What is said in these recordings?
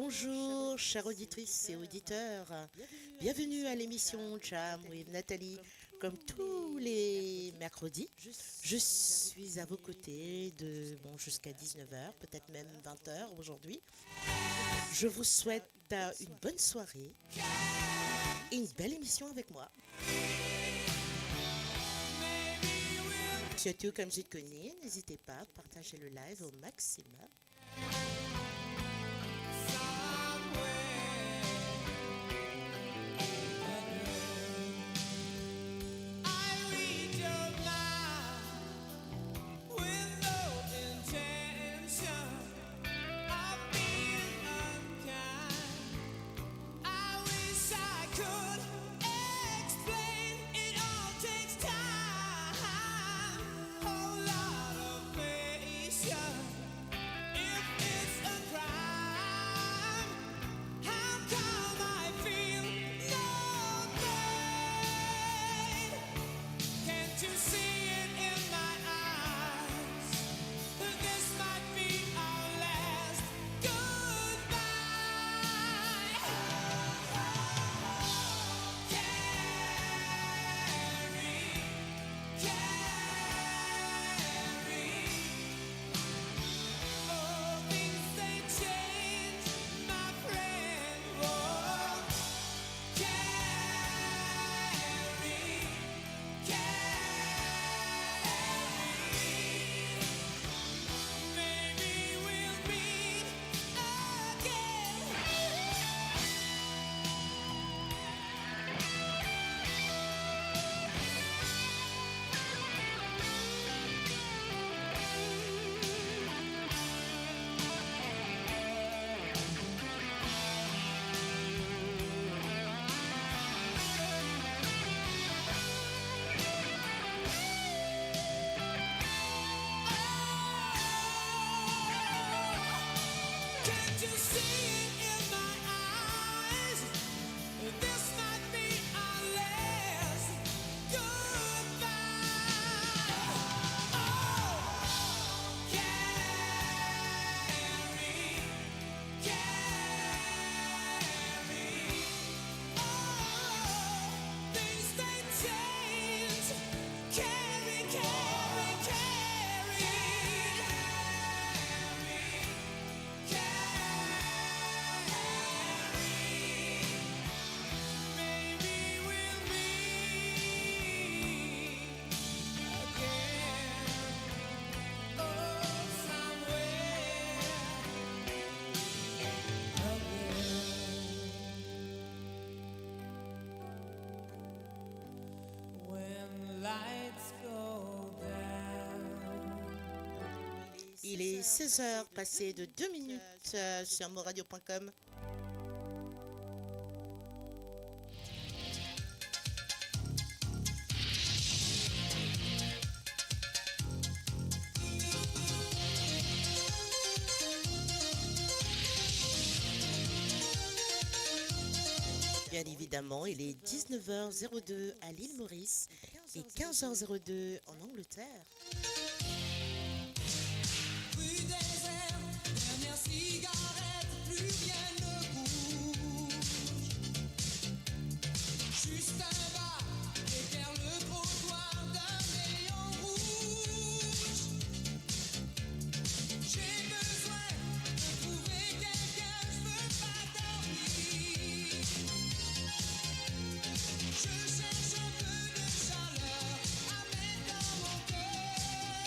Bonjour, chères auditrices et auditeurs. Bienvenue à l'émission Jam with Nathalie. Comme tous les mercredis, je suis à vos côtés jusqu'à 19h, peut-être même 20h aujourd'hui. Je vous souhaite une bonne soirée et une belle émission avec moi. Surtout, comme je te connais, n'hésitez pas à partager le live au maximum. Il est 16h, passé de 2 minutes sur moradio.com. Bien évidemment, il est 19h02 à l'île Maurice et 15h02 en Angleterre. Rue désert, dernière cigarette, plus rien ne bouge. Juste un bar, éclaire le trottoir d'un néon rouge. J'ai besoin de trouver quelqu'un, je veux pas dormir. Je cherche un peu de chaleur à mettre dans mon cœur.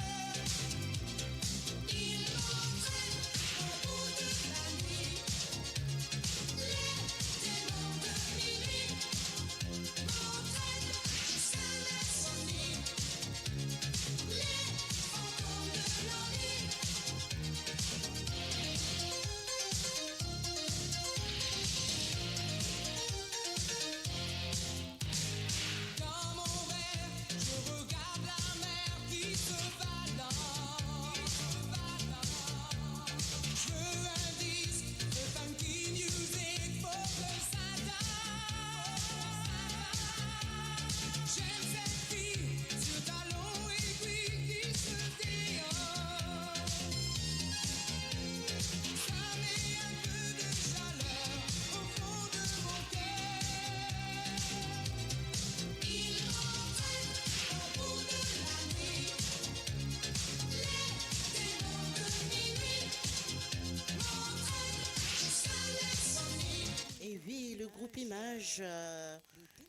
hommage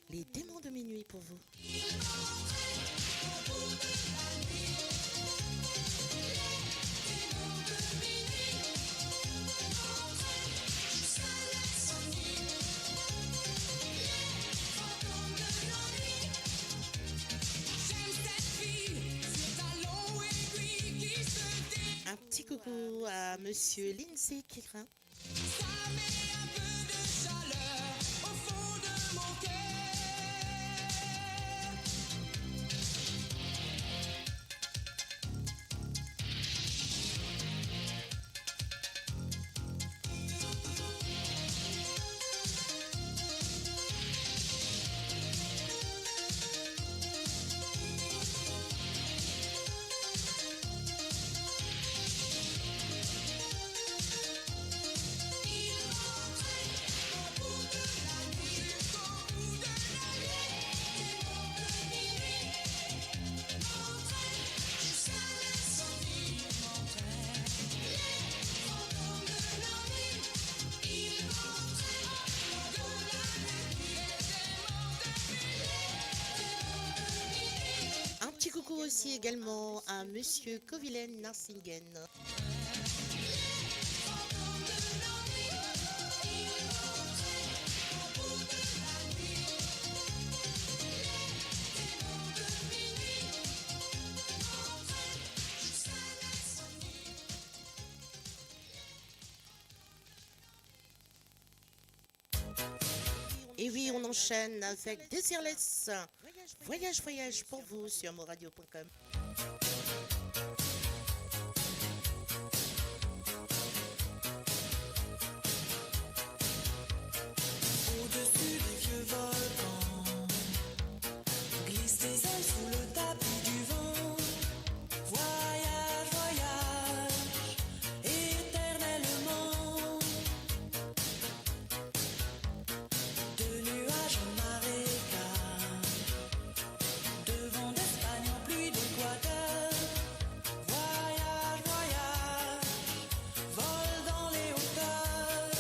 les démons de minuit pour vous. Un petit coucou à Monsieur Lindsay qui craint. Ça met un peu de chaleur au fond de mon cœur. Un petit coucou aussi également à Monsieur Kovilen Narsingen. Et oui, on enchaîne avec Desireless. Voyage, voyage pour vous sur moradio.com. Au-dessus des vieux volcans, glisse tes ailes sous le tapis du vent. Voyage, voyage, éternellement. De nuages en marécage, de vent d'Espagne en pluie d'Équateur. Voyage, voyage, vole dans les hauteurs.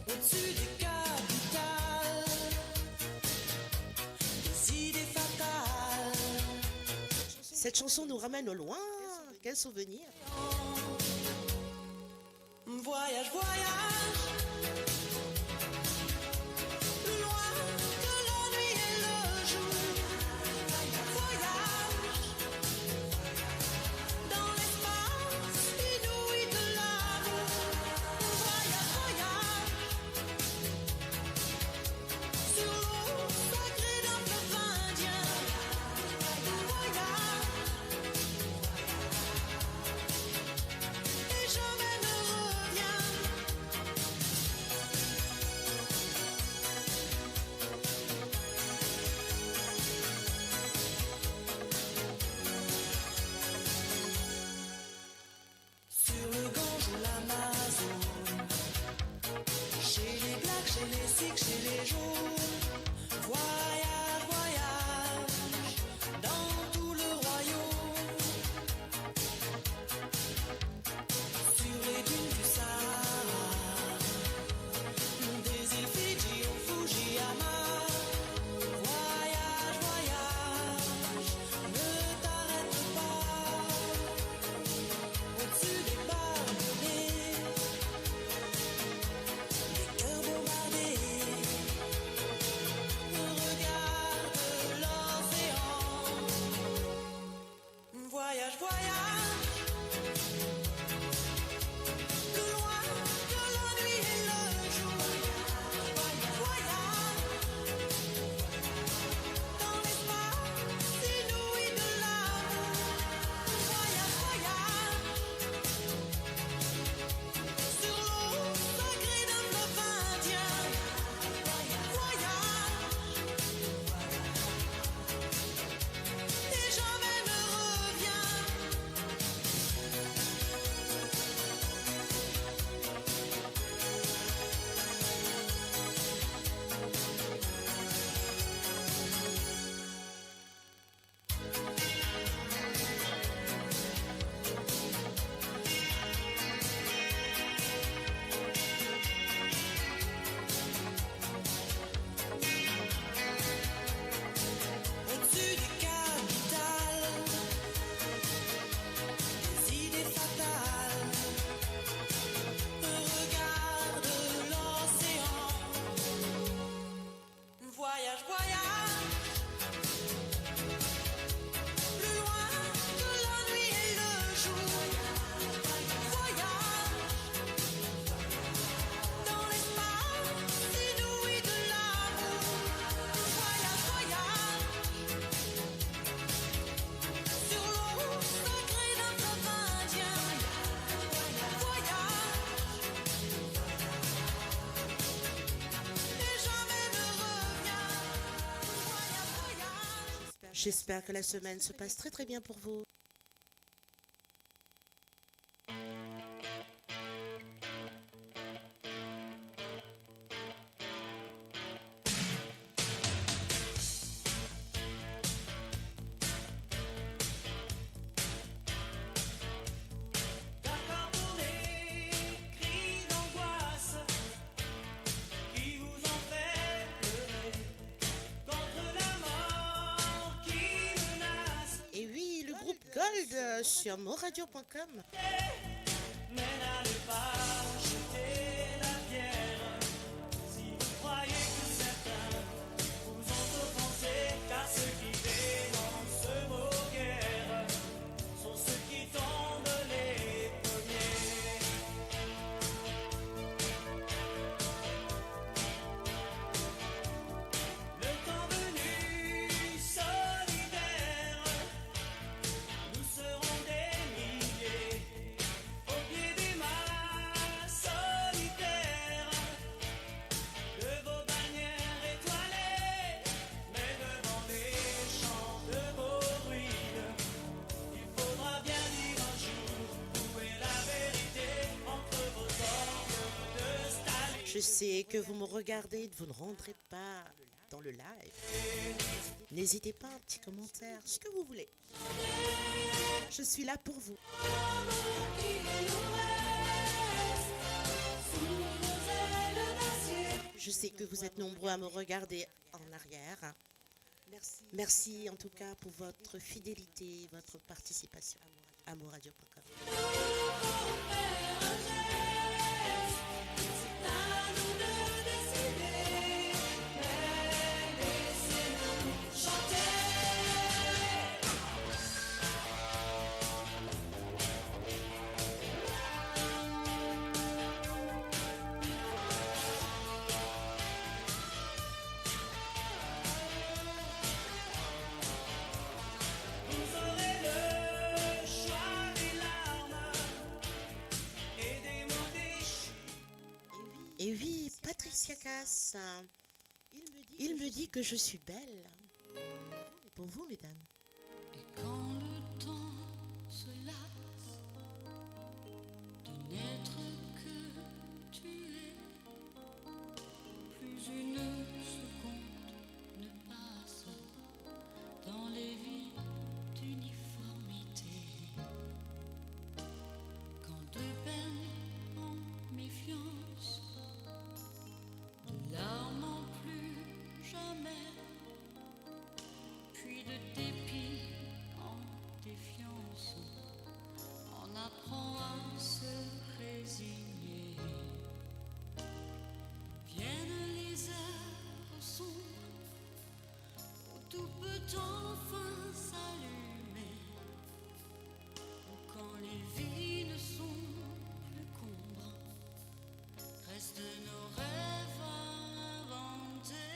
Au-dessus des capitales, des idées fatales. Cette chanson nous ramène au loin. Quel souvenir. Voyage, voyage, plus loin que la nuit et le jour. Voyage, dans l'espace inouï de l'amour. Voyage, voyage, sur l'eau sacrée d'un fleuve indien. Voyage, et jamais ne reviens. J'espère que la semaine se passe très très bien pour vous. D'accord pour les cris d'angoisse qui vous ont fait pleurer contre la mort qui menace. Et oui, le groupe Gold sur moradio.com. Mais n'allez pas jeter la pierre si vous croyez que certains vous ont offensé, car ceux qui dénoncent ce mot guerre sont ceux qui tombent les premiers. Le temps venu, solidaire, nous serons des milliers au pied des masses solitaires de vos bannières étoilées, mais devant les champs de vos ruines, il faudra bien dire un jour où est la vérité entre vos ordres de Staline. Je sais que vous me regardez et vous ne rentrez pas dans le live. N'hésitez pas, un petit commentaire, ce que vous voulez. Je suis là pour vous. Je sais que vous êtes nombreux à me regarder en arrière. Merci en tout cas pour votre fidélité, votre participation à moradio.com. Vous aurez le choix des larmes et des mots déchus. Et oui, Patricia Cass, il me dit que je suis belle. Pour vous, mesdames. Et quand le temps se lasse de n'être que tu es, plus une seconde ne passe dans les vies d'uniformité. Quand de peine en méfiance, de larmes en plus jamais, puis de dépit en défiance, on apprend à se résigner. Viennent les heures sombres où tout peut enfin s'allumer, où quand les vies ne sont plus qu'ombres, restent nos rêves inventés.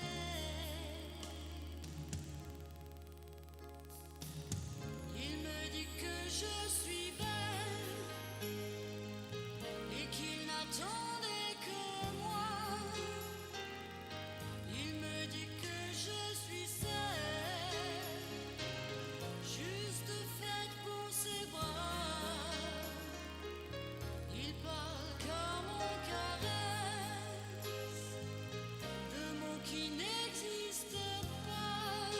Il me dit que je suis belle et qu'il n'attendait que moi. Il me dit que je suis seule, juste faite pour ses bras. Il parle comme on caresse de mots qui n'existent pas,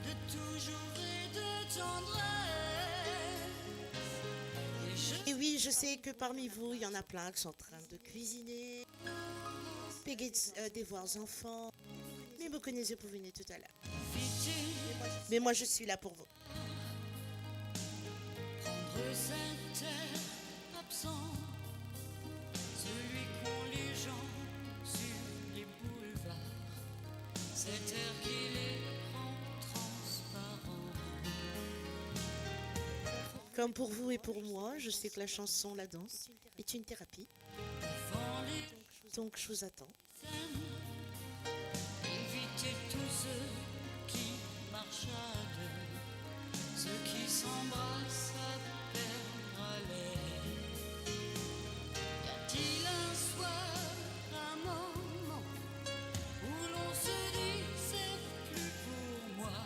de toujours et de tendresse. Et je Et oui, je sais que parmi vous, il y en a plein qui sont en train de cuisiner, péguer des voix enfants. Mais vous connaissez, vous venez tout à l'heure. Mais moi, je suis là pour vous. prendre cet air absent, celui qu'ont les gens sur les boulevards, cet air qui les rend transparents. Comme pour vous et pour moi, je sais que la chanson, la danse, est une thérapie. Devant les Donc, je vous attends. scènes, éviter tous ceux qui marchent à deux, ceux qui s'embrassent à perdre haleine. Y a-t-il un soir, un moment où l'on se dit c'est plus pour moi?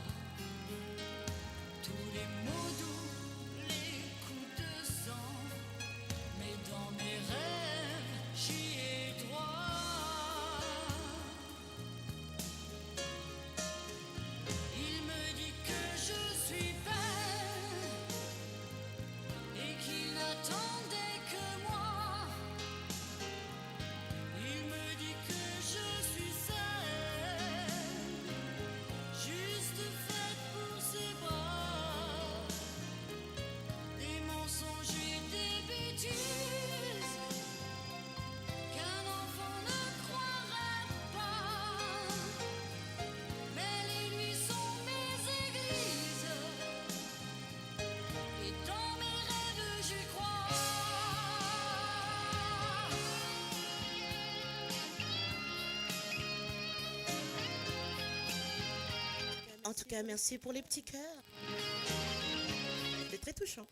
tout cas, merci pour les petits cœurs. C'est très touchant.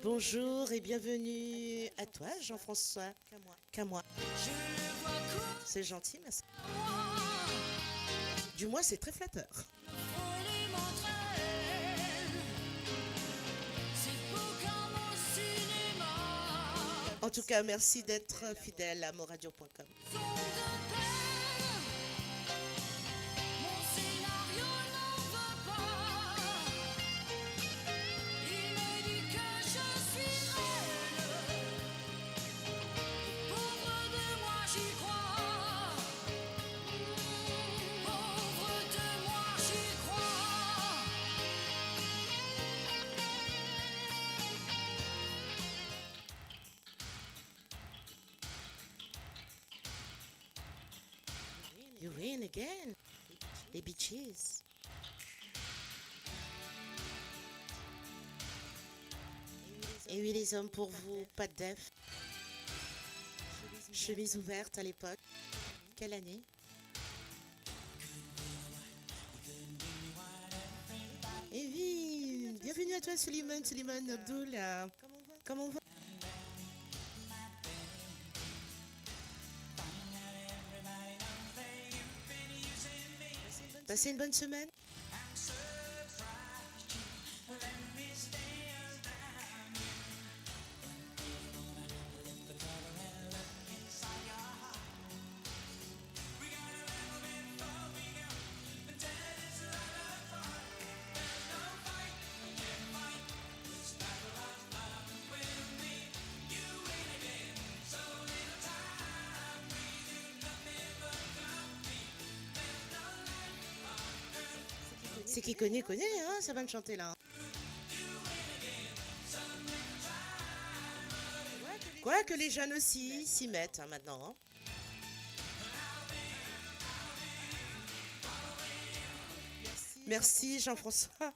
Bonjour et bienvenue à toi, Jean-François. Qu'à moi. C'est gentil, merci. Du moins, c'est très flatteur. En tout cas, merci d'être fidèle à moradio.com. You win again, les bitches. Et oui, les hommes, pour vous, pas de def. Chemise ouverte à l'époque. Quelle année? Et oui, bienvenue à toi, Suleiman Abdul. Comment on va? Passez une bonne semaine. C'est qui connaît, hein, ça va me chanter là. Quoi que les jeunes aussi s'y mettent hein, maintenant. Hein. Merci Jean-François.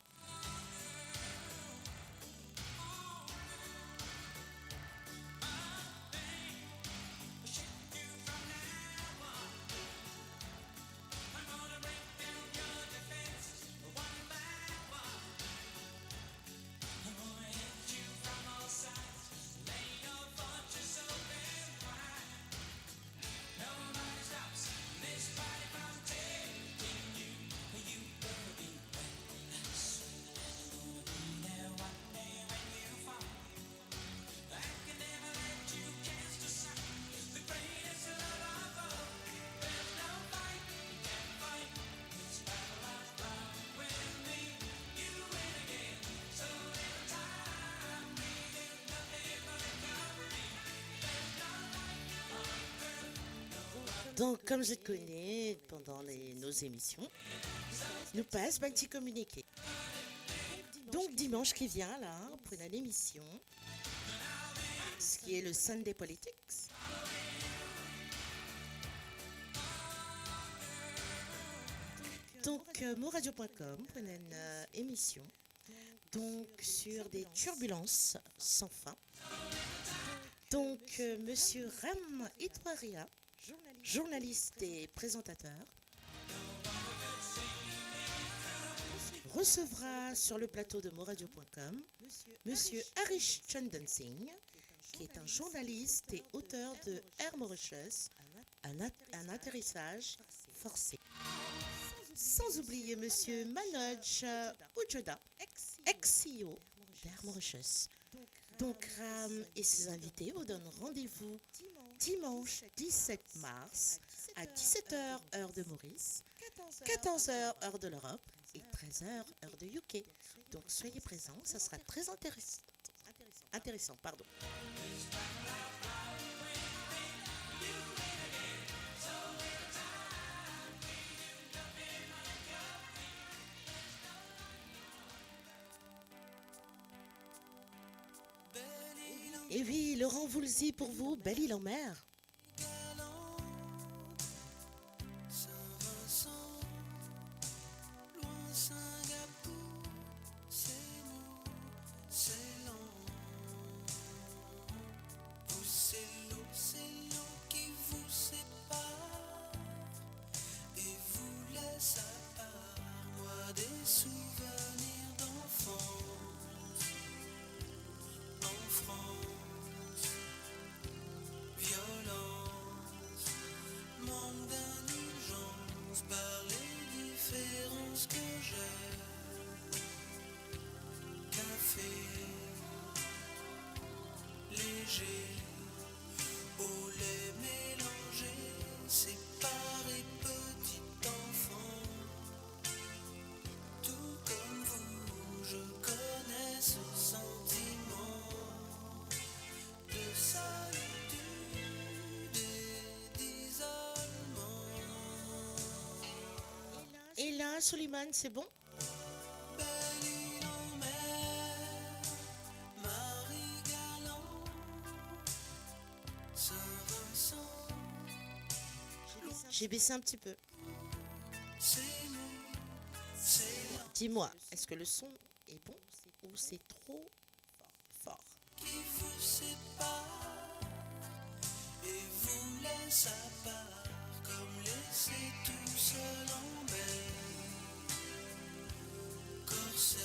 Donc, comme je te connais, pendant nos émissions, nous passe un petit communiqué. Donc, dimanche qui vient, là, pour une émission, ce qui est le Sunday Politics. Donc, moradio.com pour une émission donc sur des turbulences sans fin. Donc, monsieur Ram Itwaria, journaliste et présentateur, recevra sur le plateau de moradio.com monsieur Harish Chandan Singh, qui est un journaliste et auteur de Air Mauritius, un atterrissage forcé. Sans oublier monsieur Manoj Ujoda, ex-CEO d'Air Mauritius. Donc Ram et ses invités vous donnent rendez-vous dimanche 17 mars à 17h heure de Maurice, 14h heure de l'Europe et 13h heure de UK. Donc soyez présents, ça sera très intéressant. Pardon. Et oui, Laurent Voulzy pour vous, Belle Île en Mer. C'est l'eau qui vous léger, au lait mélangé, séparé petit enfant. Tout comme vous, je connais ce sentiment de solitude et d'isolement. Et là, Soliman, c'est bon? Belle île en mer, Marie-Galante, Saint-Vincent, J'ai baissé un petit peu. c'est nous, c'est l'un Dis-moi, est-ce que le son est bon ou c'est trop fort? qui vous sépare et vous laisse à part, comme laissé tout seul en mer. Corsaire,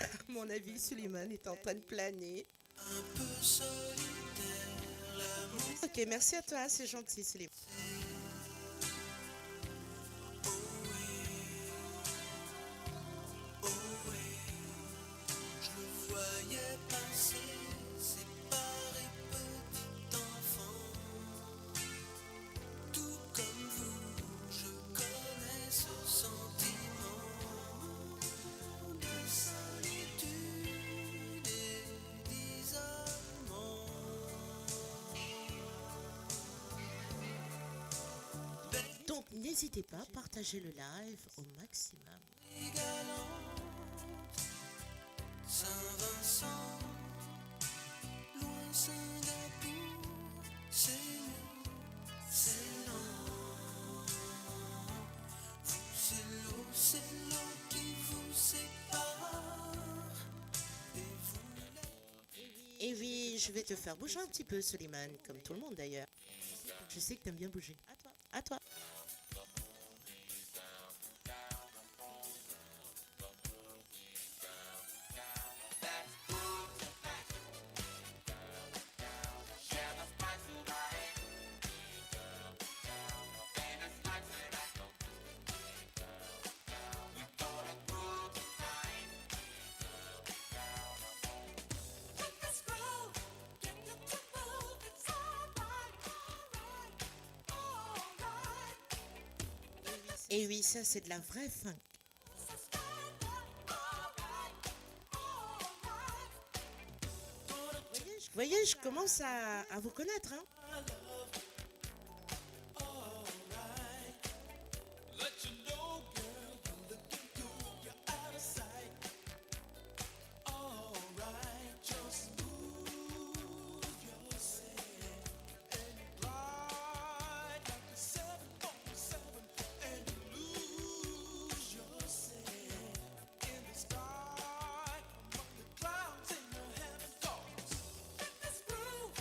À mon avis, Suleiman est en train de planer. un peu solitaire, l'amour. Ok, merci à toi, c'est gentil, Suleiman. Oh oui, je le voyais passer, séparé petit enfant. Tout comme vous, je connais ce sentiment de solitude et d'isolement. Donc, n'hésitez pas à partager le live au maximum. Galante, Saint-Vincent, loin Singapour, c'est nous, c'est l'an. Vous, c'est l'eau qui vous sépare. Et vous, Et oui, je vais te faire bouger un petit peu, Suleiman, comme tout le monde d'ailleurs. Je sais que t'aimes bien bouger. À toi. À toi. Et oui, ça c'est de la vraie funk. Vous voyez, je commence à vous connaître, hein. let you know, girl, you're looking cool, you're out of sight. Alright, just move yourself and glide like a 747 and lose yourself in the sky among the clouds in your heaven cause. Let this groove,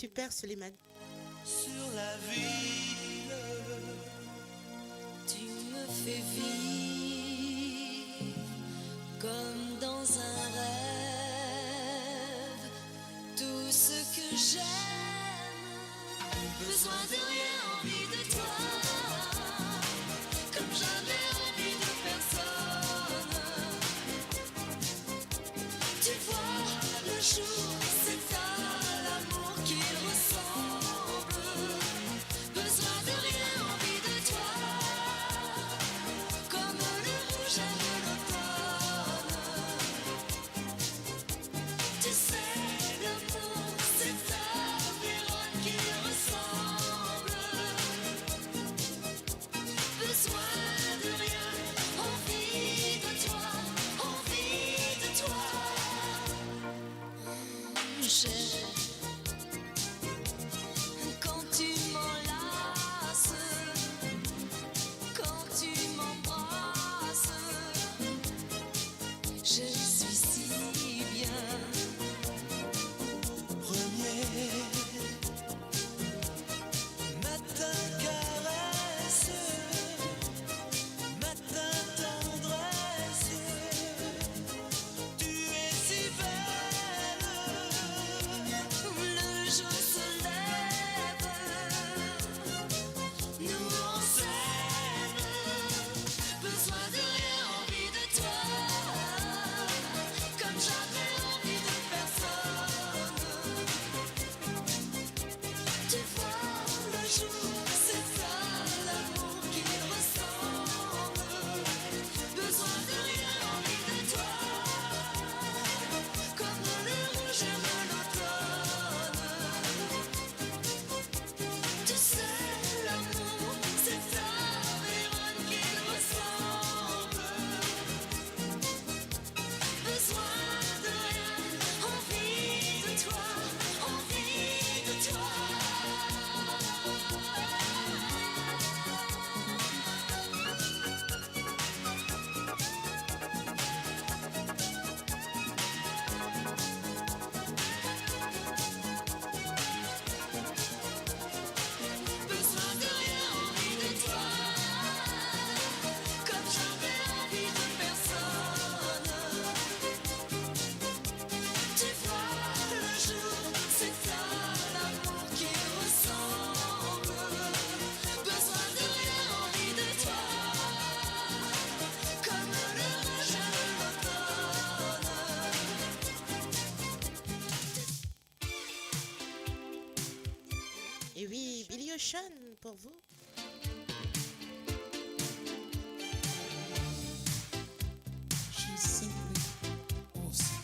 super Suleiman. sur la ville. Tu me fais vivre comme dans un rêve. Tout ce que j'aime, besoin de rien, envie de toi. Comme j'avais envie de personne. Tu vois, le jour, c'est à l'amour qu'il ressemble. Besoin de rien, envie de toi. Comme le rouge aime l'automne. Tu sais, l'amour, c'est à Vérone qu'il ressemble. Besoin de rien, envie de toi, envie de toi. J'aime quand tu m'enlaces, quand tu m'embrasses. Je suis si bien. Premier matin caresse, matin tendresse. Tu es si belle. Le jour se lève, nous on s'aime. Besoin de rien, envie de toi. Comme j'avais envie de personne. Tu vois, le jour, c'est ça l'amour qui ressemble. Besoin de rien, envie de toi. Comme le rouge aime l'automne. Tu sais, l'amour, c'est à Vérone qu'il ressemble. Besoin de rien, envie de toi, envie de toi. Besoin de rien, envie de toi. Comme j'avais envie de personne. Tu vois, le jour, c'est à l'amour qui ressemble. Besoin de rien, envie de toi. Comme le rouge à l'automne. Et oui, Billy Ocean pour vous. She's simply awesome.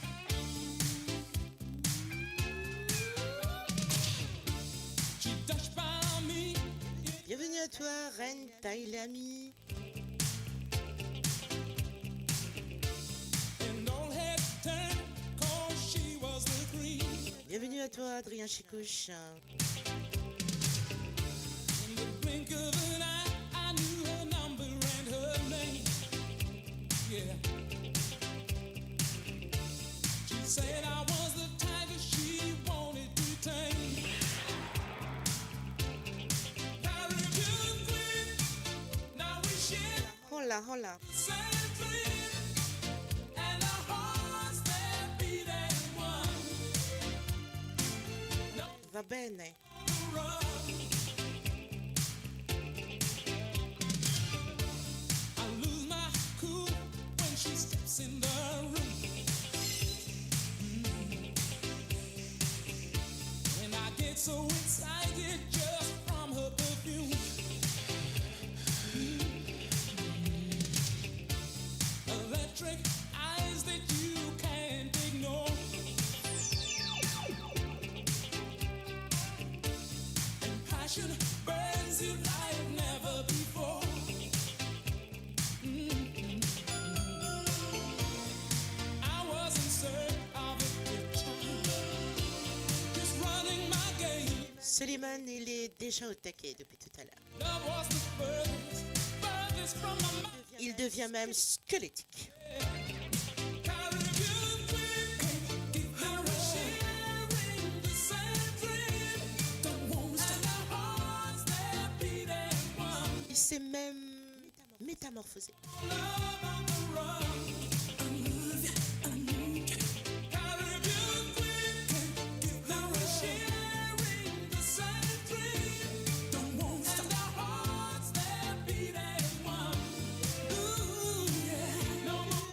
She touched by me. Bienvenue à toi, Reine Tailami. And all had turned 'cause she was the queen. Bienvenue à toi, Adrien Chicouche. In the blink of an eye, I knew her number and her name. Yeah. She said I was the tiger she wanted to tame. Caribbean queen, now we share Hola, hola. the same dream, and our hearts they're beating one. No Va bene. run. I lose my cool when she steps in the room. And I get so excited just from her perfume. Electric eyes that you can't ignore. And passion burns you like never before. I was in search of a picture, just running my game. Suleiman, il est déjà au taquet depuis tout à l'heure. Love was the furthest from my mind. Il devient même squelettique. Caribbean queen, keep her sharing the same dream. s'est même métamorphosé.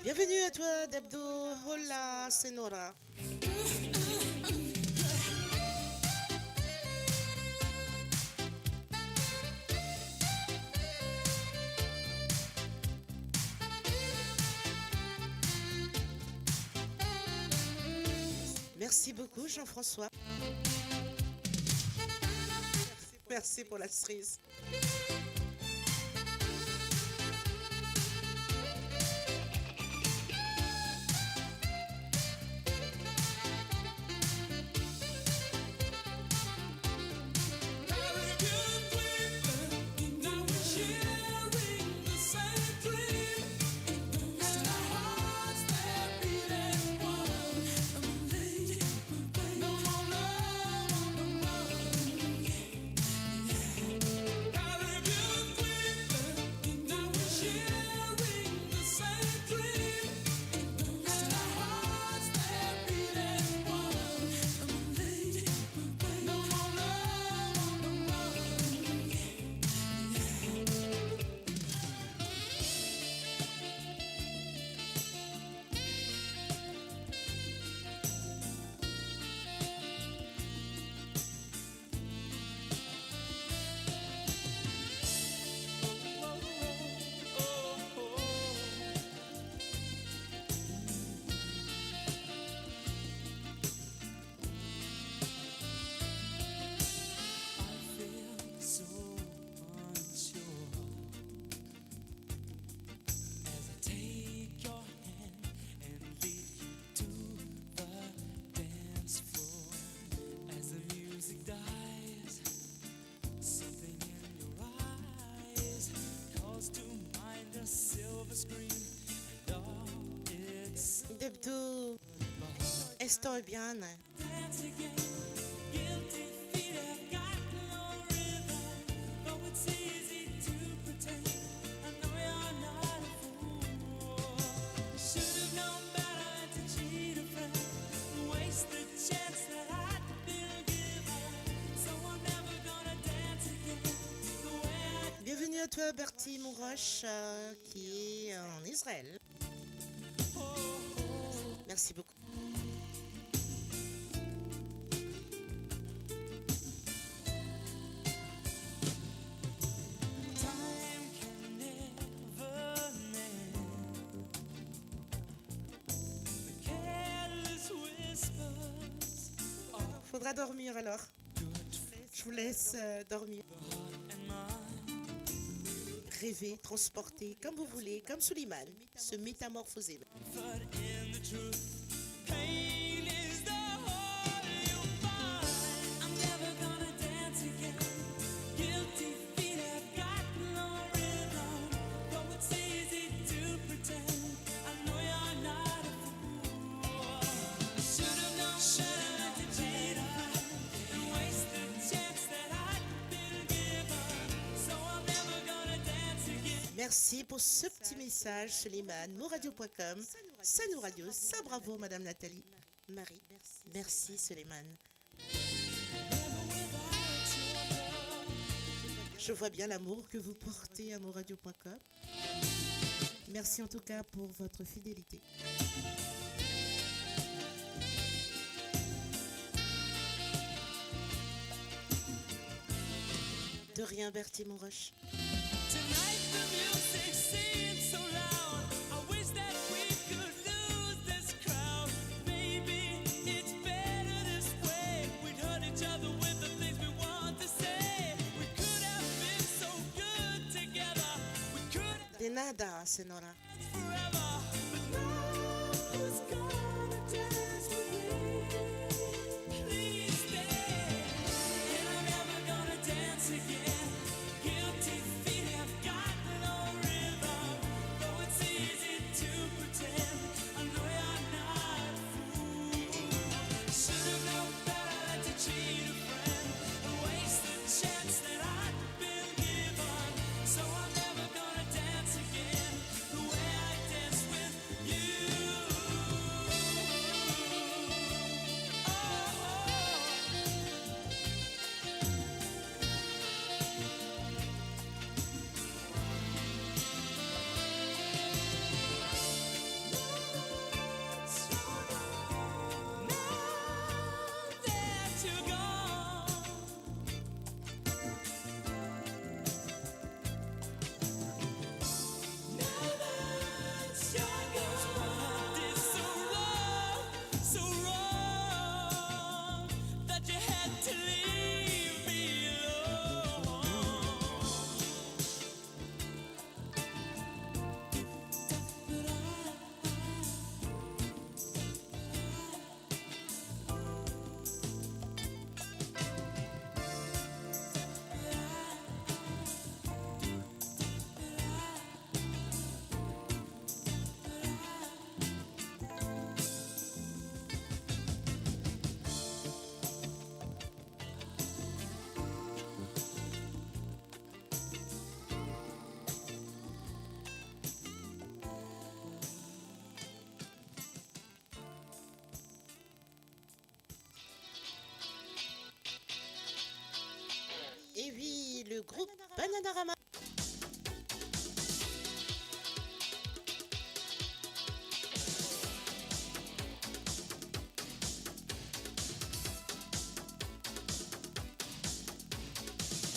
Bienvenue à toi, Dabdo. Hola, c'est Nora. Merci beaucoup, Jean-François. Merci pour la cerise. Dabdo, estoy bien. Bienvenue à toi, Bertie Mouroche, qui est en Israël. Merci beaucoup. Faudra dormir alors. Je vous laisse dormir. Rêver, transporter, comme vous voulez, comme Suleiman, se métamorphoser. Merci pour ce petit message, Suleiman. Mouradio.com, Sanou Radio, ça bravo, Madame Nathalie. Marie, merci, Suleiman. Je vois bien l'amour que vous portez à Mouradio.com. Merci en tout cas pour votre fidélité. De rien, Bertie Monroche. De nada, Senora. So le groupe Bananarama.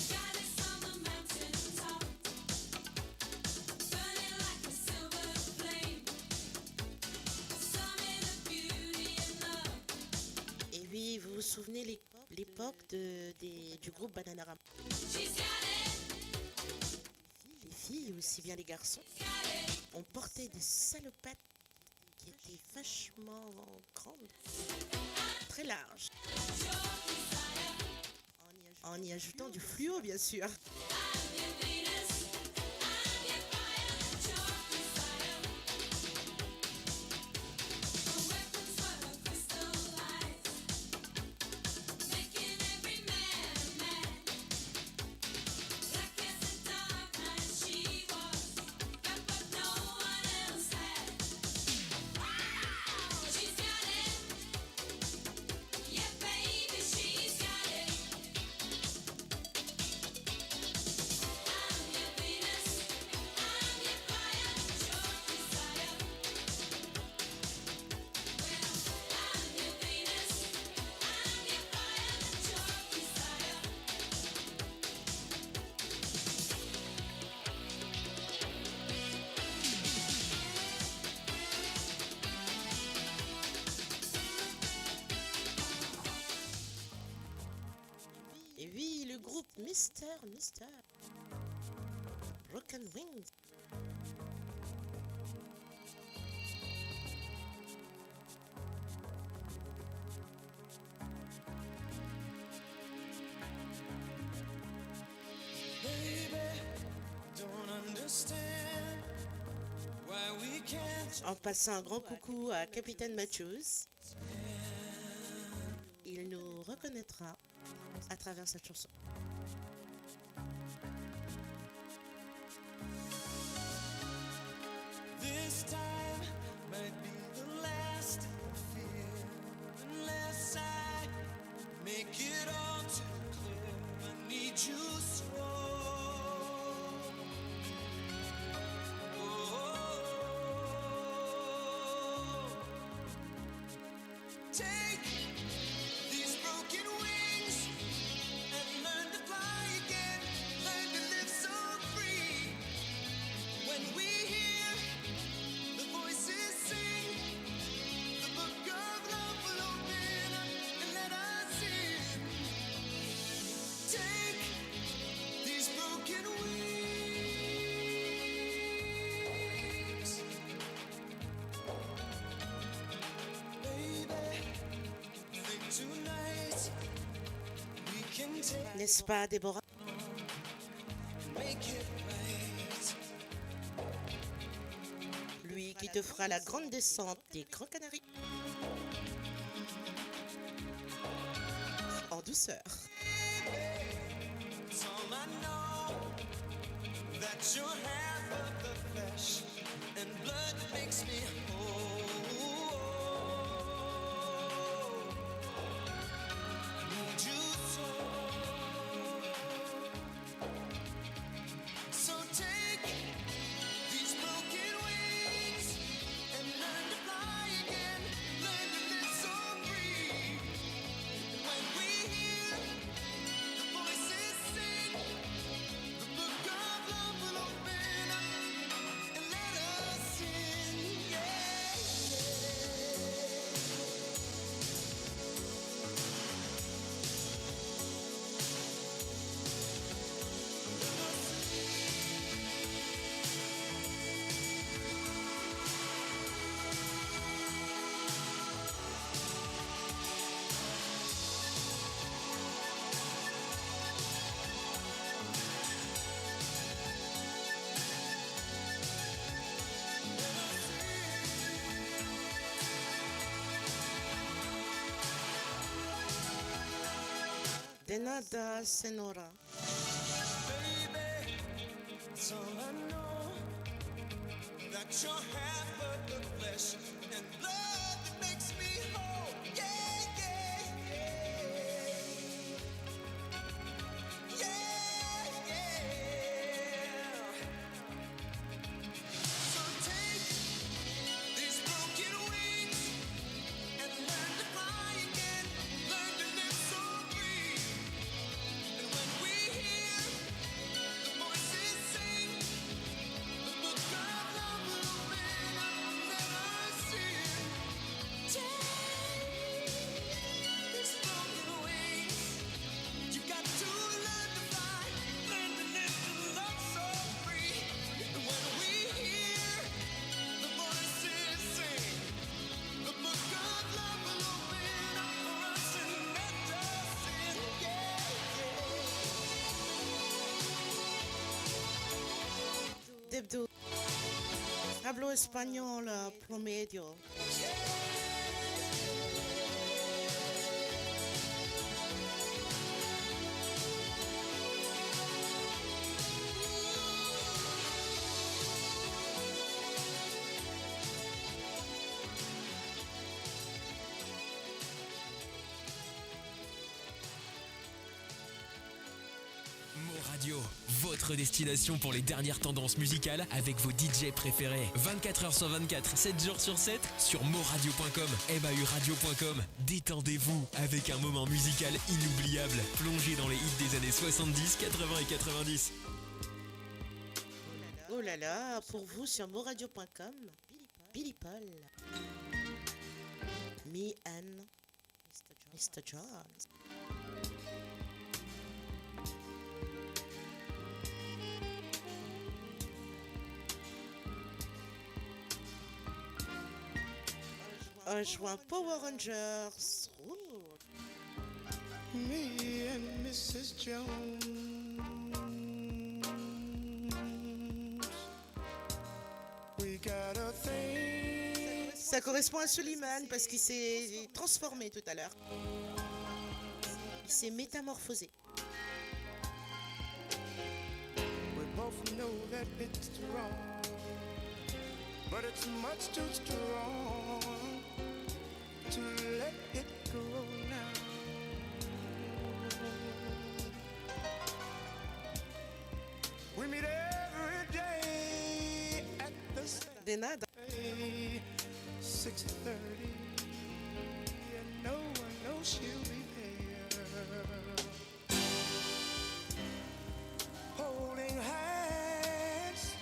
Goddess on the mountain top, burning like a silver flame. Summit of beauty and love. Et oui, vous vous souvenez l'époque du groupe Bananarama. She's got it, Les filles, aussi bien les garçons, got it. on portait des salopettes qui étaient vachement grandes, très larges, en y ajoutant du fluo, bien sûr. I'm your Venus, I'm your fire, your desire. The weapons were her crystal eyes, making every man mad. Black as the dark night she was, got what no one else had. She's got it, yeah baby, she's got it. I'm your Venus, I'm your fire, your desire. Well, I'm your Venus, I'm your fire, your desire. Et oui, le groupe Mister Rock and Wings. Baby, don't understand why we can't. En passant un grand coucou à Capitaine Matthews. Il nous reconnaîtra à travers cette chanson. This time might be the last fear, unless I make it all too clear. I need you so. Take these broken wings and learn to fly again. Learn to live so free. When we hear the voices sing, the book of love will open up and let us in. Take these broken wings, baby. Think tonight we can take N'est-ce pas, Déborah? make it right. Lui qui te fera la grande descente des Grands Canaries. En douceur. It's all I know, that you're half of the flesh and blood that makes me whole. Need you so. So take these broken wings and learn to fly again. Learn to live so free. When we hear the voices sing, the book of love will open up and let us in. Yeah. De nada, Senora. Baby, it's all I know, that you're half of the flesh and blood that makes me whole. Yeah, yeah, yeah. Yeah, yeah. do. Hablo español promedio. Radio, votre destination pour les dernières tendances musicales avec vos DJ préférés. 24h sur 24, 7 jours sur 7 sur moradio.com, mahuradio.com. Détendez-vous avec un moment musical inoubliable. Plongez dans les hits des années 70, 80 et 90. Oh là là, pour vous sur moradio.com, Billy Paul. Me and Mr. Jones. Un joint Power Rangers. Ouh. Me and Mrs. Jones, we got a thing. Ça correspond à Suleiman parce qu'il s'est transformé tout à l'heure. Il s'est métamorphosé. We both know that it's wrong, but it's much too strong to let it go now. We meet every day at the De nada. 6:30, and no one knows she'll be there. Holding hands,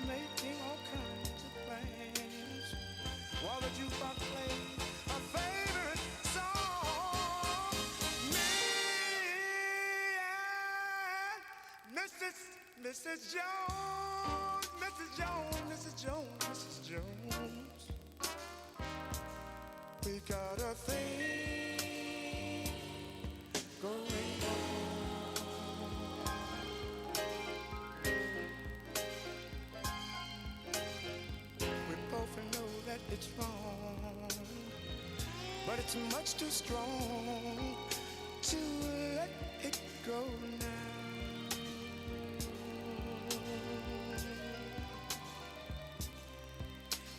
making all kinds of plans, while the jukebox plays a favorite song. Me and Mrs. Jones, Mrs. Jones, Mrs. Jones, Mrs. Jones. We got a thing going on. We both know that it's wrong, but it's much too strong to let it go now.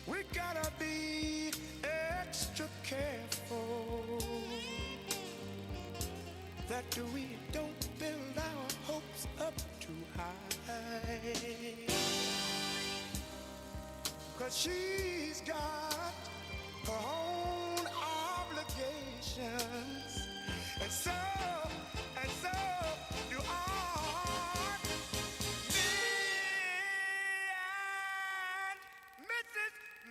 We gotta be extra careful that we don't build our hopes up too high, 'cause she's got her own obligations, and so do I. Me and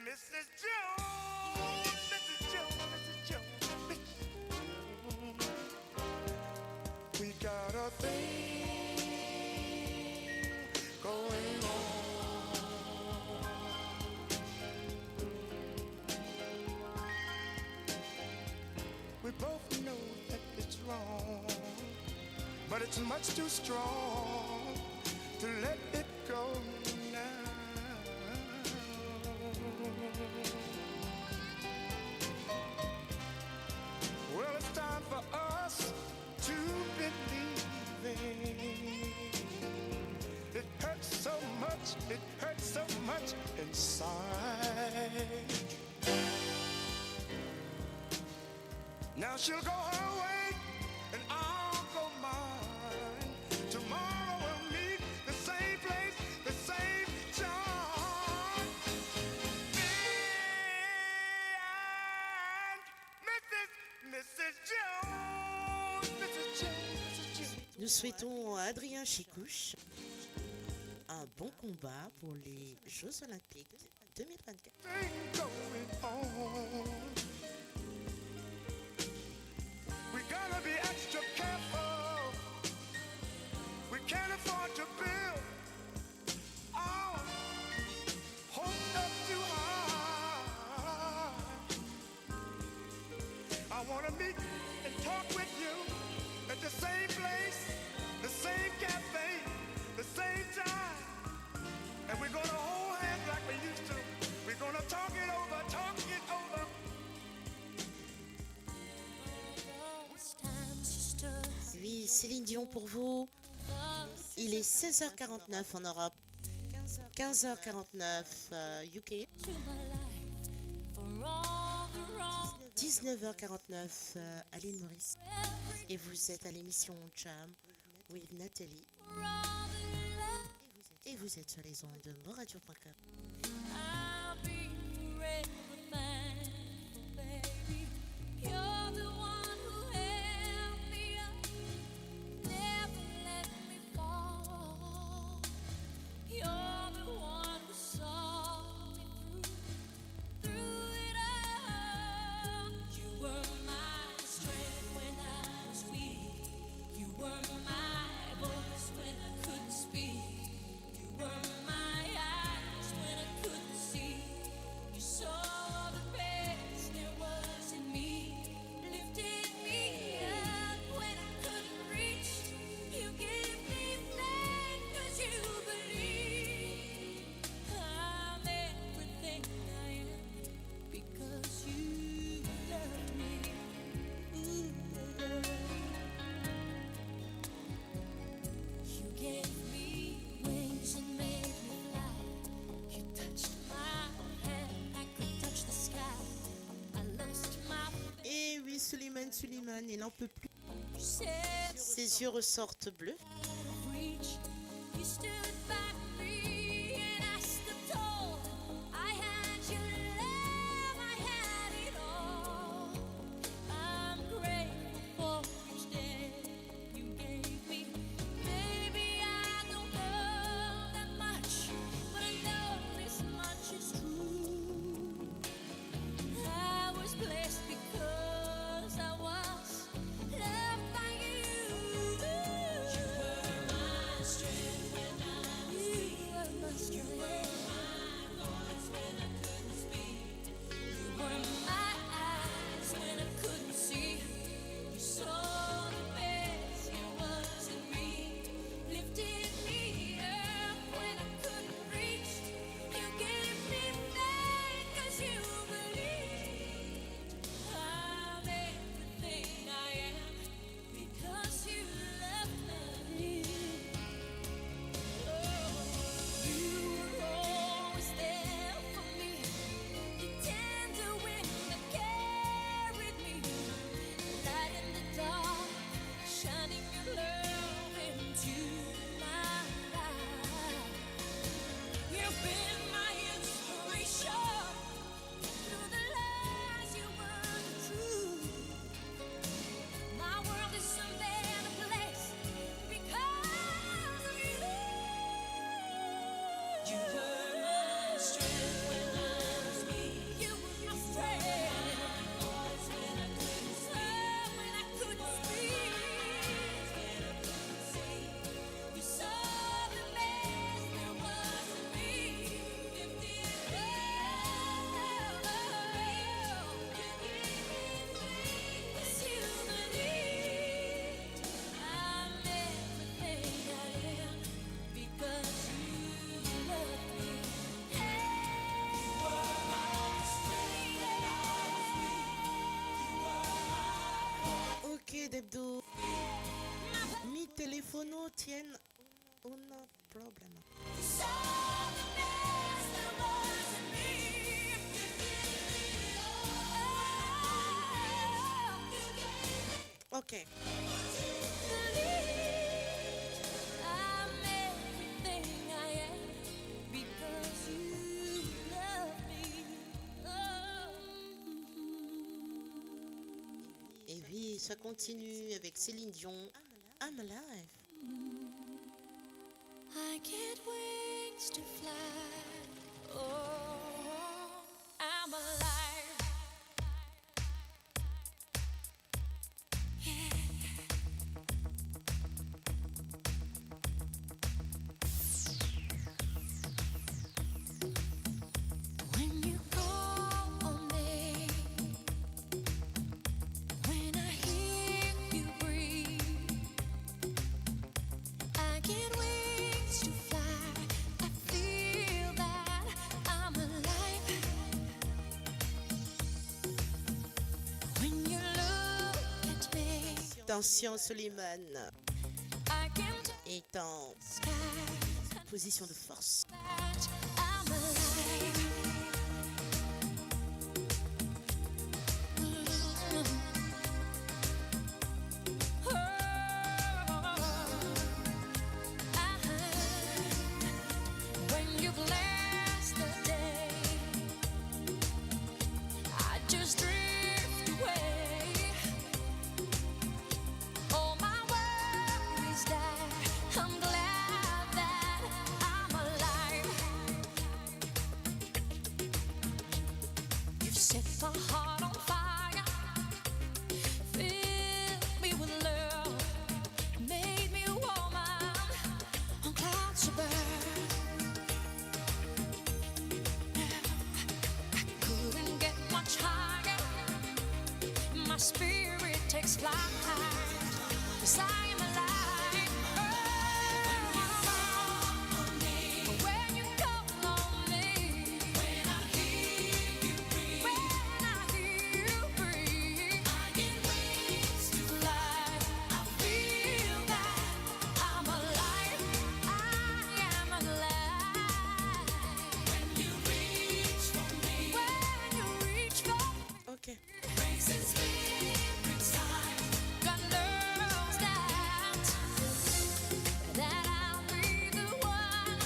Mrs. Jones, Mrs. Jones, Mrs. Jones, Mrs. Jones. We got a thing going on. We both know that it's wrong, but it's much too strong to let it go now. Well, it's time for us to believe it. It hurts so much inside. Now she'll go her way and I'll go mine. Tomorrow we'll meet the same place, the same time. Me and Mrs. Jones, Mrs. Jones, Mrs. Jones. Nous souhaitons à Adrien Chicouche un bon combat pour les Jeux Olympiques 2024. Thing going on. We gotta be extra careful. We can't afford to build our hopes up too high. I wanna meet and talk with you at the same place, the same cafe, the same time, and we're gonna Céline Dion pour vous. Il est 16h49 en Europe, 15h49 UK, 19h49 à l'île Maurice. Et vous êtes à l'émission Jam with Nathalie. Et vous êtes sur les ondes de moradio.com. I'll be forever thankful, baby. You're the one who held me up, never let me fall. You're the one who saw me through it all. You were my strength when I was weak. You were my voice when I couldn't speak. You were my eyes when I couldn't see. You saw the best there was in me, lifted me up when I couldn't reach. You gave me faith 'cause you believe I'm everything I am because you love me. You gave me wings and made me fly. You touched my hand, I could touch the sky. I lost my Et oui, Suleiman, il en peut plus. said Ses yeux ressortent bleus. reach. You stood by me and I stood tall. I had your love, I had it all. I'm grateful for each day you gave me. Maybe I don't know that much, but I know this much is true. I was blessed because I was loved by you. You were my strength when I was weak. You were my strength. You were my voice when I couldn't speak. You were my eyes when I couldn't see. You saw the best there was in me, lifted me up when I couldn't reach. You gave me faith 'cause you believed I'm everything I am because you love me. Oh, you were always there for me, the tender wind that carried me, light in the dark, shining your love into my life. You've been my inspiration through the lies you were the truth. My world is a better place because of you. You were my strength when I was weak. You were my strength. My voice when I couldn't speak. When I couldn't speak. When I couldn't see. You saw the best there was in me. Lifted me up. You gave me faith 'cause you believed I'm everything I am because you love me. You were my strength when I was weak. You were my Ok, Debdo. Mi telefono tiene un problema. You saw the best there was in me. Ok. I'm everything I am because you love me. Et oui, ça continue avec Céline Dion. I'm alive. I get wings to fly. Oh, I'm alive. When you call on me, when I hear you breathe, I get wings to fly. I feel that I'm alive. When you look at me, Attention, Suleiman. est en position de force. I'm alive. When you bless the day, I just drift away. All my worries die. I'm glad that I'm alive. You've set my heart on fire, filled me with love, made me a woman on clouds above. I couldn't get much higher. My spirit takes flight, 'cause I am alive. When you call on me, when I hear you breathe, I get wings to fly. I feel that I'm alive. I am alive. When you reach for me, Ok. grace and spirit's time. God knows that I'll be the one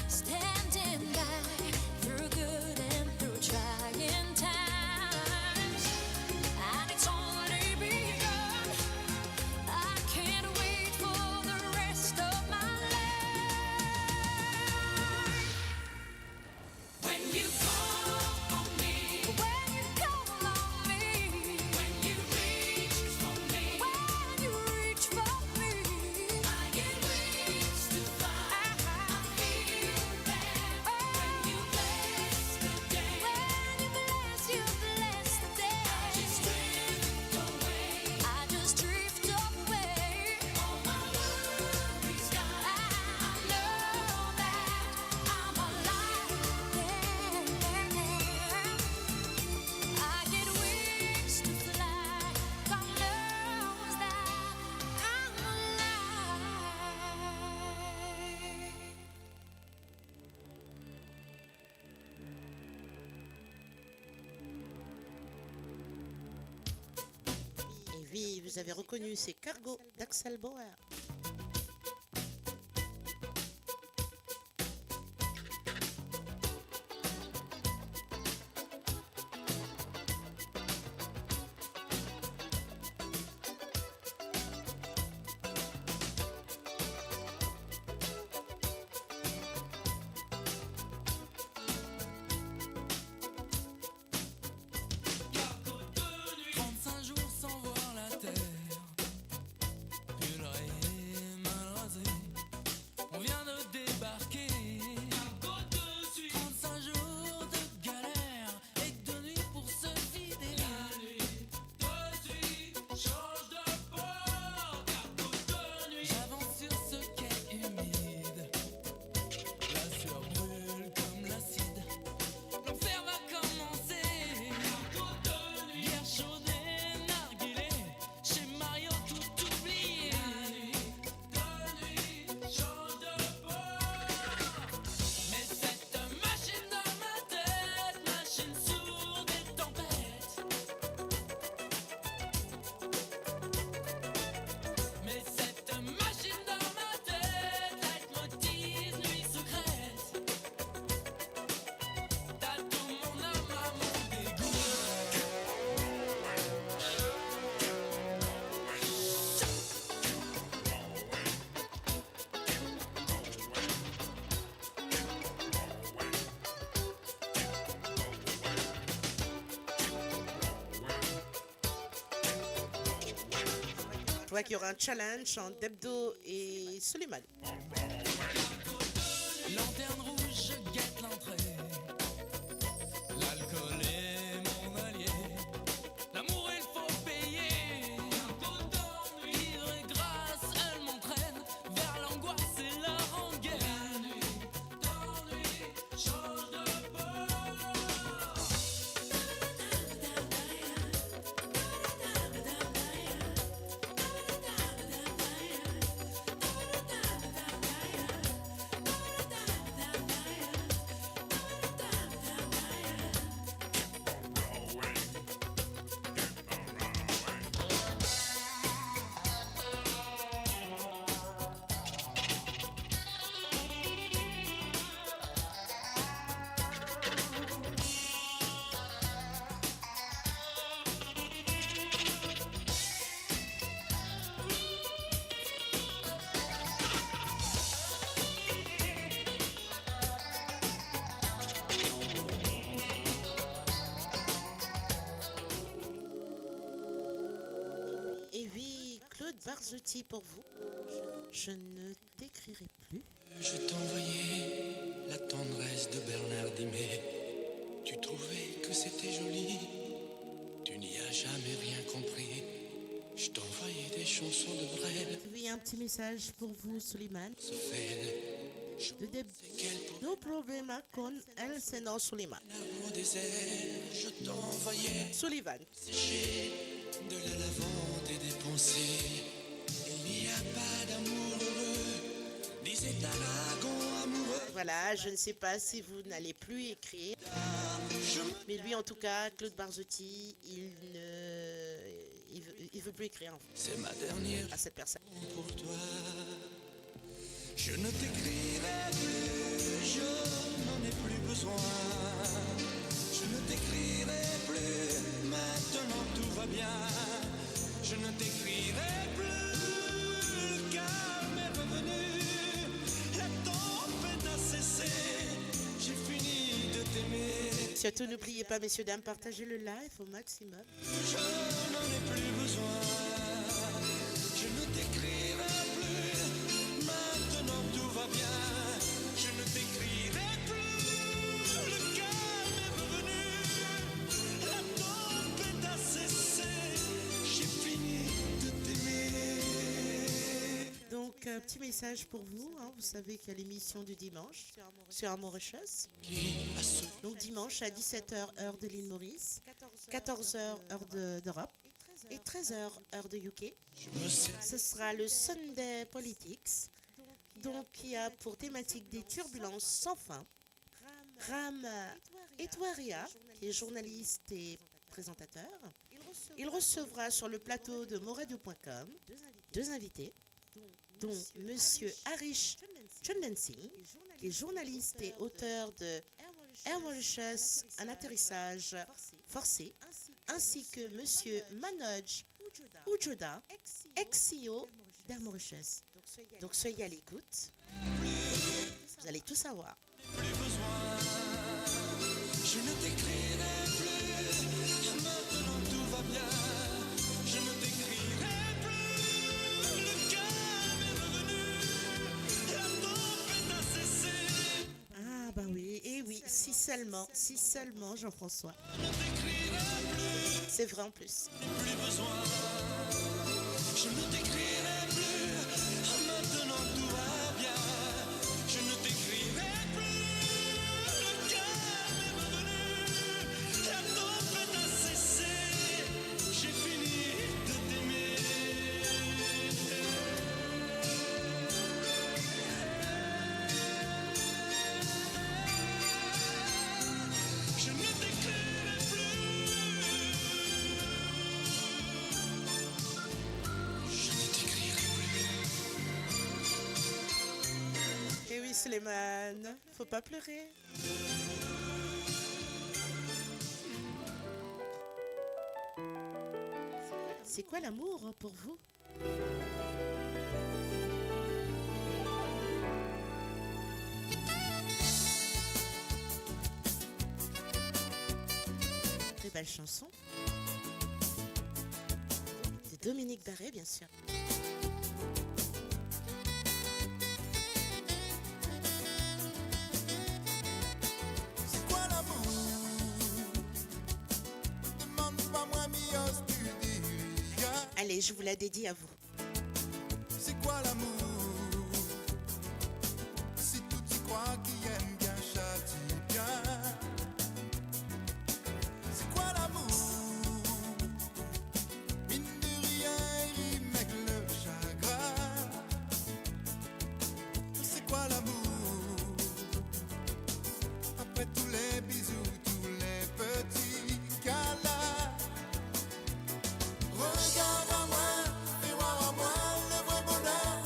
standing by through good and through trying times. And it's only begun. I can't wait for the rest of my life. When you call on me, when you call on me, when you reach for me, I get wings to fly. I feel that when you bless the day, you bless the day. I just drift away. All my worries die. I know that I'm alive. I get wings to fly. God knows that I'm alive. Et oui, vous avez reconnu, c'est Cargo d'Axel Bauer. Jours sans voir la terre, purée mal rasée. On vient de débarquer. 35 jours de galère et de nuit pour se vider. La nuit, de nuit, change de port. Cargo de nuit. J'avance sur ce quai humide. La sueur brûle comme l'acide. L'enfer va commencer. Cargo de nuit. Bière chaude et narguilé. Chez Mario tout oublié. La nuit, de nuit, change de port. Mais cette machine dans ma tête, machine sourde et tempête. Mais cette machine dans ma tête, leitmotiv, nuit secrète. T'as tout mon âme à mon dégoût. Je vois qu'il y aura un challenge entre Debdo et Soliman. Lanterne rouge, je guette l'entrée. L'alcool est mon allié. L'amour, il faut payer. Ivre et grâce, elle m'entraîne vers l'angoisse et la rengaine. D'ennui, change de port. Barzotti pour vous. Je ne t'écrirai plus. Je t'envoyais la tendresse de Bernard Dimet. Tu trouvais que c'était joli. Tu n'y as jamais rien compris. Je t'envoyais des chansons de Brel. Oui, un petit message pour vous, Suleiman. Sofel, je De dé- No problema con el senor Suleiman. au désert, je t'envoyais Sullivan. sécher de la lavande et des pensées. Il n'y a pas d'amour heureux, disait Aragon amoureux. Voilà, je ne sais pas si vous n'allez plus écrire. Mais lui, en tout cas, Claude Barzotti, il veut plus écrire en fait, C'est ma dernière à cette personne. pour toi. Je ne t'écrirai plus, je n'en ai plus besoin. Je ne t'écrirai plus, maintenant tout va bien. Je ne t'écrirai plus, le calme est revenu. La tempête a cessé, j'ai fini de t'aimer. Surtout, n'oubliez pas, messieurs, dames, partagez le live au maximum. Je n'en ai plus besoin. Je ne t'écrirai plus. Maintenant tout va bien. Je ne t'écrirai plus. Le calme est revenu. La tempête a cessé. J'ai fini de t'aimer. Donc, un petit message pour vous. Hein. Vous savez qu'il y a l'émission du dimanche sur Mauritius. Qui a ce Donc, dimanche à 17h, heure de l'île Maurice, 14h, heure d'Europe, et 13h, heure de UK. je me sais Ce sera le Sunday Politics, donc qui a pour thématique des turbulences sans fin. Ram Etouaria, qui est journaliste et présentateur, il recevra sur le plateau de moradio.com deux invités, dont Monsieur Harish Chandansingh, qui est journaliste et auteur de Air Mauritius, un atterrissage forcé, ainsi que Monsieur Manoj Ujoda, ex-CEO d'Air Mauritius. Donc soyez à l'écoute, vous allez tout savoir. plus besoin. Je ne t'écrirai plus. Maintenant tout va bien. Je ne t'écrirai plus. Le calme est revenu. La tempête a cessé. Ah bah oui, et oui, si seulement Jean-François. Je ne t'écrirai C'est vrai en plus. plus besoin. Je ne t'écrirai plus. Maintenant tout va bien. Je ne t'écrirai plus. Le calme est revenu. La tempête a cessé. J'ai fini de t'aimer. Je ne t'écrirai plus. Je ne t'écrirai plus. Et oui, Suleiman, faut pas pleurer. C'est quoi l'amour hein, pour vous? Très belle chanson. De Dominique Barré, bien sûr. C'est quoi l'amour? Demande pas moi, Mios, tu diras. Allez, je vous la dédie à vous. C'est quoi l'amour? Si tout y croit qui aime bien châtie bien. C'est quoi l'amour? Mine de rien, il rime avec le chagrin. C'est quoi l'amour? Après tous les bisous, tous les petits câlins. Regarde à moi, et voir à moi le vrai bonheur,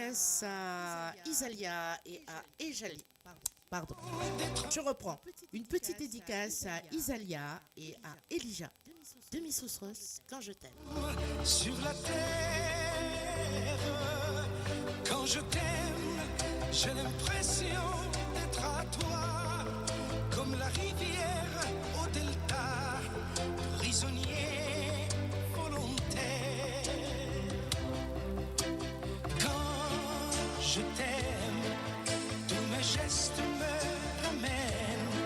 dédicace à Isalia et à Ejali. Pardon. Je reprends. Une petite dédicace à Isalia et à Elijah. Demi-Sousros, quand je t'aime. Sur la terre, quand je t'aime, j'ai l'impression d'être à toi, comme la rivière au delta, prisonnier volontaire. Quand je t'aime, tous mes gestes me ramènent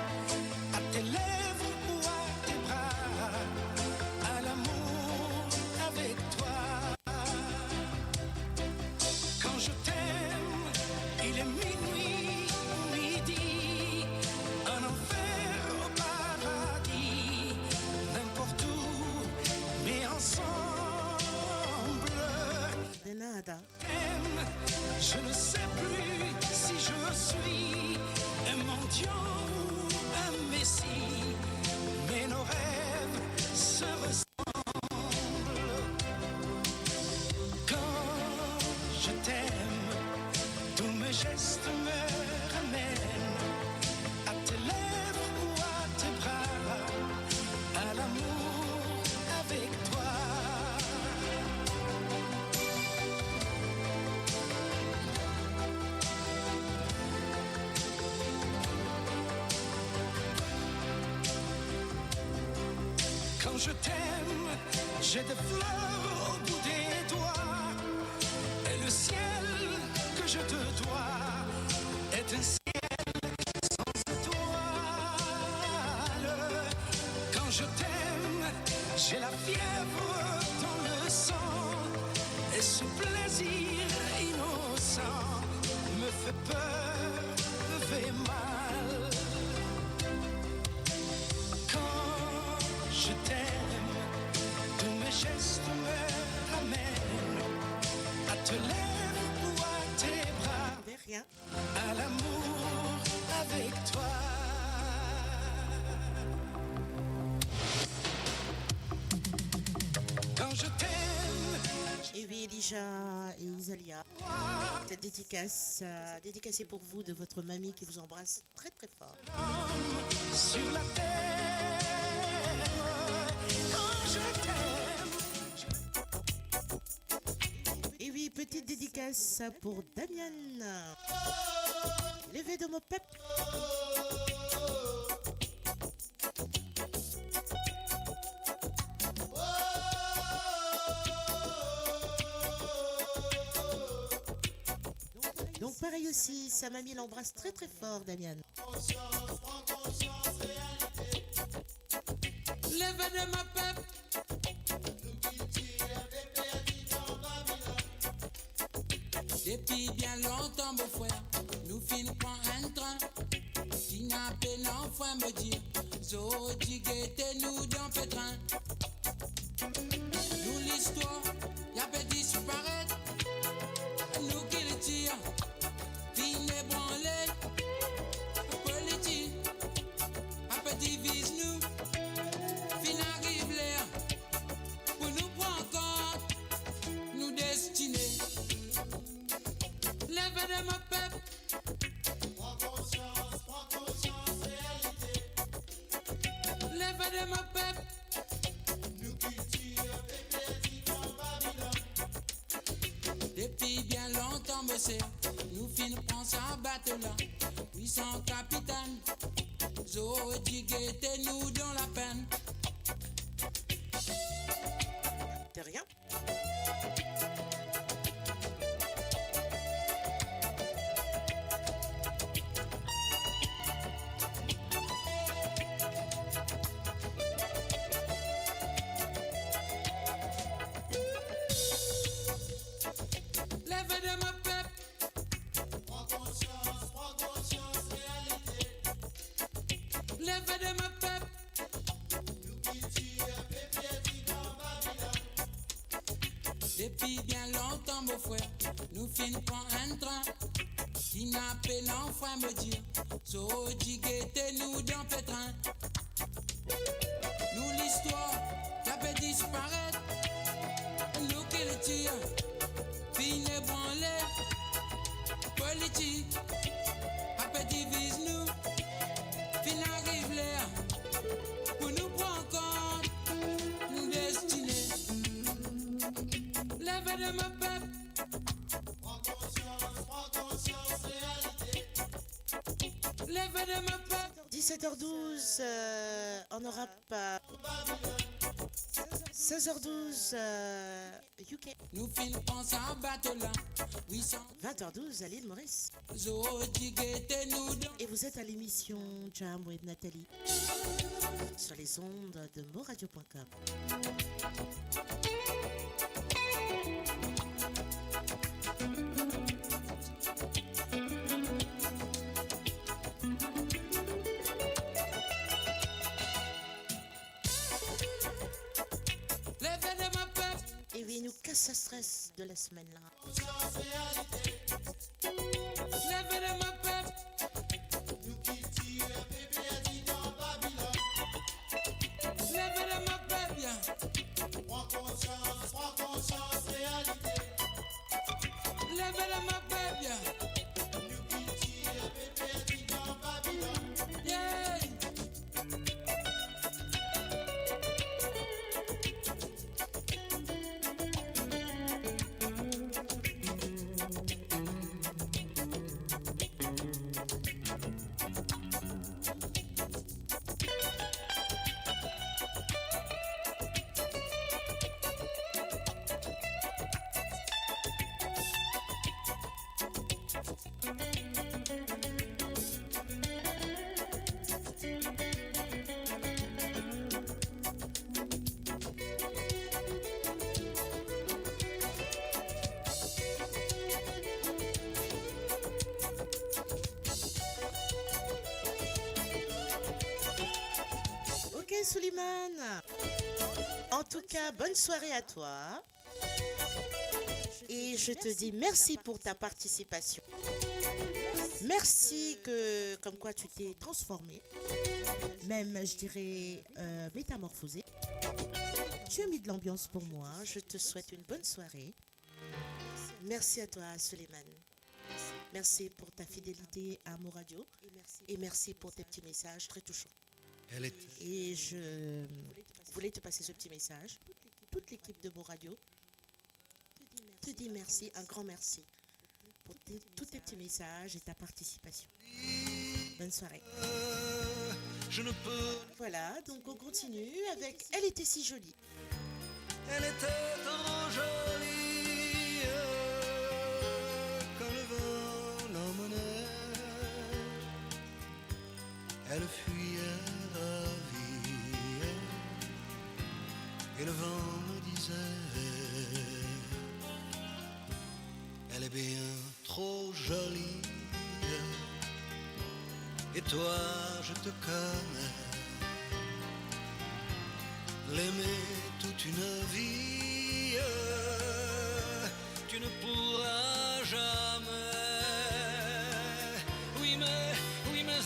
à tes lèvres ou à tes bras, à l'amour avec toi. Quand je t'aime, il est minuit ou midi, un enfer au paradis, n'importe où, mais ensemble. De nada. Je ne sais plus si je suis un mendiant ou un messie, mais nos rêves se ressemblent. Quand je t'aime, tous mes gestes me ramènent à tes lèvres ou à tes bras, à l'amour avec toi. Quand je t'aime, j'ai des fleurs au bout des doigts, et le ciel que je te dois est un ciel sans étoiles. Quand je t'aime, j'ai la fièvre dans le sang, et ce plaisir innocent me fait peur, me fait mal. Quand je t'aime, tous mes gestes me ramènent à te lèvres ou à tes bras, De rien. à l'amour avec toi. Quand je t'aime, Et oui, Elijah et Isalia. Cette dédicace, dédicacée pour vous de votre mamie qui vous embrasse très très fort. sur la terre, quand je t'aime. Et oui, petite dédicace pour Damian. Levé de mon pep. Donc pareil aussi, sa mamie l'embrasse très très fort, Damian. Lève de ma pep. Depuis bien longtemps, beau frère, nous finissons prend un train. Qui n'a pas l'enfant me dire, zo digete nous dans pétrin. Nous l'histoire, y'a pas disparaître. Nous qui le tire, qui n'est branlé. Politique, a pas divise nous. Fin arrive l'air, pour nous prendre compte, nous destinés. Lève de ma pep. Prends conscience, réalité. Lève de ma pep. Nous cultivons des pédis en Babylone. Depuis bien longtemps, monsieur, nous finissons prendre sa bateau là. 800 capitaines, zo digete nous dans la peine. De rien. Lève de ma pep. Prends conscience, réalité. Lève de ma pep. Nous cultivons des pédis en Babylone. Depuis bien longtemps, mon frère, nous finissons prendre un train. Qui n'a pas l'enfant me dire, so digete nous dans pétrin. Nous l'histoire, y'a pas disparaître. Nous qui le tire, fin ébranlé. politique, après divise nous, fin arrive l'air, pour nous prendre compte, nous destinés. Lève de ma peuple, Prends conscience, réalité. lève de ma peuple. 17h12, on aura pas. 16h12, UK. Nous fin pensons en bateau là, oui sans 20h12 à l'île Maurice. zodigete nous dans. Et vous êtes à l'émission Jam with Nathalie sur les ondes de moradio.com. Lève de ma peuple, Et oui, nous casse ce stress de la semaine là. lève de ma peuple, Nous qui tire bébé a dit dans Babylone. lève de ma peuple, bien. Prends conscience, réalité. Lève de ma peuple, bien. Nous qui tire bébé a dit dans Babylone. Yeah. Ok, Suleiman. En tout cas, bonne soirée à toi. Et je te dis merci pour ta participation. Merci que, comme quoi tu t'es transformé. Même, je dirais, métamorphosé. Tu as mis de l'ambiance pour moi. Je te souhaite une bonne soirée. Merci à toi, Suleiman. Merci pour ta fidélité à Mo Radio. Et merci pour tes petits messages très touchants. Elle est Et je voulais te passer ce petit message. Toute l'équipe de Mo Radio te dit merci, un grand merci pour tous tes petits messages et ta participation. Bonne soirée. je ne peux. Voilà, donc on continue avec Elle était si jolie. Elle était trop jolie quand le vent l'emmenait. Elle fuyait ravie et le vent me disait elle est bien trop jolie et toi je te connais. L'aimer toute une vie, tu ne pourras jamais. Oui mais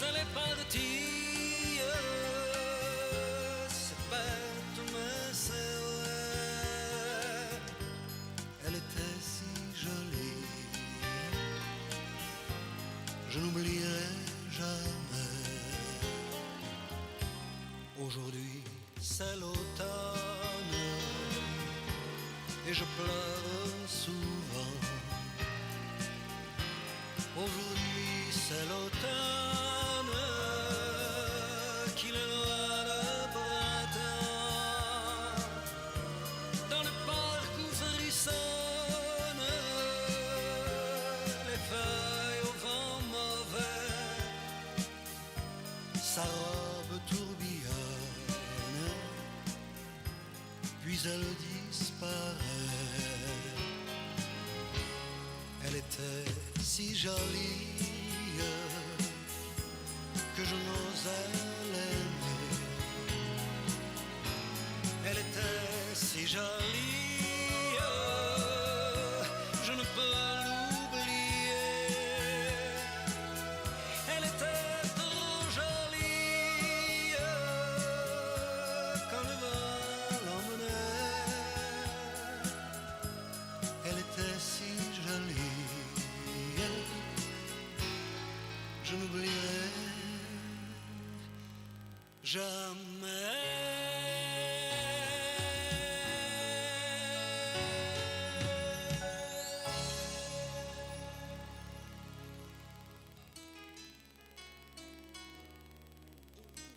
elle est partie. C'est bête mais c'est vrai. Elle était si jolie, je n'oublierai jamais. Aujourd'hui c'est l'automne et je pleure souvent. Aujourd'hui c'est l'automne qu'il est loin le printemps. Dans le parc où frissonnent les feuilles au vent mauvais, sa robe tourbillonne puis elle disparaît. Elle était si jolie que je n'osais l'aimer. Elle était si jolie, je ne peux l'oublier. Elle était trop jolie quand le vent l'emmenait. Elle était si jolie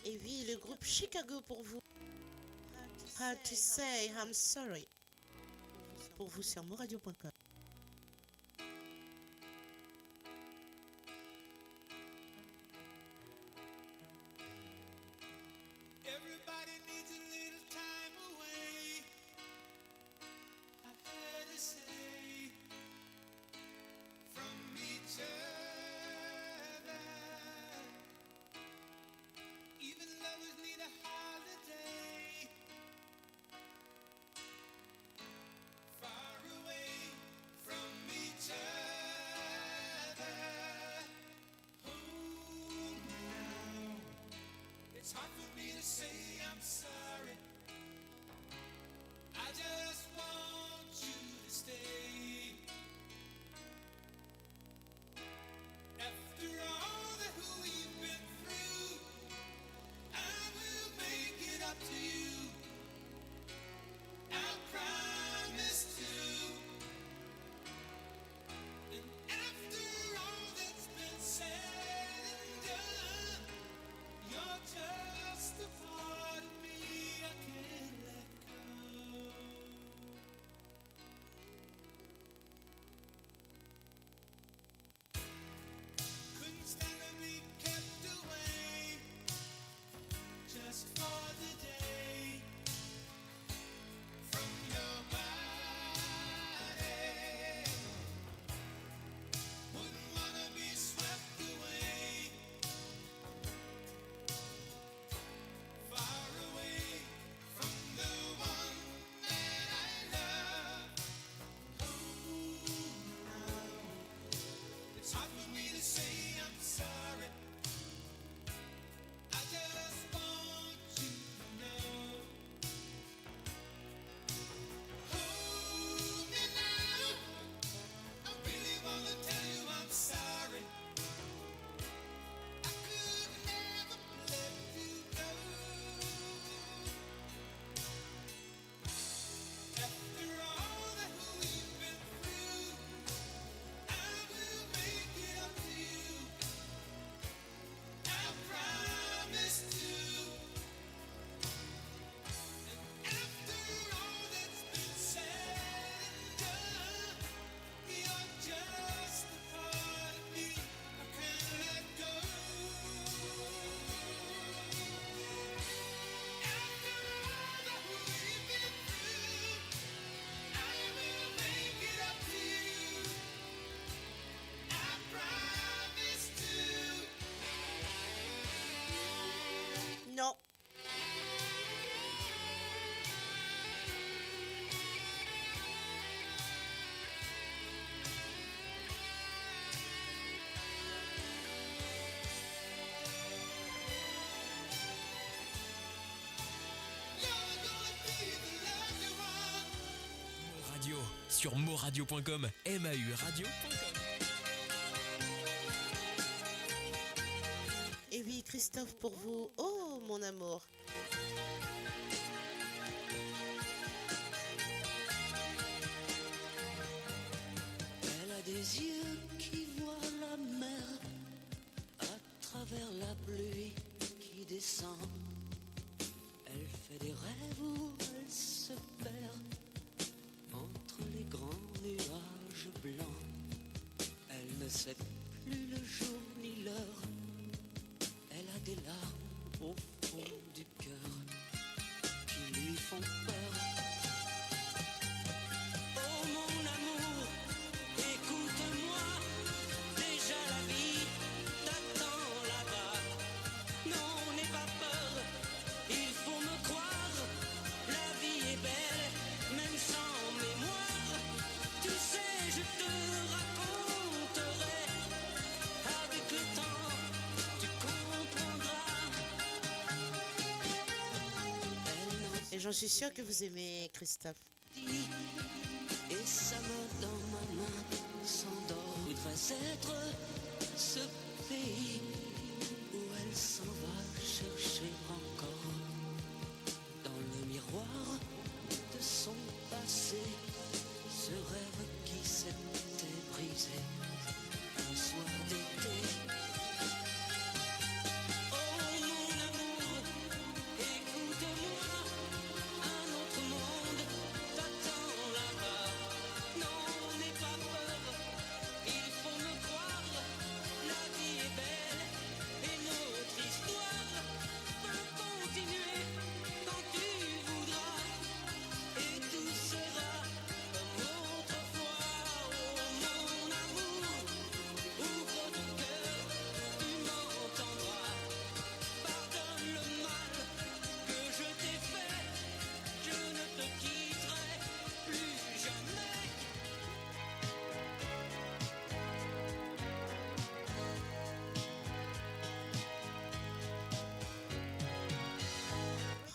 Et oui, le groupe Chicago pour vous. How to say I'm sorry. Pour vous sur moradio.com. Everybody needs a little time away. I've heard it say from each other. Even lovers need a holiday. Far away from each other. Oh, now it's hard for me to say I'm sorry. I just want you to stay. After all that we've been through, I will make it up to you. I promise to. And after all that's been said and done, you're just a part of me I can't let go. Couldn't stand to be kept away just for the day from your body. Wouldn't wanna be swept away, far away from the one that I love. Oh, it's hard for me to say I'm sorry. I just want you to know. Hold me now. I really wanna tell you I'm sorry. I could never let you go. After all that we've been through, I will make it up to you. I promise to. And after all that's been said and done, you're just a part of me I can't let go. After all that we've been through, I will make it up to you. I promise to. Non. You're gonna be the love you want. Radio sur moradio.com, MAU radio.com. Et oui, Christophe pour vous. Oh, mon amour. Elle a des yeux qui voient la mer à travers la pluie qui descend. Elle fait des rêves où elle se perd entre les grands nuages blancs. Elle ne sait plus le jour ni l'heure. Elle a des larmes au fond du cœur qui lui font peur. Oh mon amour, écoute-moi, déjà la vie t'attend là-bas. Non, n'aie pas peur, il faut me croire, la vie est belle, même sans mémoire. Tu sais, je te raconterai, avec le temps, tu comprendras. Elle Et j'en suis sûre que vous aimez Christophe. et sa main dans ma main s'endort. Voudrait être ce pays où elle s'en va chercher encore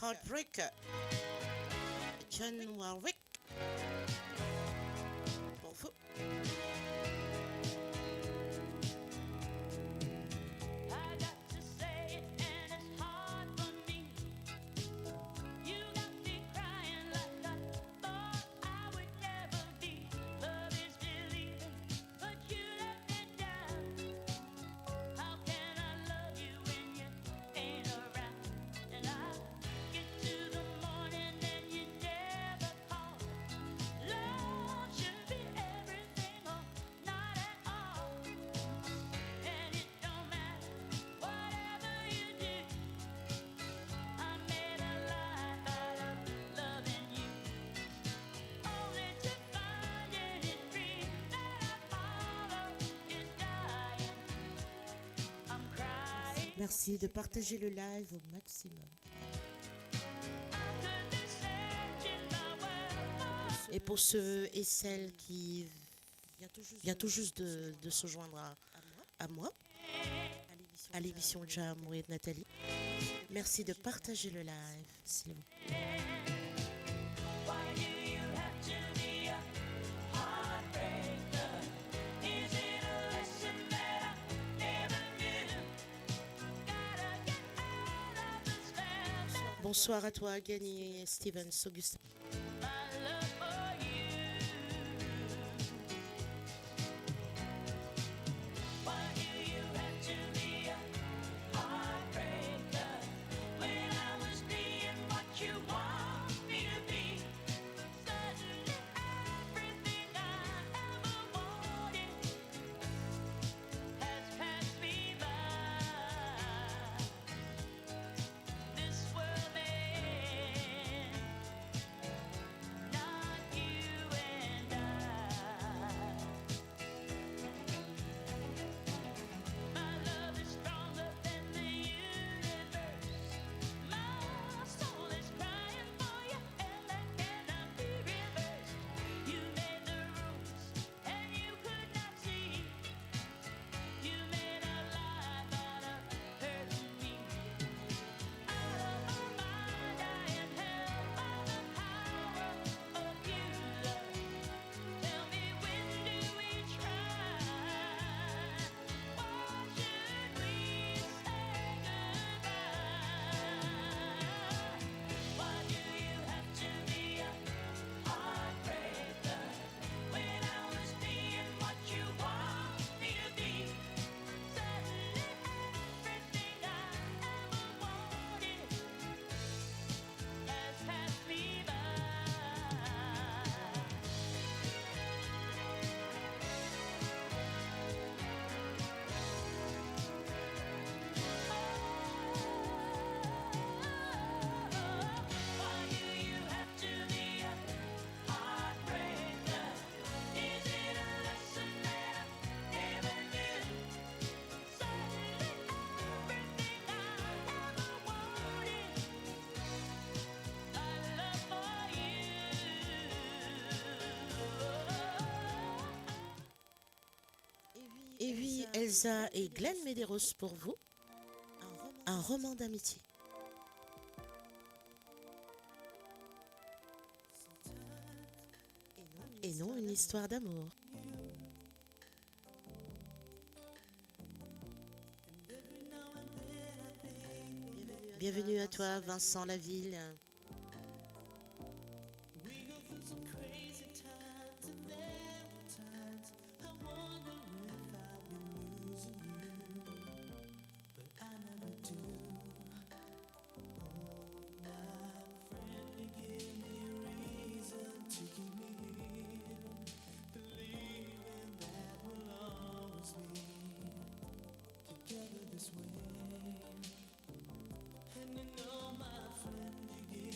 Heartbreak. John Warwick. Pour vous. I got to say it and it's hard for me. You got me crying like I thought I would never be. Love is believing, but you let me down. How can I love you when you ain't around? And I get to the morning and you never call. Love should be everything or not at all. And it don't matter whatever you do. I made a life out of loving you, only to find any dream that I follow is dying. I'm crying. Merci de partager le live au maximum. I could be searching my world. Et pour ceux et celles qui viennent tout juste de se joindre à moi, à l'émission Jam with Nathalie, merci de partager le live, s'il vous plaît. Why do you have to be a heartbreaker? Is it a lesson that I never knew? Gotta get out of the spell that Bonsoir à toi, Gagné Stevens Augustin. my love for you. Why do you have to be a heartbreaker when I was being what you want me to be? Suddenly everything I ever wanted has passed me by. This world may end, not you and I. My love is stronger than the universe. My soul is crying for you, and that cannot be reversed. You made the rules, and you could not see. You made a life out of hurting me. Out of my mind, I am held by the power of you, love. Tell me, when do we try? Why should we say goodbye? Why do you have to be a heartbreaker when I was being what you want me to be? Suddenly everything I ever wanted has passed me by. Why do you have to be a heartbreaker? Is it a lesson that I never knew? Suddenly everything I ever wanted, my love for you. Et oui, Elsa et Glenn Medeiros pour vous, un roman d'amitié. Et non une histoire d'amour. Bienvenue à toi, Vincent Laville. Together this way, and you know, my friend, you give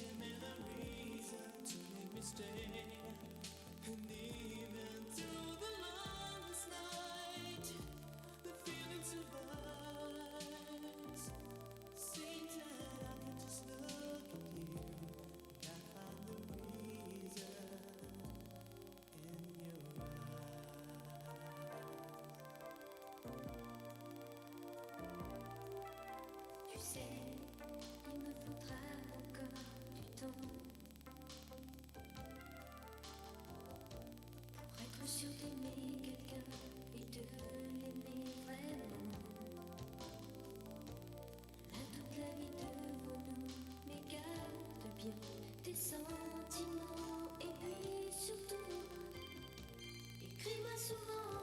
souvent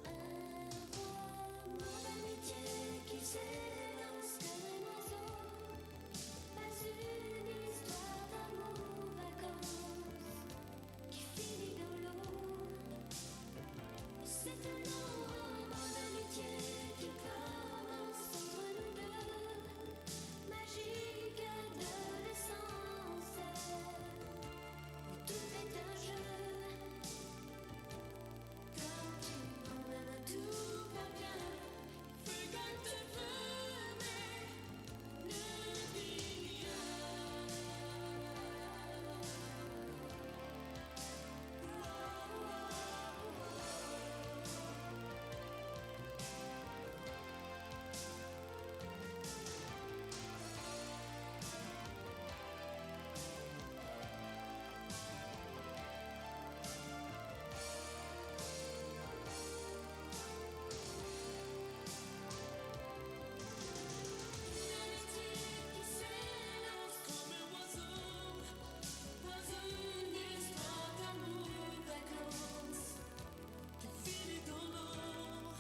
un roman d'amitié qui s'élance comme un oiseau, pas une histoire d'amour, vacances qui finit dans l'eau. C'est un long roman d'amitié qui commence entre nous deux, magique adolescence, où tout est un jeu. Quand tu m'emmènes, tout va bien. Fais comme tu veux, mais ne dis rien. L'amitié qui s'élance comme un oiseau, dans une histoire d'amour, vacances qui finit dans l'eau.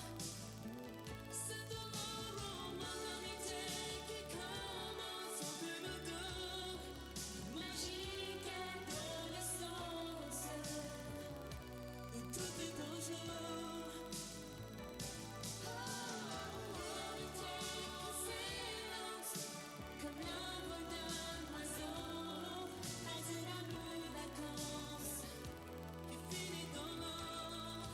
C'est un roman d'amitié qui commence entre nous deux, magique adolescence, où tout est en jeu. L'amitié qui s'élance comme l'envol d'un oiseau, pas un amour, vacances qui finit dans l'eau.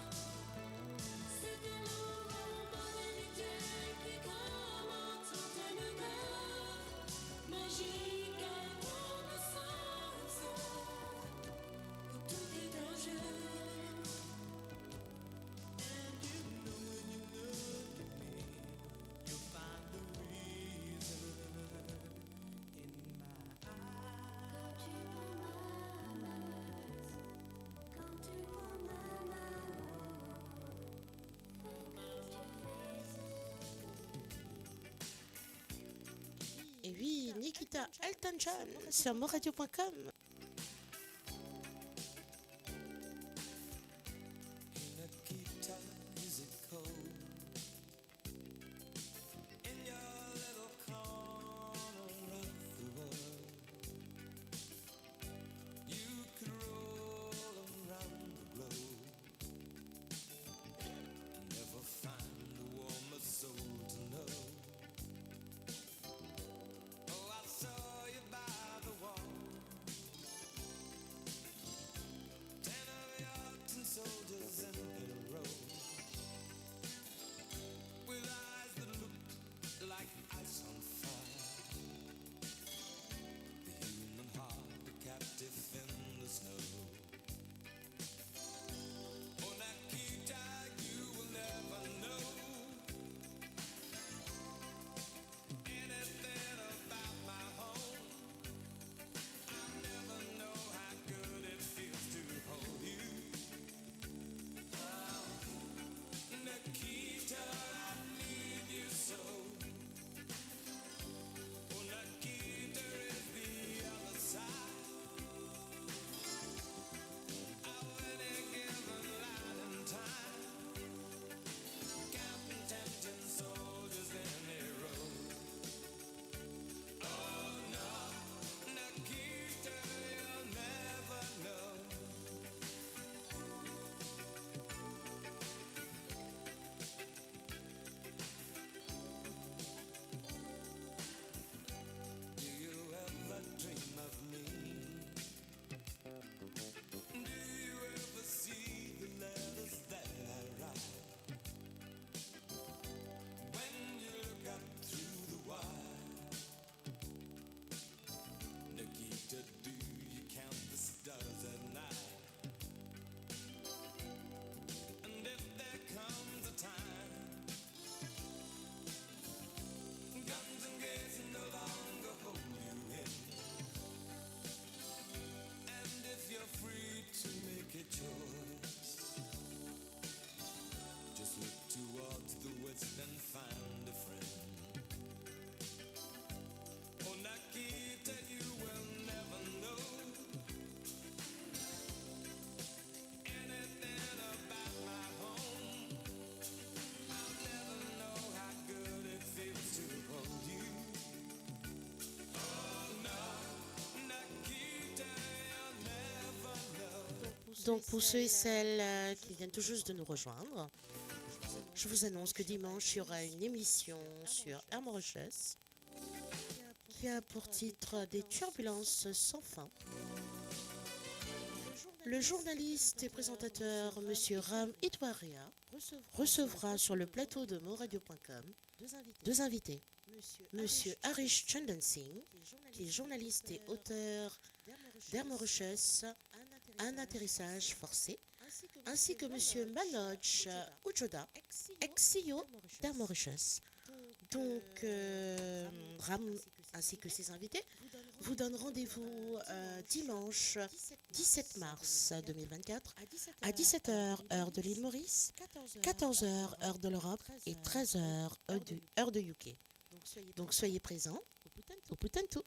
C'est un long roman d'amitié qui commence entre nous deux, magique adolescence, où tout est en jeu. And you know when you look at me, you'll find the reason in my eyes. Quand tu prends ma main, Et oui, Nikita Elton John sur moradio.com. Nikita, is it cold in your little corner of the world? You could roll around the globe, never find a warmer soul to know. Oh, I saw you by the wall Donc pour ceux et celles qui viennent tout juste de nous rejoindre, je vous annonce que dimanche, il y aura une émission sur Hermes Rochès qui a pour titre Des turbulences sans fin. Le journaliste et présentateur Monsieur Ram Itwaria recevra sur le plateau de moradio.com deux invités. Monsieur Harish Chandan Singh, qui est journaliste et auteur d'Hermes Rochès, Un atterrissage forcé, ainsi que Monsieur Manoj Ujoda, ex-CEO d'Hermes Rochès. Donc, Ram ainsi que ses invités vous donnent rendez-vous dimanche 17 mars 2024 à 17h heure de l'île Maurice, 14h heure de l'Europe et 13h heure de UK. Donc soyez présents au Putantu.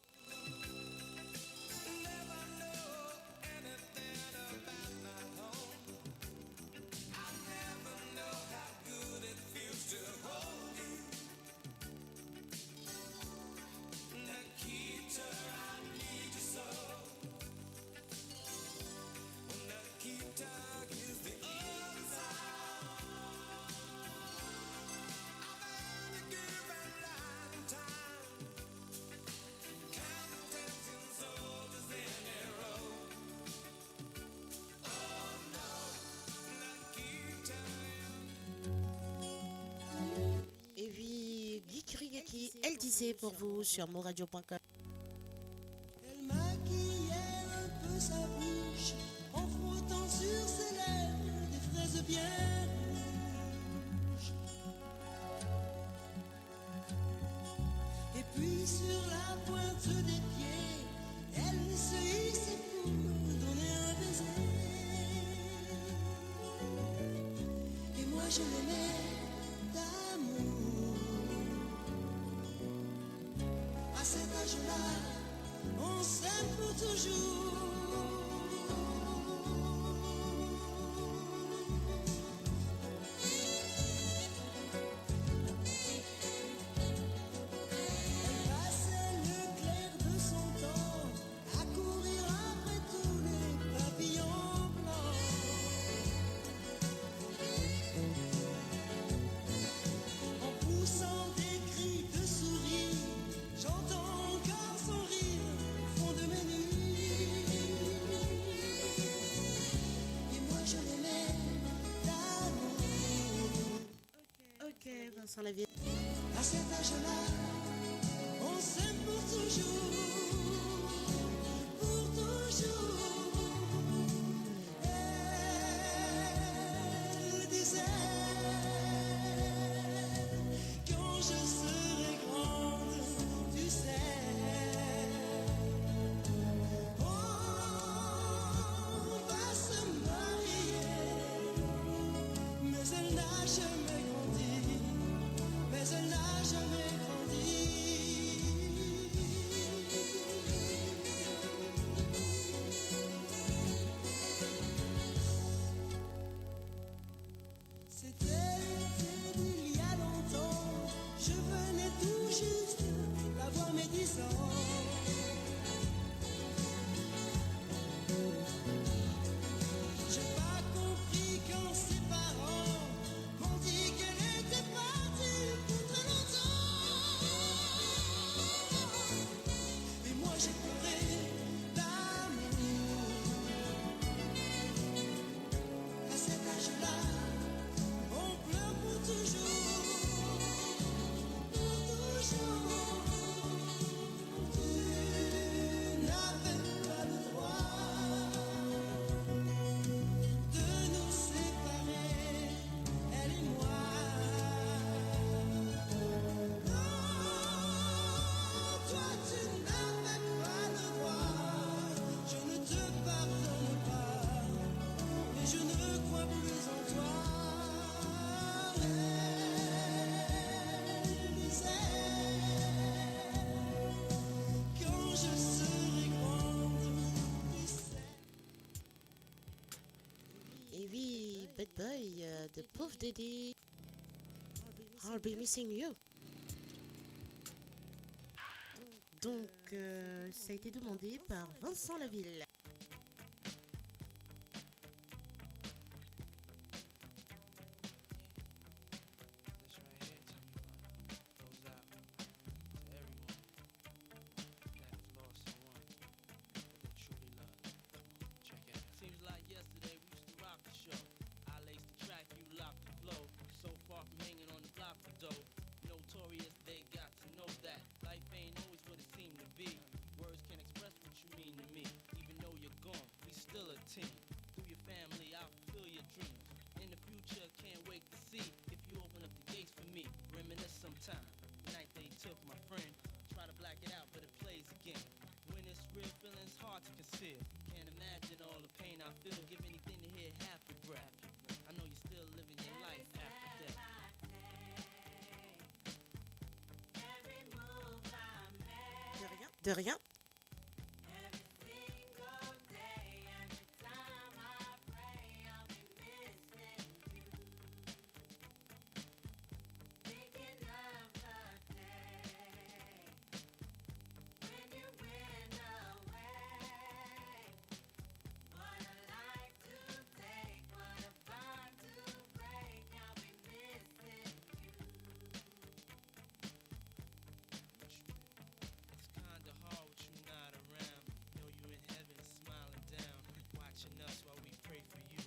Et oui, Guy Kurigaki, elle disait pour vous sur moradio.com. Elle maquillait un peu sa bouche en frottant sur ses lèvres des fraises bien rouges. Et puis sur la pointe des pieds, elle se hissait pour donner un baiser. Et moi je l'aimais d'amour. À cet âge-là, on s'aime pour toujours. Elle passait le clair de son temps à courir après tous les papillons blancs. En poussant des cris de souris, j'entends encore son rire au fond de mes nuits. Et moi je l'aimais d'amour. Ok, Vincent Laville. À cet âge-là, on s'aime pour toujours. Pour toujours. Elle disait, quand je serai grande, tu sais, on va se marier. Mais elle n'a jamais grandi. Mais elle n'a jamais grandi. C'était il y a longtemps. Je venais tout juste d'avoir mes 10 ans. J'ai pas compris quand ses parents m'ont dit qu'elle était partie pour très longtemps. Et moi j'ai pleuré d'amour. À cet âge-là, on pleure pour toujours. Pour toujours. Tu n'avais pas le droit de nous séparer, elle et moi. Non, toi tu n'avais pas le droit. Je ne te pardonne pas, mais je ne crois plus en toi. Elle disait, quand je serai grande, tu sais. Et oui, Bad Boy de Puff Daddy. I'll be missing you. Donc, ça a été demandé par Vincent Laville. friend. Try to black it out, but it plays again. When it's real, feeling's hard to conceal. Can't imagine all the pain I feel. Give anything to hear half your breath. I know you're still living your life after death. De rien. It's kinda hard with you not around. Know you in heaven smiling down, watching us while we pray for you.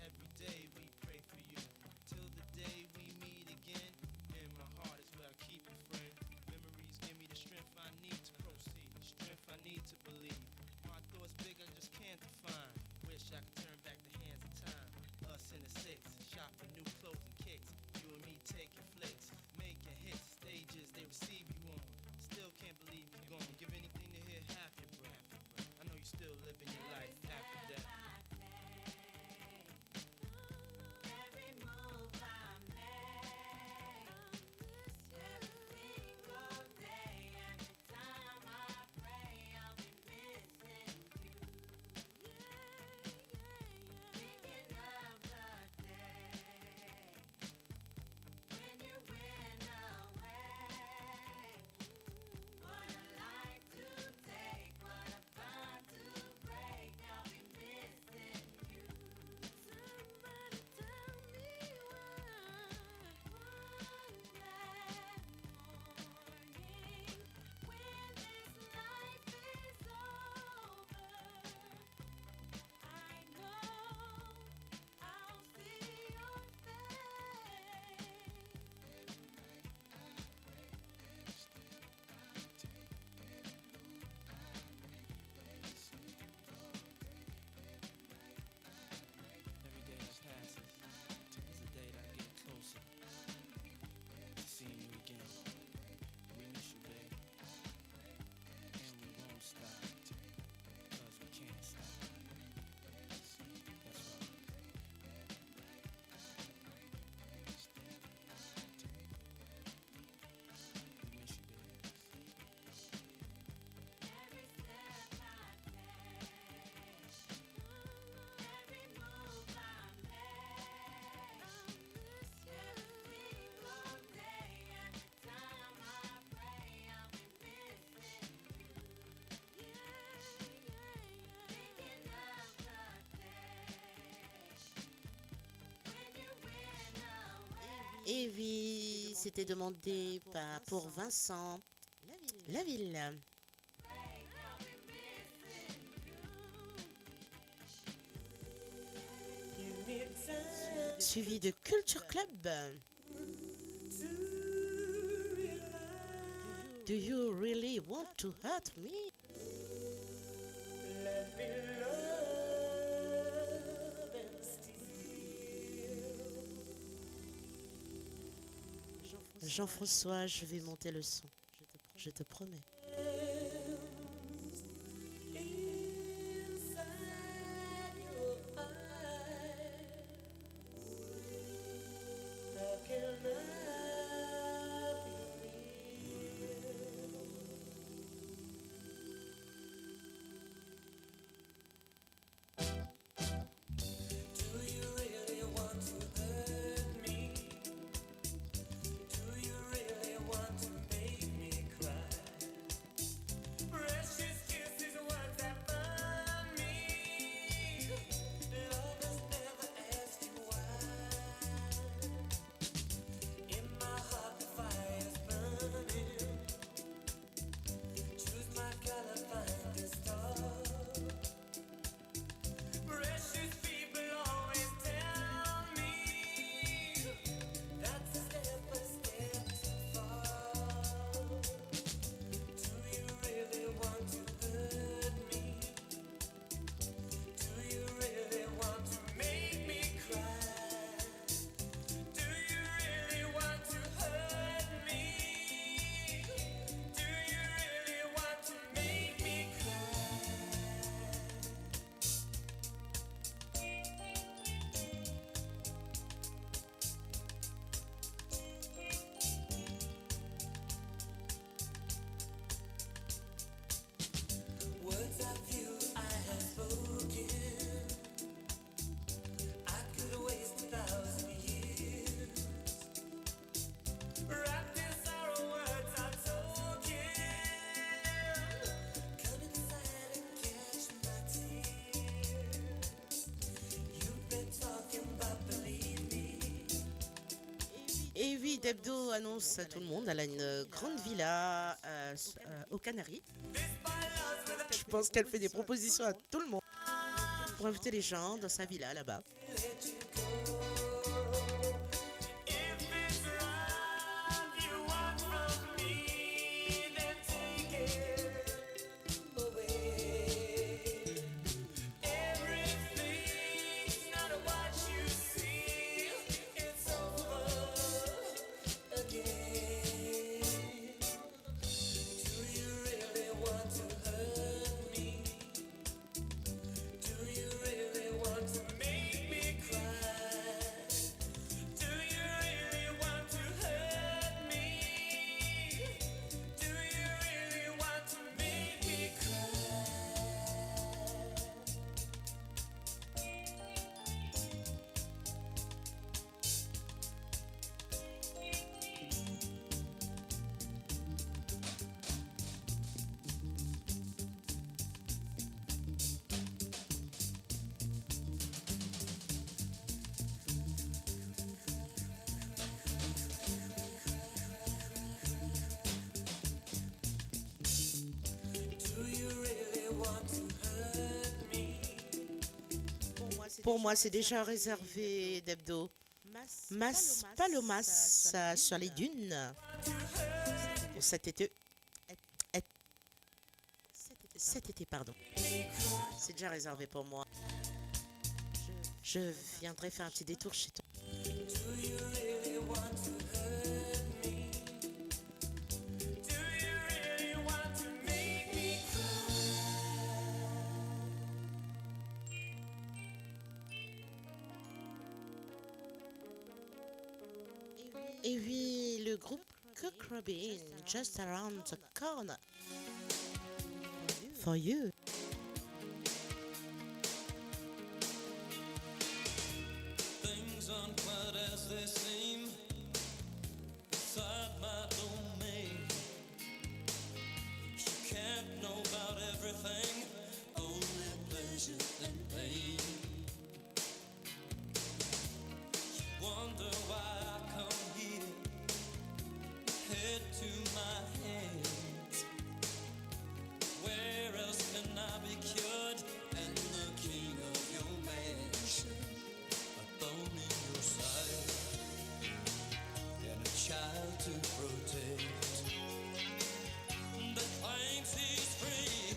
Every day we pray for you, till the day we meet again. In my heart is where I keep you, friend. Memories give me the strength I need to proceed, strength I need to believe. My thoughts big, I just can't define. Wish I could turn back the hands of time. Us in the six, shop for new clothes and kicks. You and me taking flicks, making hits, stages they receive you on. Still can't believe you're gone. Give anything to hear half your breath. I know you're still living your life after death. Every day that passes is a day that I get closer to seeing you again. We miss you, babe. And we won't stop, cause we can't stop. That's right. We miss you, babe. Et oui, c'était demandé pour Vincent Laville. Suivi de Culture Club. Do you really want to hurt me? Jean-François, je vais monter le son. Je te promets. oui, Debdo annonce à tout le monde. Elle a une grande villa aux Canaries. Je pense qu'elle fait des propositions à tout le monde pour inviter les gens dans sa villa là-bas. Pour moi, c'est déjà réservé, Debdo. Mas Palomas sur les dunes. Pour cet été. Cet été, pardon. C'est déjà réservé pour moi. Je viendrai faire un petit détour chez toi. Et oui, le groupe Cook Robin, Just Around the Corner. For you. Things aren't quite as they seem inside my domain. You can't know about everything, only pleasure and pain. You wonder why I come here, head to my hands. Where else can I be cured? And the king of your mansion, a thorn in your side, and a child to protect, that claims he's free.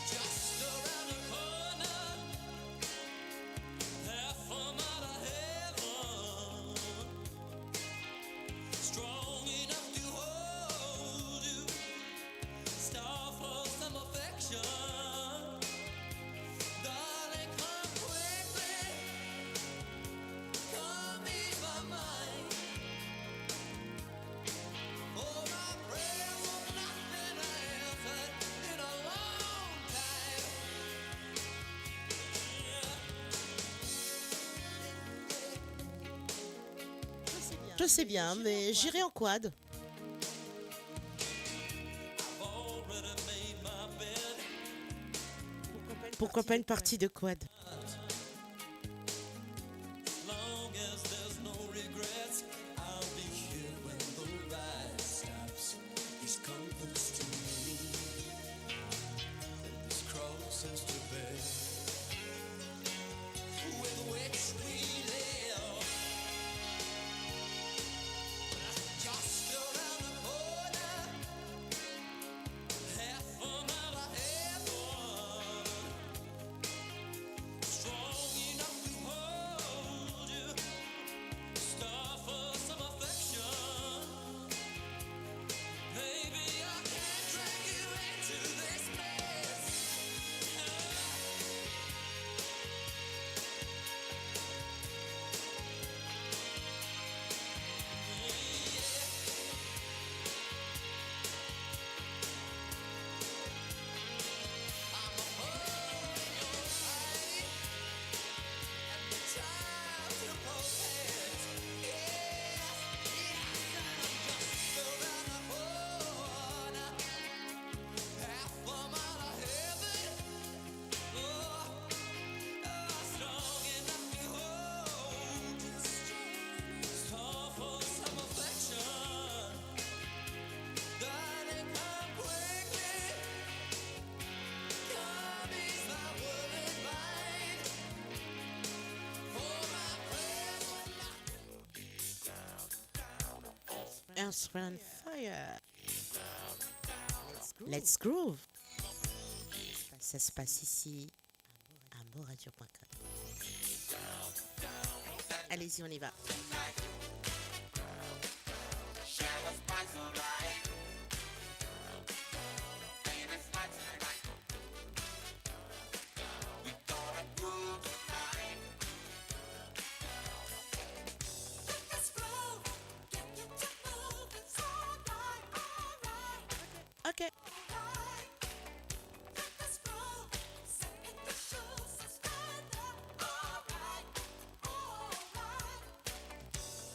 Just around the corner, half a mile of heaven, strong enough to hold you, star for some affection. Darling, come quickly, come ease my mind. Oh, my prayers have not been answered in a long time. Je sais bien, mais j'irai en quad. I've already made my bed. Pourquoi pas une partie de quad? As long as there's no regrets, I'll be here when the ride stops. These comforts to me, and these crosses to bear, with which we live. Just around the corner, half a mile of heaven, strong Earth, Wind, Fire. Let's groove. Ça se passe ici à moradio.com. Allez-y, on y va. Ok.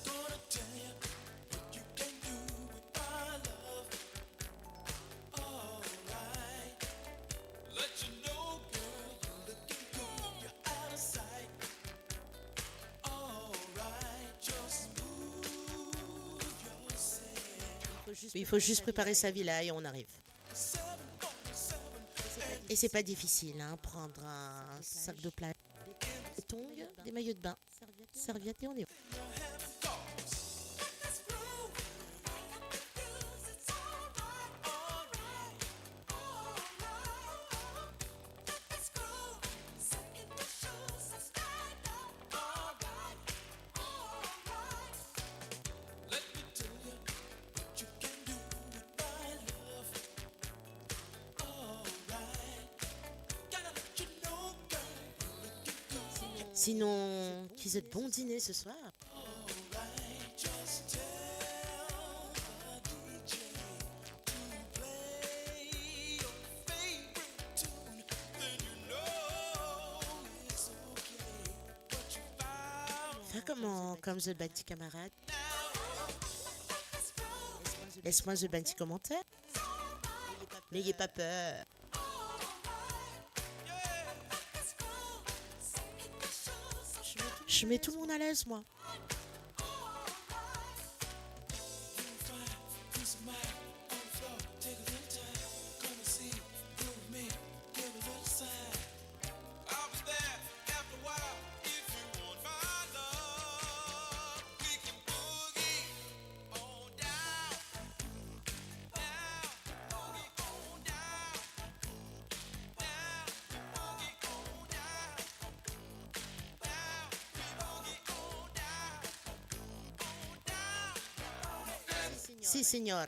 Gonna tell you what you can do with my love. Alright. Let you know, girl, you're looking good, you're out of sight. Alright, just move yourself. Il faut juste préparer sa villa et on arrive. Et c'est pas difficile, hein. Prendre un sac de plage, des tongs, des maillots de bain, serviette et on est. Let me tell you what you can do with my love. Alright. Gotta let you know, girl, you're looking good. Sinon, qu'ils aient de bon dîner ce soir. Alright, just tell the DJ to play your favorite tune. Then you know it's okay. What you found Fais comme The Banty camarade. Laisse-moi The Banty commentaire. N'ayez pas peur. Je mets tout le monde à l'aise, moi. Peace of mind on the floor. Take a little time. Come and see. Groove with me. Give a little sign. I'll be there after a while. If you want my love, we can boogie on down. Down. Boogie on down. Down. Boogie on down. Down. We boogie on down. On down. Si, signore.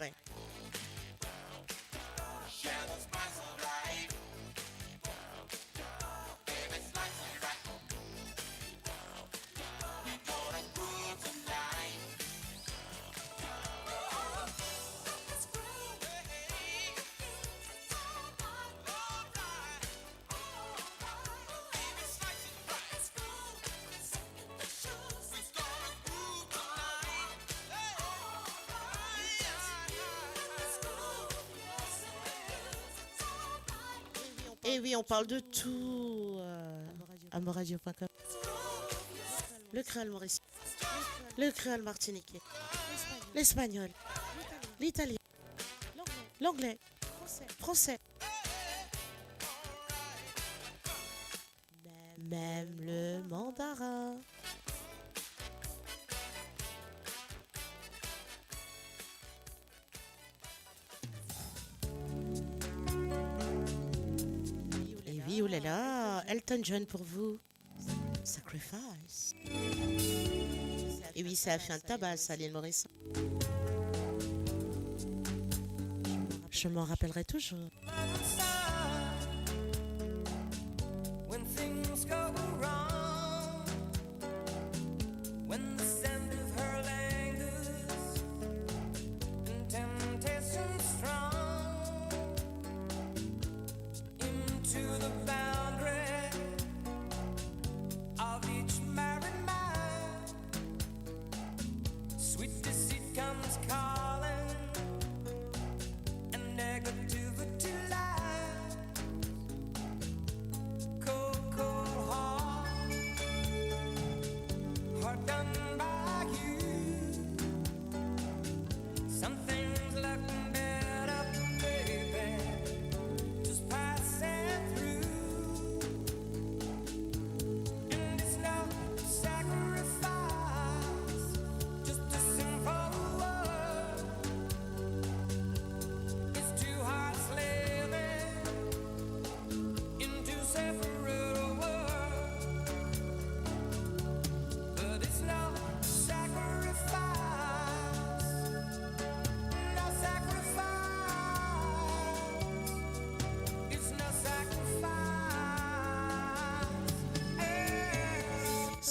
Et oui, on parle de tout à moradio.com. Le créole mauricien, le créole martiniquais, l'espagnol, l'italien, l'anglais, français, même le mandarin. Et oui, oh là là, Elton John pour vous. Sacrifice. Et oui, ça a fait un tabac, ça, l'île Maurice. Je m'en rappellerai toujours. When things go wrong, when the scent of her lingers and temptation strong, into the boundary of each married man, sweet deceit comes calling, and negativity lies. Cold, cold heart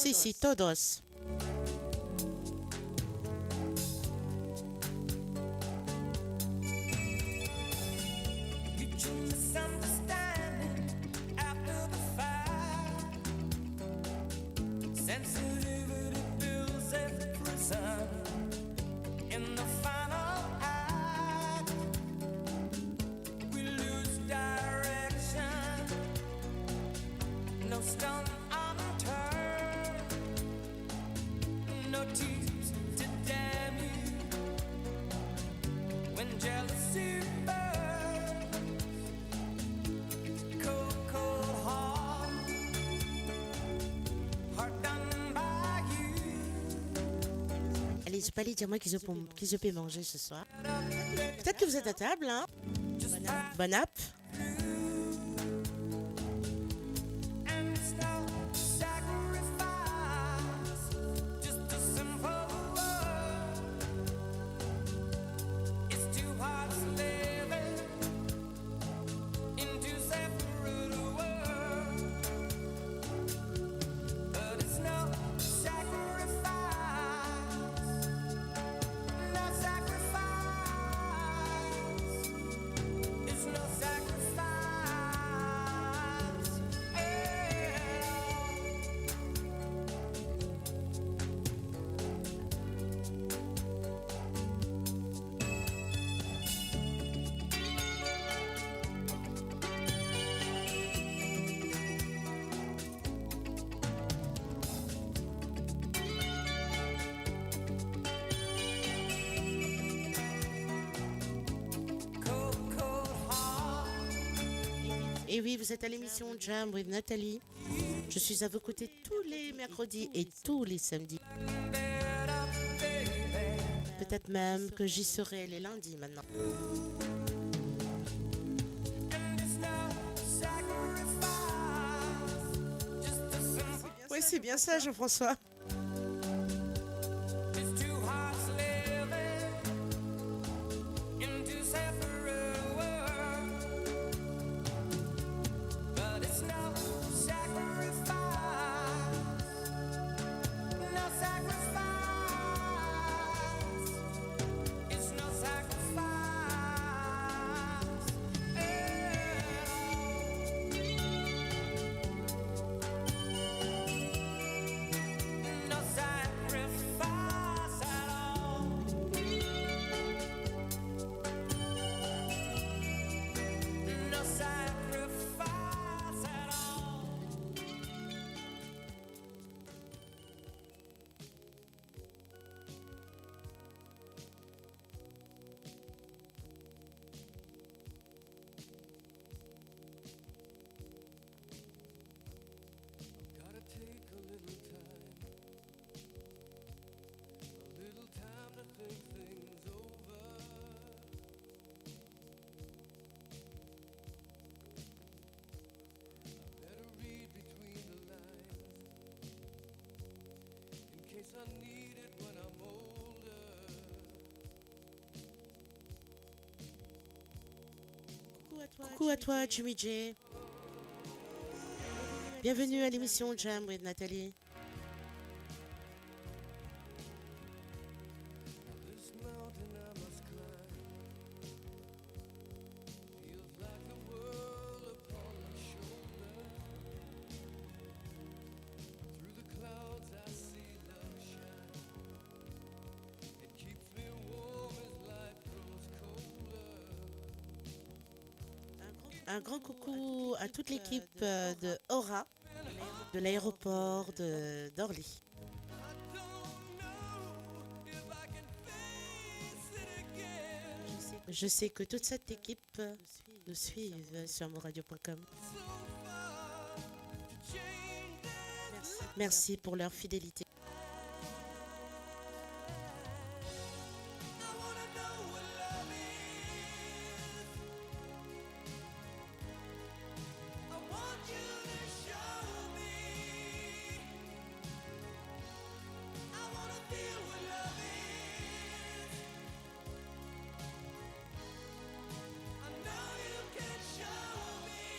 Sí, sí, todos. Get your misunderstanding after the fact. Sensitivity builds a prison in the final act. We lose direction, no stone unturned, no tears to damn you. When jealousy burns, cold, cold heart done by you. Allez, je peux aller dire moi qui je peux manger ce soir. Peut-être que vous êtes à table, hein. Bon app. And it's no sacrifice, just a simple word. It's two hearts living in two separate worlds, but it's no sacrifice, no sacrifice. It's no sacrifice. Cold, cold heart. Et oui, vous êtes à l'émission Jam with Nathalie. Je suis à vos côtés tous les mercredis et tous les samedis. Peut-être même que j'y serai les lundis maintenant. And it's no sacrifice, just a simple. Oui, c'est bien ça, Jean-François. It's two hearts living in two separate worlds, but it's no sacrifice, no sacrifice. It's no sacrifice. No sacrifice at all. No sacrifice at all. Gotta take a little time to think things over. I better read between the lines in case I need it when I'm older. Coucou à toi, Jimmy J. Bienvenue à l'émission Jam with Nathalie. This mountain I must climb feels like the world upon my shoulder. Through the clouds I see love shine. It keeps me warm as life grows colder. Un grand coucou à toute l'équipe de Aura, de l'aéroport d'Orly. I don't know if I can face it again. Je sais que toute cette équipe nous suit sur moradio.com. So far to change that. Merci pour leur fidélité. I wanna know what love is. I want you to show me. I wanna feel what love is. I know you can show me.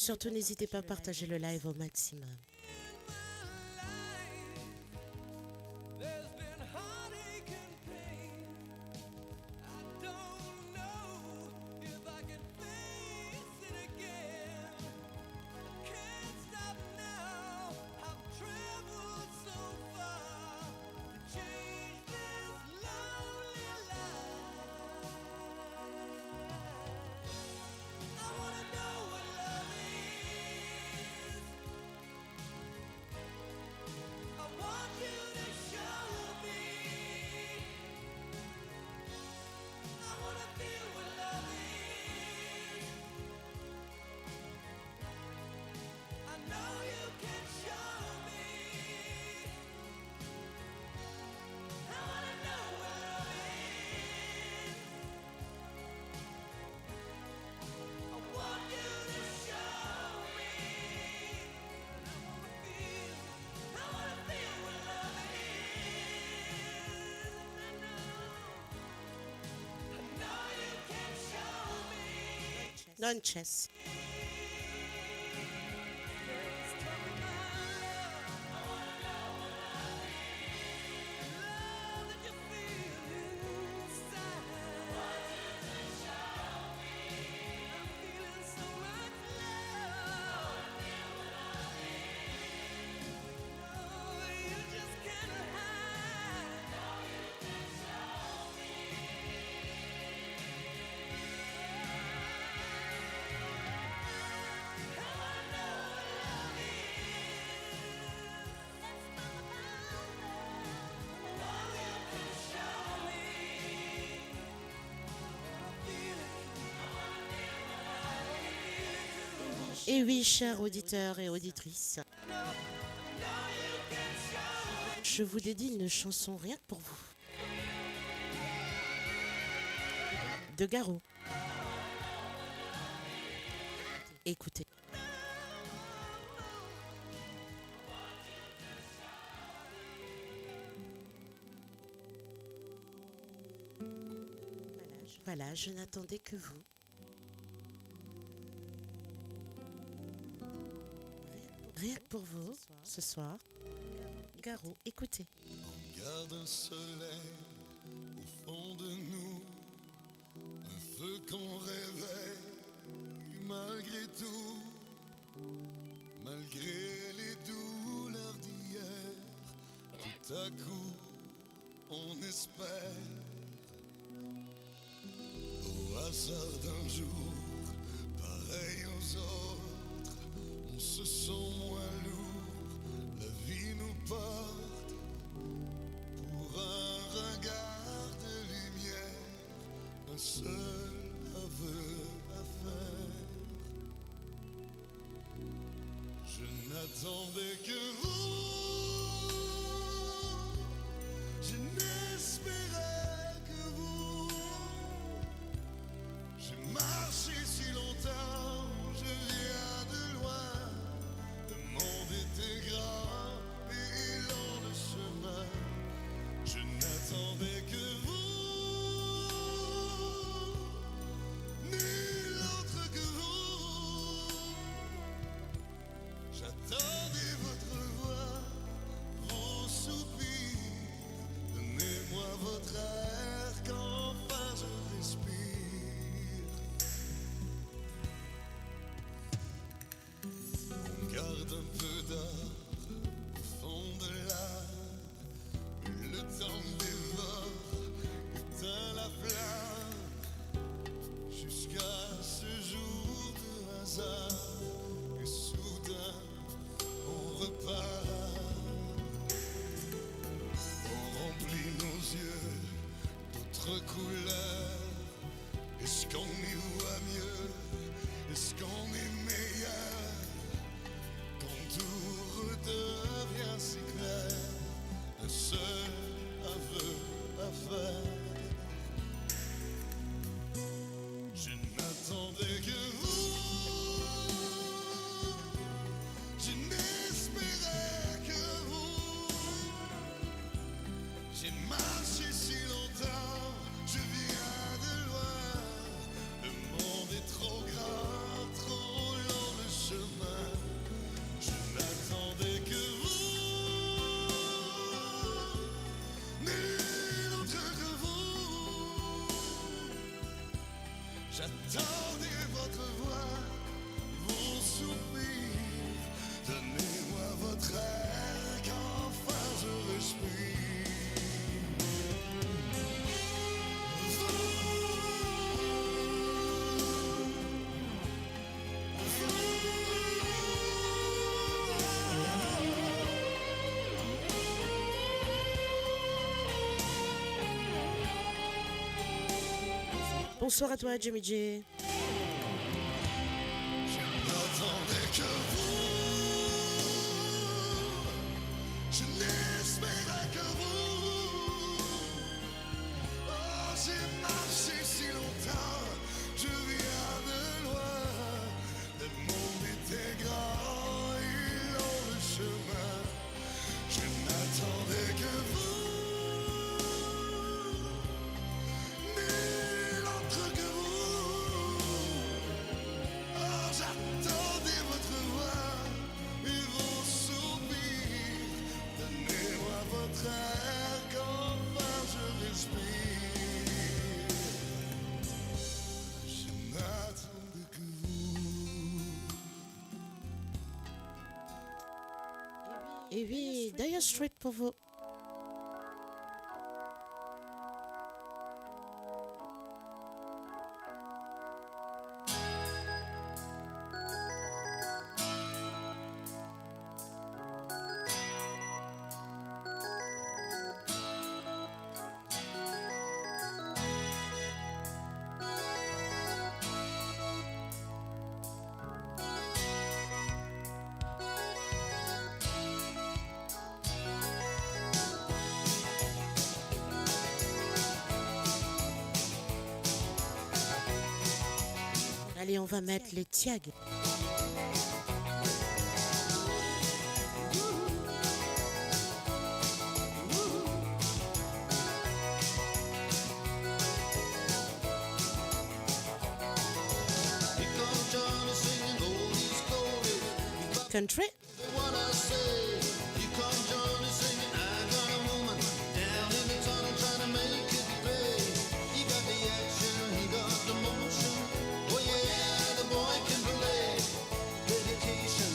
Surtout, n'hésitez pas à partager le live au maximum. There's been heartache and pain. I don't know if I can face it again. Can't stop now. I've traveled so far to change this lonely life. I wanna know what love is. I want you to show me. I wanna feel what love is. I know you can show me. I wanna know what love is. I want you to show me. I wanna feel what love is. I know you can show me. Non chess. Love that you feel inside. I'm feeling so much love. Oh, you just can't hide. Et oui, chers auditeurs et auditrices, je vous dédie une chanson rien que pour vous. De Garo. Écoutez. Voilà, je n'attendais que vous. Rien que pour vous, ce soir. Garo, écoutez. Garde un soleil au fond de nous, un feu qu'on réveille malgré tout, malgré les douleurs d'hier. Tout à coup, on espère au hasard d'un jour, pareil aux autres, on se sent moins lourd, la vie nous porte pour un regard de lumière, un seul aveu à faire. Je n'attendais que vous, je n'espérais que vous. J'ai marché si longtemps, je viens de loin, de Bonsoir à toi, Jimmy J. N'attendais que vous, je n'espérais que vous. Oh, j'ai marché si longtemps, je viens de loin. Le monde était grand et long le chemin. Je n'attendais que vous, nul autre que vous. Oh, j'attendais votre voix et vos soupirs. Donnez-moi votre air qu'enfin je respire. Je n'attendais que vous. Et oui, Dire Straits pour vous. Allez, on va mettre les Tiag. Country. What I say, you come Johnny singing, I got a woman down in the tunnel trying to make it pay. He got the action, he got the motion. Oh yeah, the boy can play. Dedication,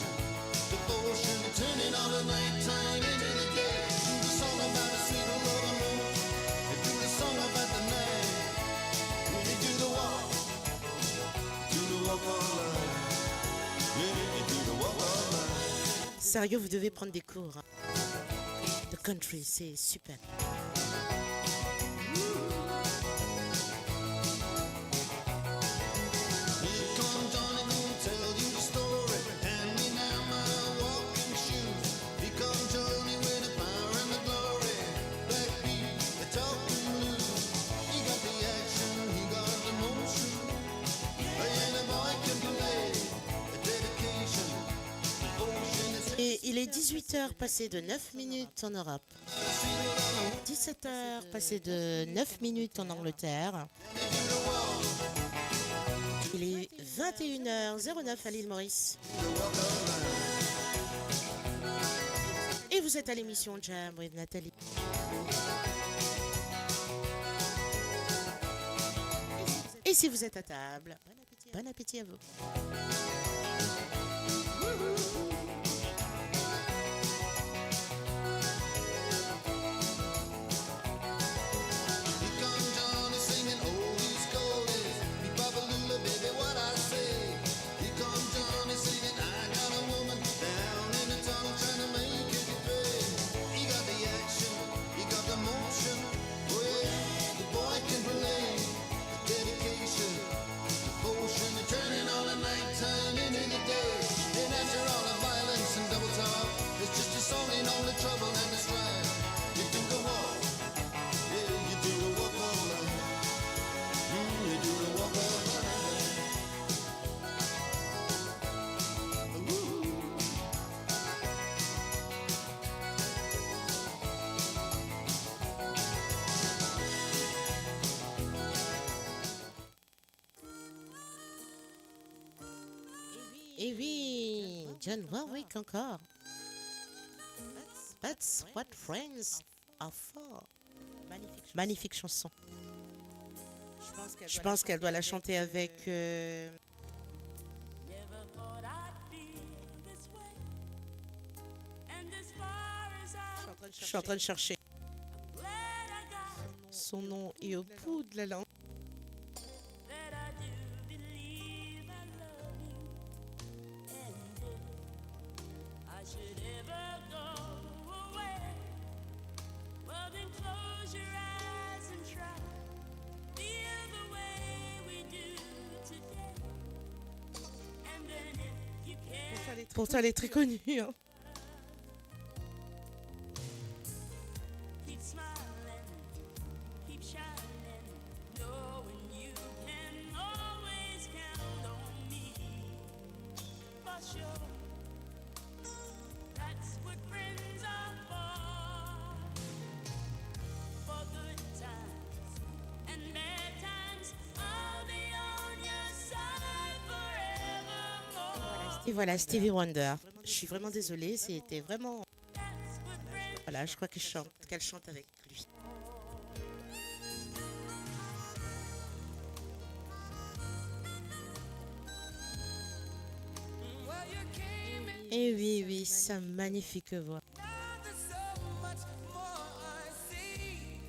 devotion, turning all the nighttime into the day. Do the song about the sweet love of moon, and do the song about the night. When you do the walk all night. Yeah, you do the walk all night. Sérieux, vous devez prendre des cours. The country, c'est super. Here comes Johnny gonna tell you the story. Hand me now my walking shoes. Here comes Johnny with the power and the glory. Black beat, the talking blues. He got the action, he got the motion. And the boy can play. The dedication, devotion, it's Et il est 18h passé de 9 minutes en Europe. 17h passé de 9 minutes en Angleterre. Il est 21h09 à l'île Maurice. Et vous êtes à l'émission Jam with Nathalie. Et si vous êtes à table, bon appétit à vous. Here comes Johnny singing oldies goldies. Me Papa Lula, baby, what I say. Here comes Johnny singing, I got a woman down in the tunnel trying to make it pay. He got the action, he got the motion. Oh yeah, the boy can play. The dedication, devotion, the turning all the nighttime into the day. And after all the violence and double talk, it's just a song in all the trouble and the strife. You do the walk. Yeah, you do the walk all night. You do the walk all night. Ooh. Et oui, John Warwick encore. That's what friends are for. Magnifique chanson. Je pense qu'elle doit la chanter avec... Never thought I'd feel this way. And as far as I'm Je suis en train de chercher. glad I got Son nom est au bout de la langue. that I do believe I love you. And if I should ever go away, well then close your eyes and try. Feel the way Pourtant, elle est très connue. Hein. Keep smiling, keep shining, knowing you can always count on me. For sure, that's what friends are for. For good times and bad times, I'll be on your side forevermore. Et voilà, Stevie Wonder. Je suis vraiment désolée, c'était vraiment... That's what friends Voilà, je crois qu'elle chante avec lui. Well, you came in. Et oui, oui, sa magnifique voix. Now there's so much more I see.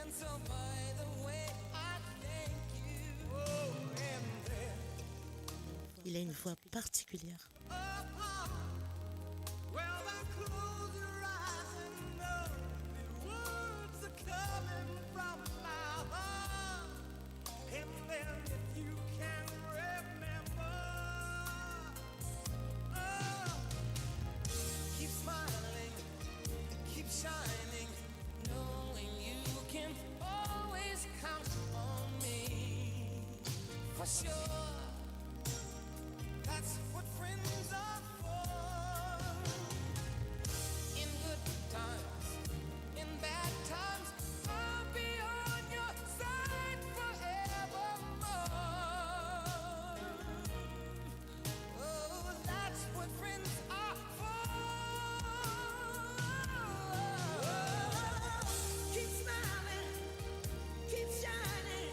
And so by the way, I thank you. Oh, and then, Il a une voix particulière. well, then close your eyes and know the words are coming from my heart. And then if you can remember, oh, keep smiling, keep shining, knowing you can always count on me. For sure, that's what friends are for. In good times, in bad times, I'll be on your side forevermore. Oh, that's what friends are for. Keep smiling, keep shining,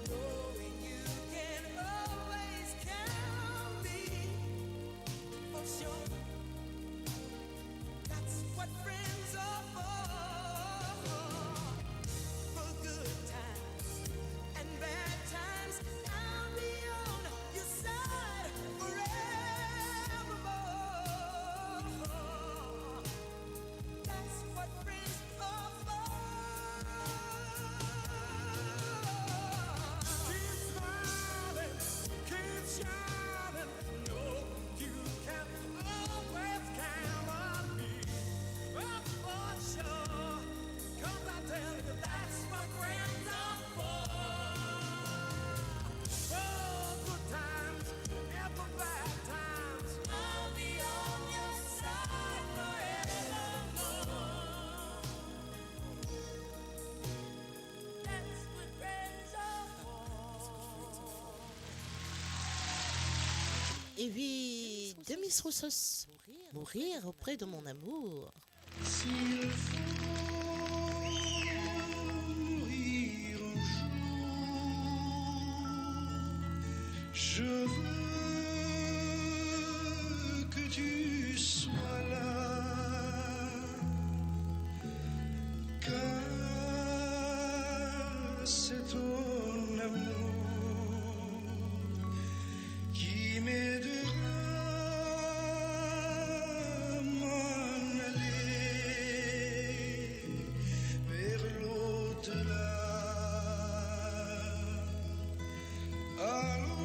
knowing you can always count on me. For sure, that's what friends are for. For good times and bad times, I'll be on your side forevermore. That's what friends are for. Keep smiling, keep shining, know you can always count on me. Oh, for sure, 'cause I tell you that's what friends are for. For good times and for bad times, I'll be on your side forevermore. That's what friends are for. Et oui, de Miss Roussos. Mourir auprès de mon amour. S'il faut mourir un jour, je veux que tu sois là, car c'est ton amour qui m'aidera à m'en aller vers l'au-delà. Allons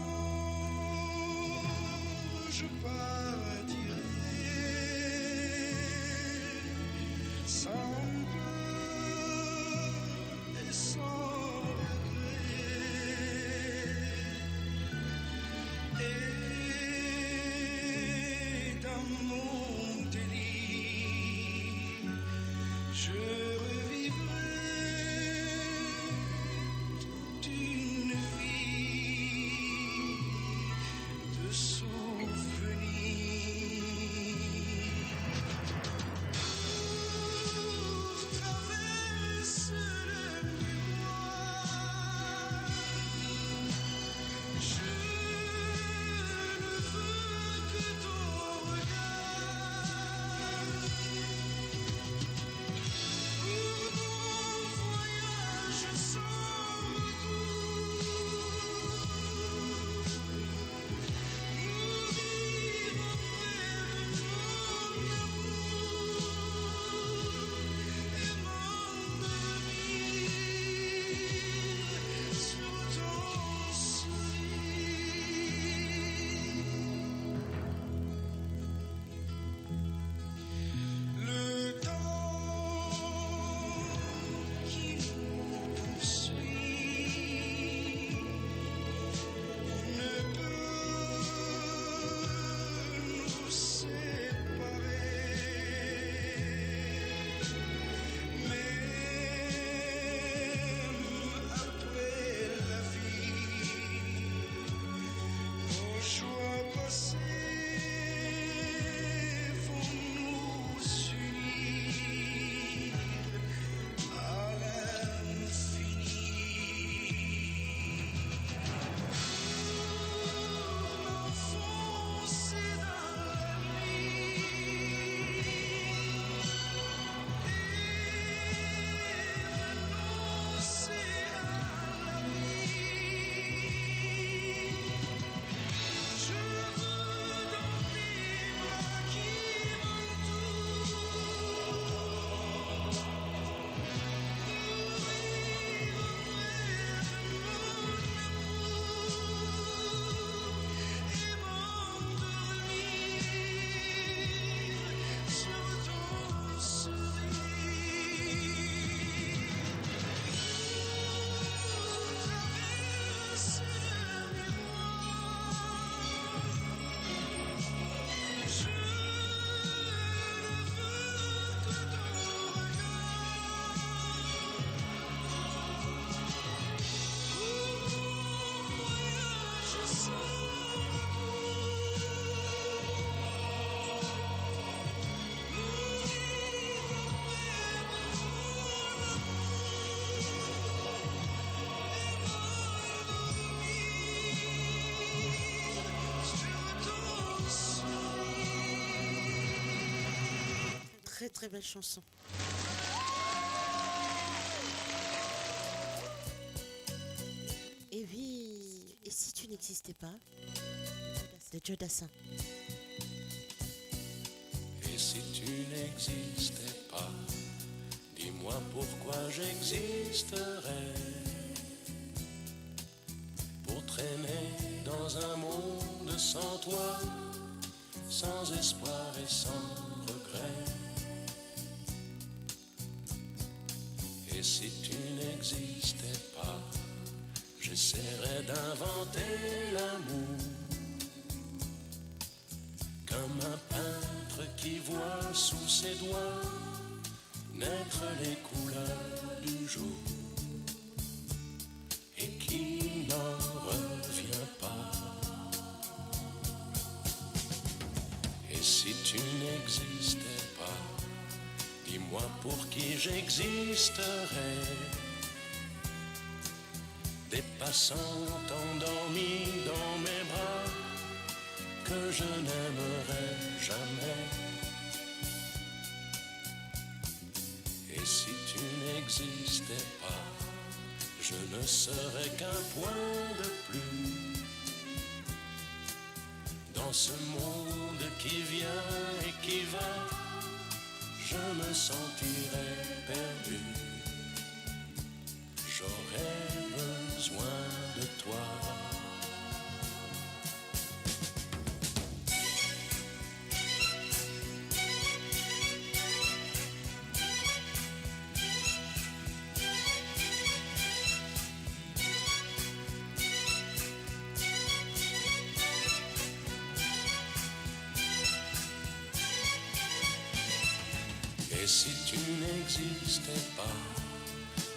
très belle chanson. Et oui, et si tu n'existais pas, de Joe Dassin. Et si tu n'existais pas, dis-moi pourquoi j'existerais. Pour traîner dans un monde sans toi, sans espoir et sans regret. Et si tu n'existais pas, j'essaierais d'inventer l'amour. Comme un peintre qui voit sous ses doigts naître les couleurs du jour et qui n'en revient pas. Et si tu n'existais pas, dis-moi pour qui j'existerais. Des passants endormis dans mes bras que je n'aimerais jamais. Et si tu n'existais pas, je ne serais qu'un point de plus dans ce monde qui vient et qui va. Je me sentirais perdu. J'aurais besoin de toi. Et si tu n'existais pas,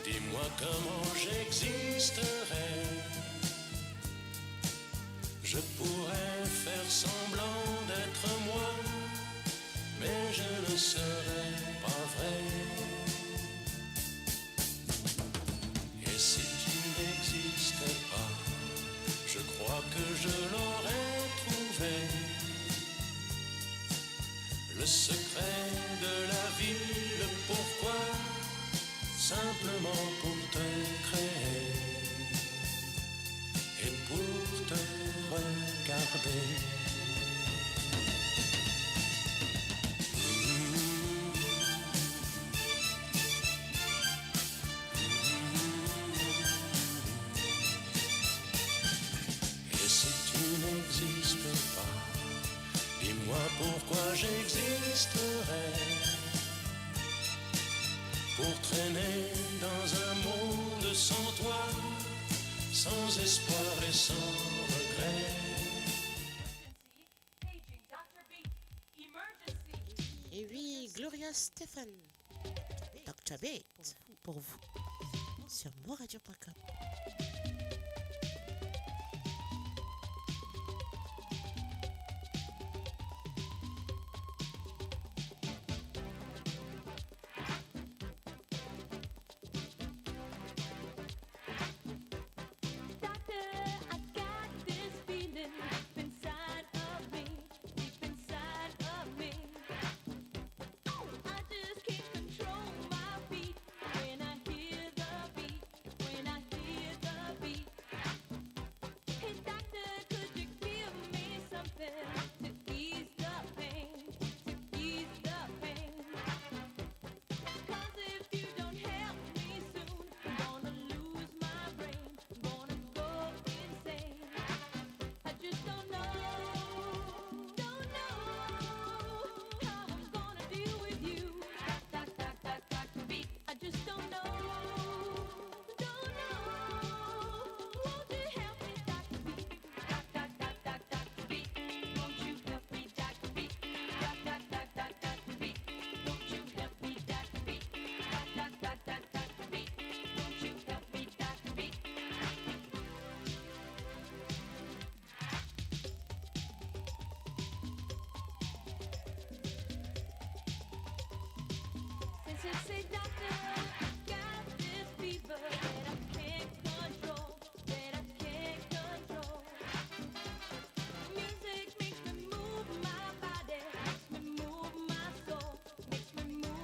dis-moi comment j'existerais. Je pourrais faire semblant d'être moi, mais je ne serais pas vrai. Et si tu n'existais pas, je crois que je l'aurais trouvé. Le secret de la vie, le pourquoi, simplement pour te créer et pour te regarder. Et si tu n'existes pas, dis-moi pourquoi j'existerais. Pour traîner dans un monde sans toi, sans espoir et sans regret. Et oui, Gloria Stefan, Dr. Beat, pour vous, sur moradio.com. Say, doctor, I got this fever that I can't control, that I can't control. Music makes me move my body, makes me move my soul, makes me move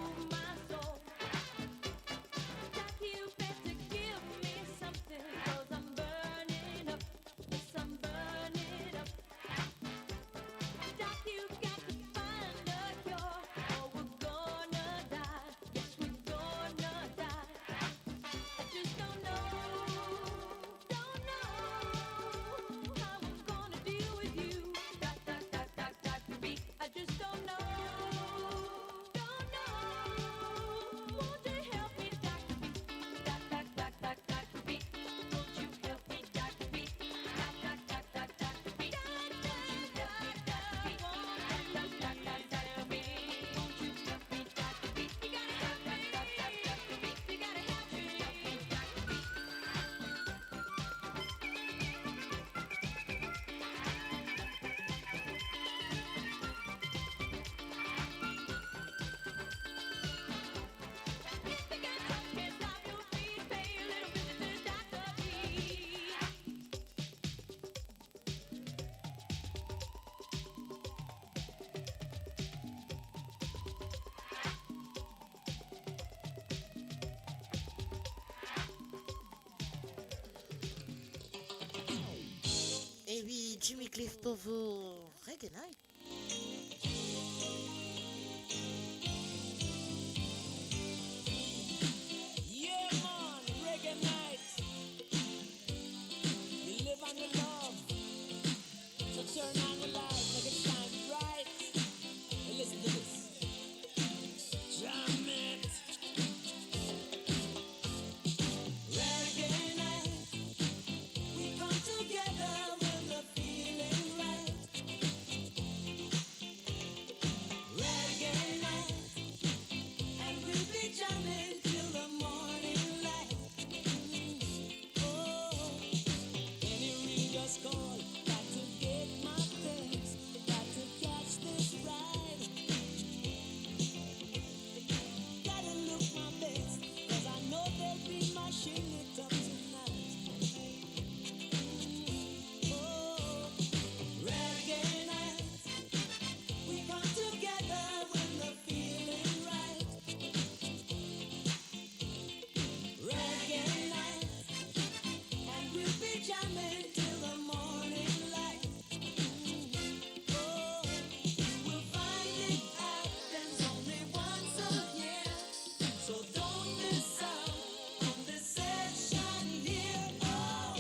Jimmy Cliff pour vous. Reggae Night. Yeah, man, reggae night. You live on the love, so turn on the light, make it shine bright. And listen to this. Jam it. Reggae night. We come together when the feeling right. Reggae night. And we'll be jamming till the morning light. Oh, any ring just call. Got to get my things. Got to catch this ride. Gotta look my best, 'cause I know they'll be mashing it up tonight. Oh, reggae night. We come together when the feeling right. Reggae night. And we'll be jamming till the morning light. Oh, you will find it happens only once a year. So don't miss out on this session here. Oh.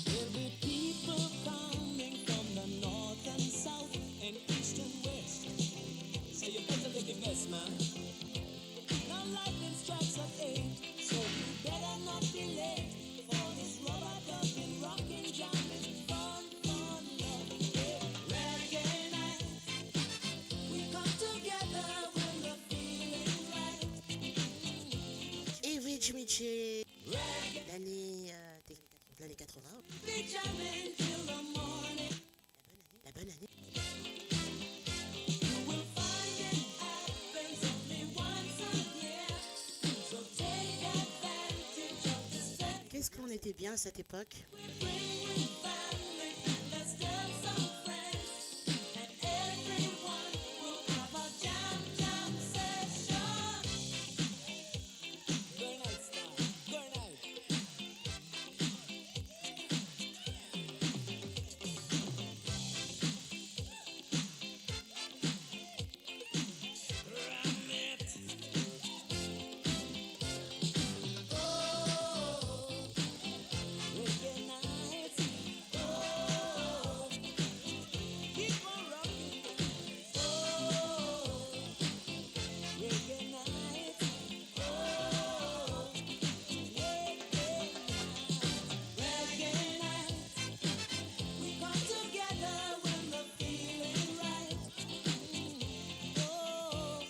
There'll be people coming from the north and south and east and west. So you better make the best, man. Now lightning strikes at 8, so you better not be late for this rubber ducking, rocking, jamming, fun, fun, love. Yeah. Reggae night. We come together when the feeling right. Et oui, Jimmy J. Reggae. L'année 80. Be jamming till the morning. La bonne année. You will find it happens only once a year. So take advantage of the set. Qu'est-ce qu'on était bien à cette époque? Bring with family and let's tell some friends. And everyone will have a jam session. Good night, star. Good night. Ram it. Reggae night. Oh, keep on rocking. Oh, reggae night. Oh, reggae night. We come together when the feeling right. Oh,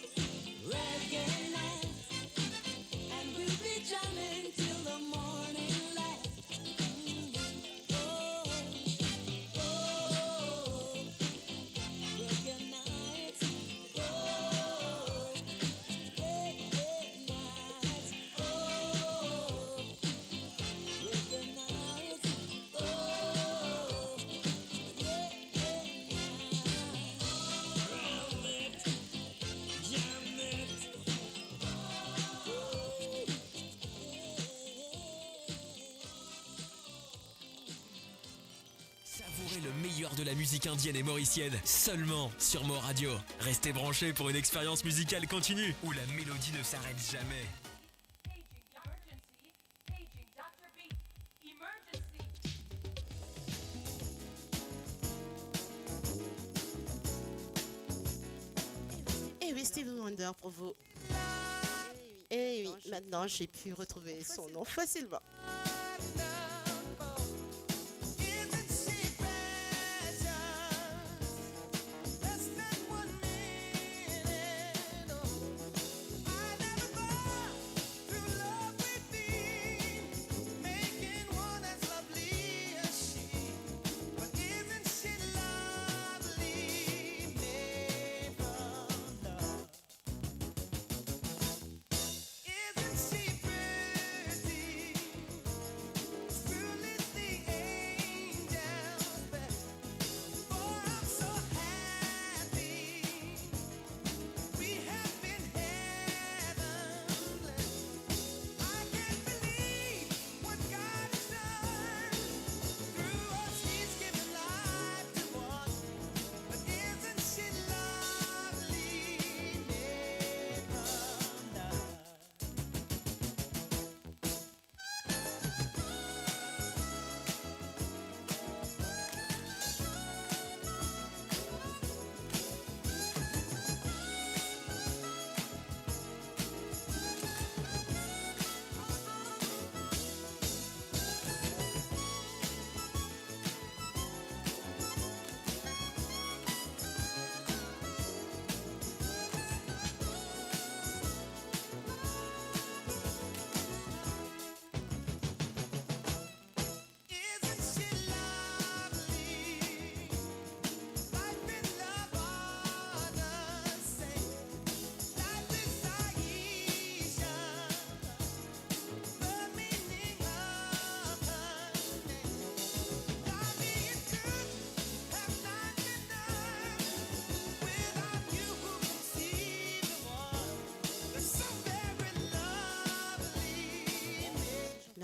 reggae night. And we'll be jamming till the morning light. Oh, reggae night. Oh, reggae night. Oh, reggae night. Oh, ram it, jam it. Savourez le meilleur de la musique indienne et mauricienne, seulement sur Mo Radio. Restez branchés pour une expérience musicale continue, où la mélodie ne s'arrête jamais. Paging emergency. Paging Dr. B. Emergency. Et oui, Stevie Wonder pour vous. Et oui, maintenant j'ai pu retrouver son nom facilement. Isn't she precious? Less than 1 minute. Oh, I never thought through love we'd be making one as lovely as she. But isn't she lovely? Made from love. Isn't she pretty?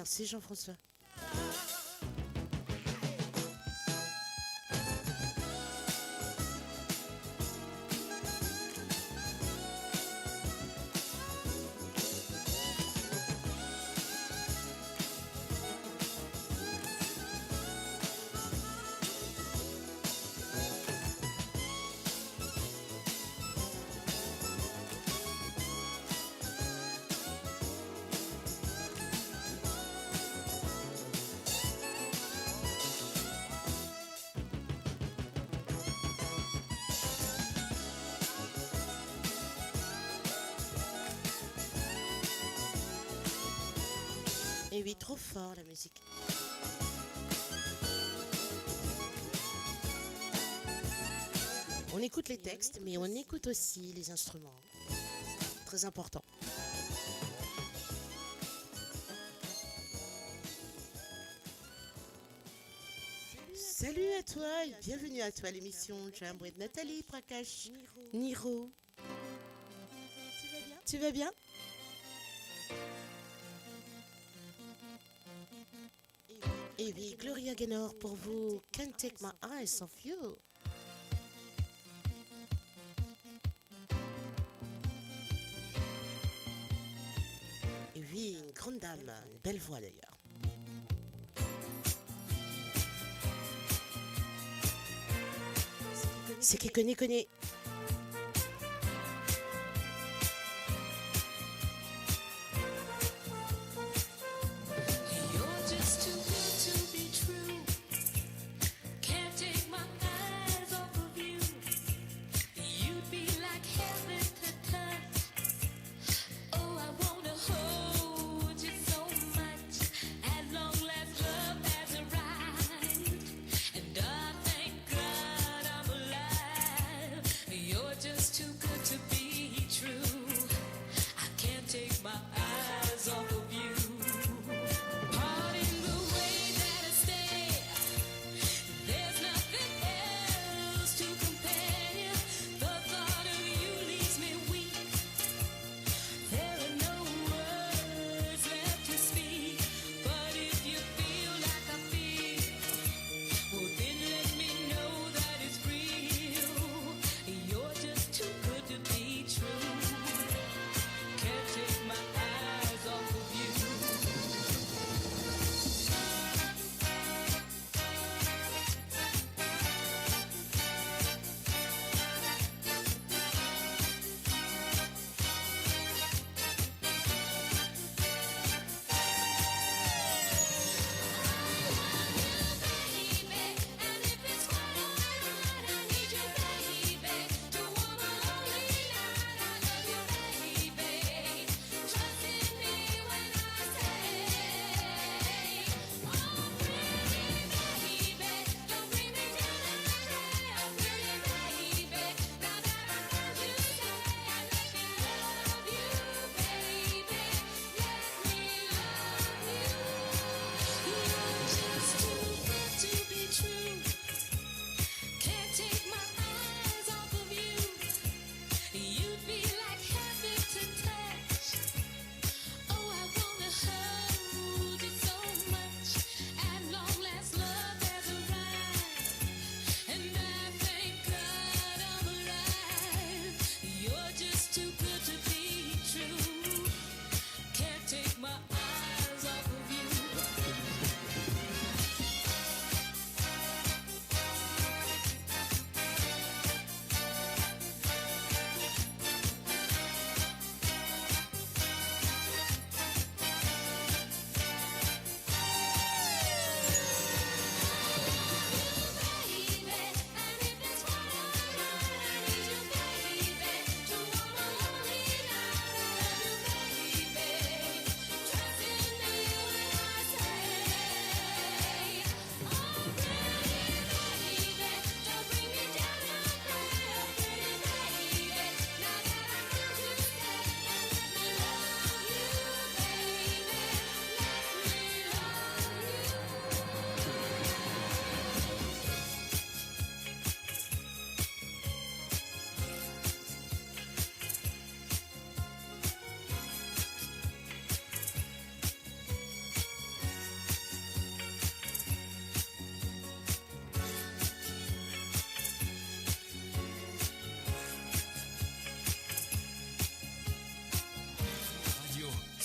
c'est Jean-François. Et oui, trop fort la musique. On écoute les textes, mais on écoute aussi les instruments. Très important. Salut à toi et bienvenue à toi l'émission Jam with Nathalie Prakash Niro. Tu vas bien? Et oui, Gloria Gaynor pour vous. Can't take my eyes off you. Et oui, une grande dame, une belle voix d'ailleurs. C'est qui connaît. You're just too good to be true. Can't take my eyes off of you. You'd be like heaven to touch. Oh, I wanna hold you so much. At long last, love has arrived, and I thank God I'm alive.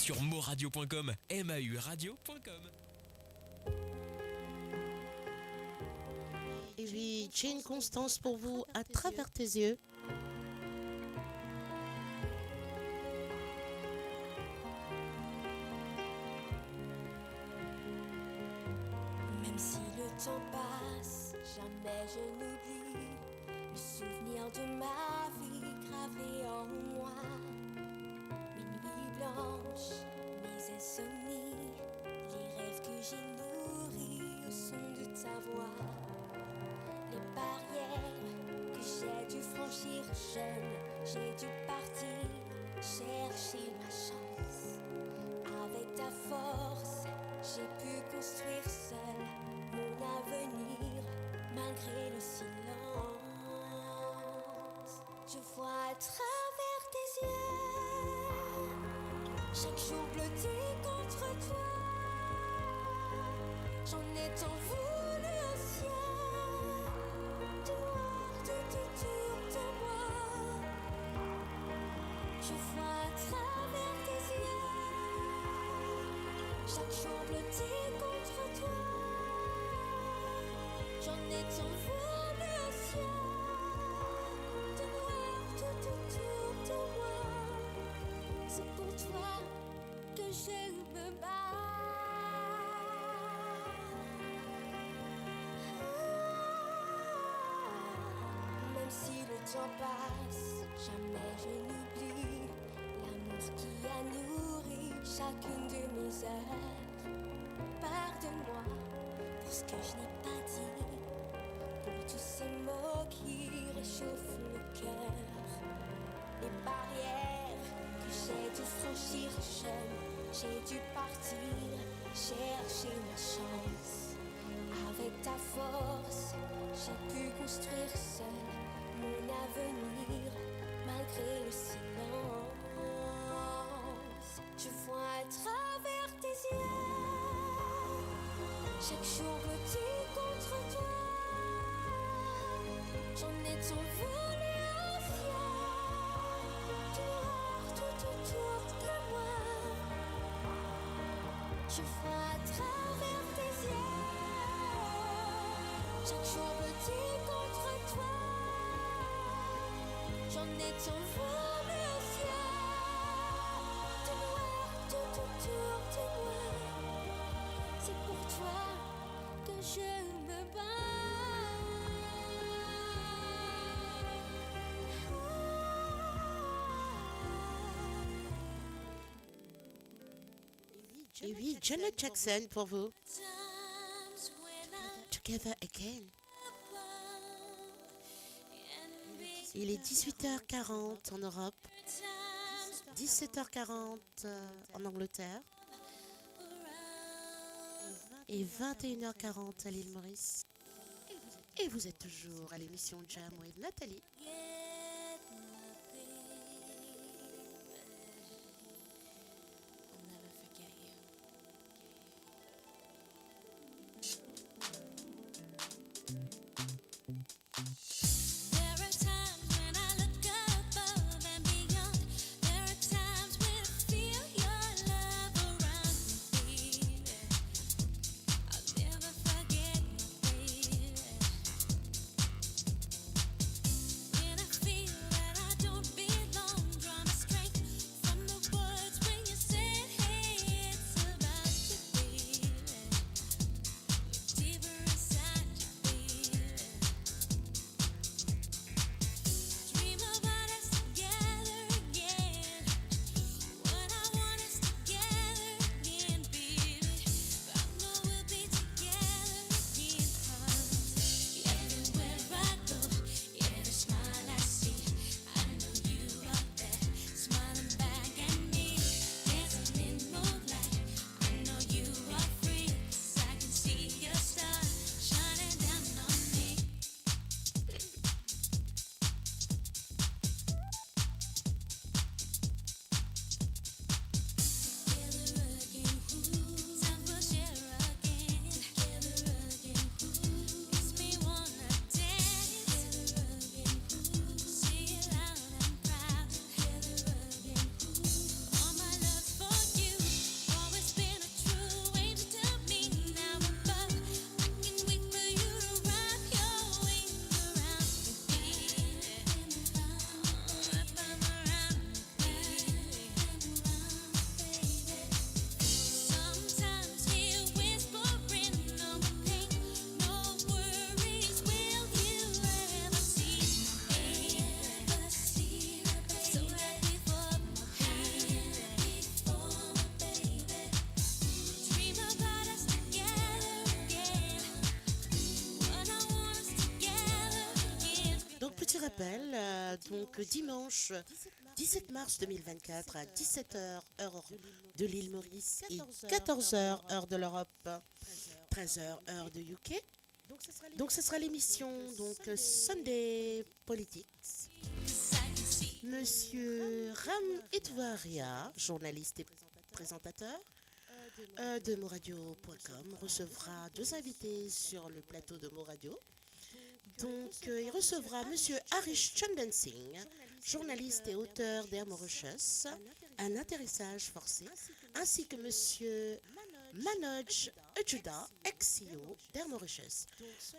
sur moradio.com, mauradio.com. Et oui, Jane Constance pour vous à travers tes yeux. Même si le temps passe, jamais je n'oublie le souvenir de ma vie gravé en moi. Mes nuits blanches, mes insomnies, les rêves que j'ai nourris au son de ta voix. Les barrières que j'ai dû franchir jeune, j'ai dû partir chercher ma chance. Avec ta force, j'ai pu construire seul mon avenir malgré le silence. Je vois à travers tes yeux, chaque jour bleuté contre toi. J'en ai tant voulu au ciel, de noir tout autour de moi. Je vois à travers tes yeux, chaque jour bleuté contre toi. J'en ai tant voulu au ciel, de noir tout autour de moi. C'est pour toi que je me bats. Même si le temps passe, jamais je n'oublie l'amour qui a nourri chacune de mes heures. Pardonne-moi pour ce que je n'ai pas dit, pour tous ces mots qui réchauffent le cœur. Les barrières que j'ai dû franchir jeune, j'ai dû partir chercher ma chance. Avec ta force, j'ai pu construire seul mon avenir malgré le silence. Je vois à travers tes yeux, chaque jour bleuté contre toi. J'en ai tant voulu au ciel, de noir tout autour de moi. Je vois à travers tes yeux, chaque jour bleuté contre toi. J'en ai tant voulu au ciel, de noir tout autour de moi. C'est pour toi que je me bats. Et oui, Janet Jackson pour vous. Times when I Together Again. and big Il est 18h40 en Europe, times 17h40 en Angleterre around. et 21h40 à l'île Maurice. Et vous êtes toujours à l'émission Jam with Nathalie. Get my baby. I'll never forget you. There are times when I look above and beyond. There are times when I feel your love around me, baby. I'll never forget my baby. When I donc dimanche 17 mars 2024 à 17h heure de l'île Maurice et 14h heure de l'Europe, 13h heure de UK. Donc ce sera l'émission donc Sunday Politics. Monsieur Ram Etvaria, journaliste et présentateur de moradio.com, recevra deux invités sur le plateau de Moradio. Donc il recevra Monsieur Harish Chandan Singh, journaliste et auteur d'Air Mauritius, un atterrissage forcé, ainsi que Monsieur Manoj Ajuda, ex-CEO d'Air Mauritius.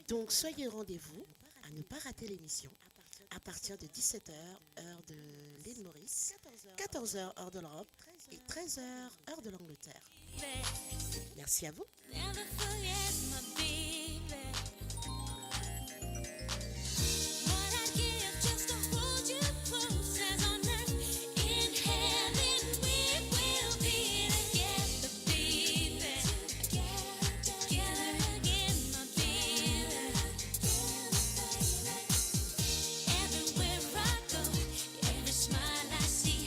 Donc soyez au rendez-vous à ne pas rater l'émission à partir de 17h heure de l'île Maurice, 14h heure de l'Europe et 13h heure de l'Angleterre. Merci à vous. Never forget my baby. What I'd give just to hold you close as on earth. In heaven we will be together, baby. Together again, my baby. Everywhere I go, every smile I see,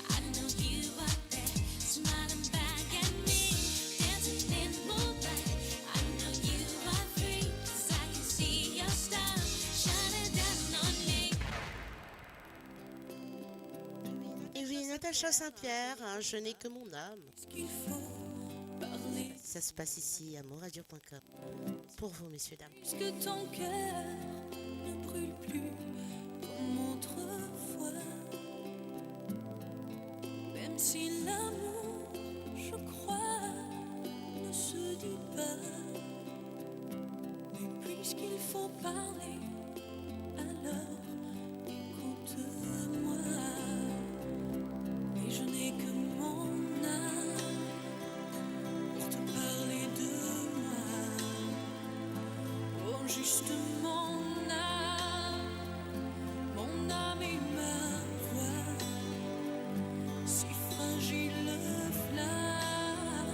I know you are there, smiling back at me, dancing in moonlight. I know you are free, 'cause I can see your star shining down on me. Et oui, Natacha Saint-Pierre, hein, je n'ai que mon âme. Qu'il faut parler, Ça se passe ici à moradio.com. Pour vous, messieurs, dames. puisque ton cœur ne brûle plus comme autrefois. Même si l'amour, je crois, ne se dit pas. Mais puisqu'il faut parler, alors écoute-moi. Et je n'ai que mon âme pour te parler de moi. Oh, juste mon âme et ma voix, si fragile flamme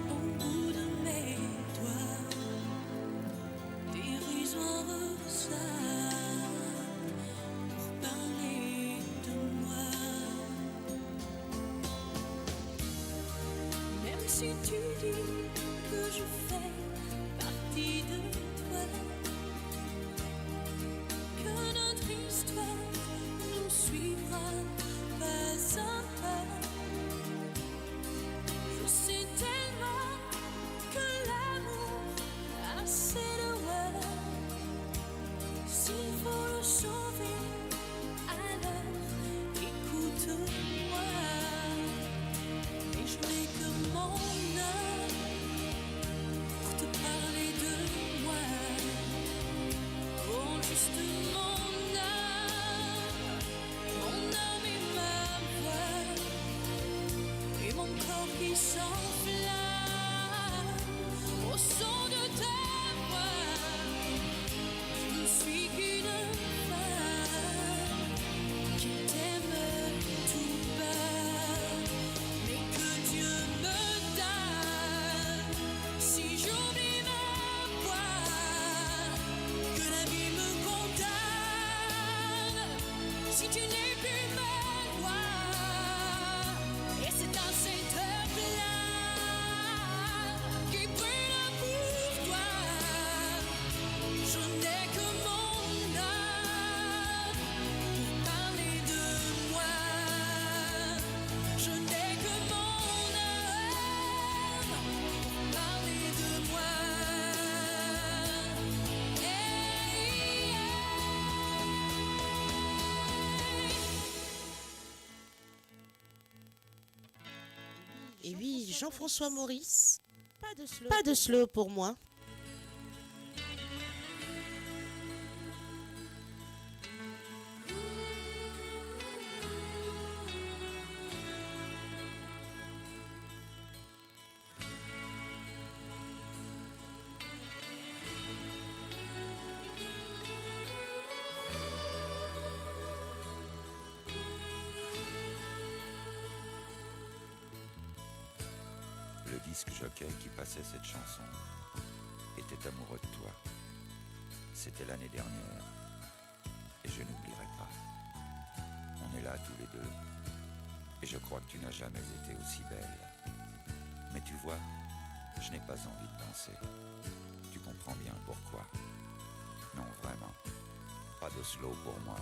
au bout de mes doigts, dérisoire ça, pour parler de moi. Même si tu dis que je fais partie de toi, que notre histoire nous suivra pas à pas. Je sais tellement que l'amour a ses devoirs. S'il faut le sauver, alors écoute-moi. Et je n'ai que mon âme pour te parler de moi. Oh, juste mon âme et ma voix, et mon corps qui s'enflamme au son de ta voix. Je ne suis qu'une femme qui t'aime tout bas, mais que Dieu me donne. Si j'oublie ma voix, que la vie me condamne. Si tu n'es plus ma loi, et c'est dans cette heure-là qui brûle pour toi. Je n'ai que mon âme pour parler de moi. Je n'ai que mon âme pour parler de moi. Et oui, Jean-François Maurice, pas de slow pour moi. Le disque jockey qui passait cette chanson était amoureux de toi. C'était l'année dernière et je n'oublierai pas. là tous les deux. Et je crois que tu n'as jamais été aussi belle. Mais tu vois, je n'ai pas envie de danser. Tu comprends bien pourquoi. Non, vraiment. Pas de slow pour moi.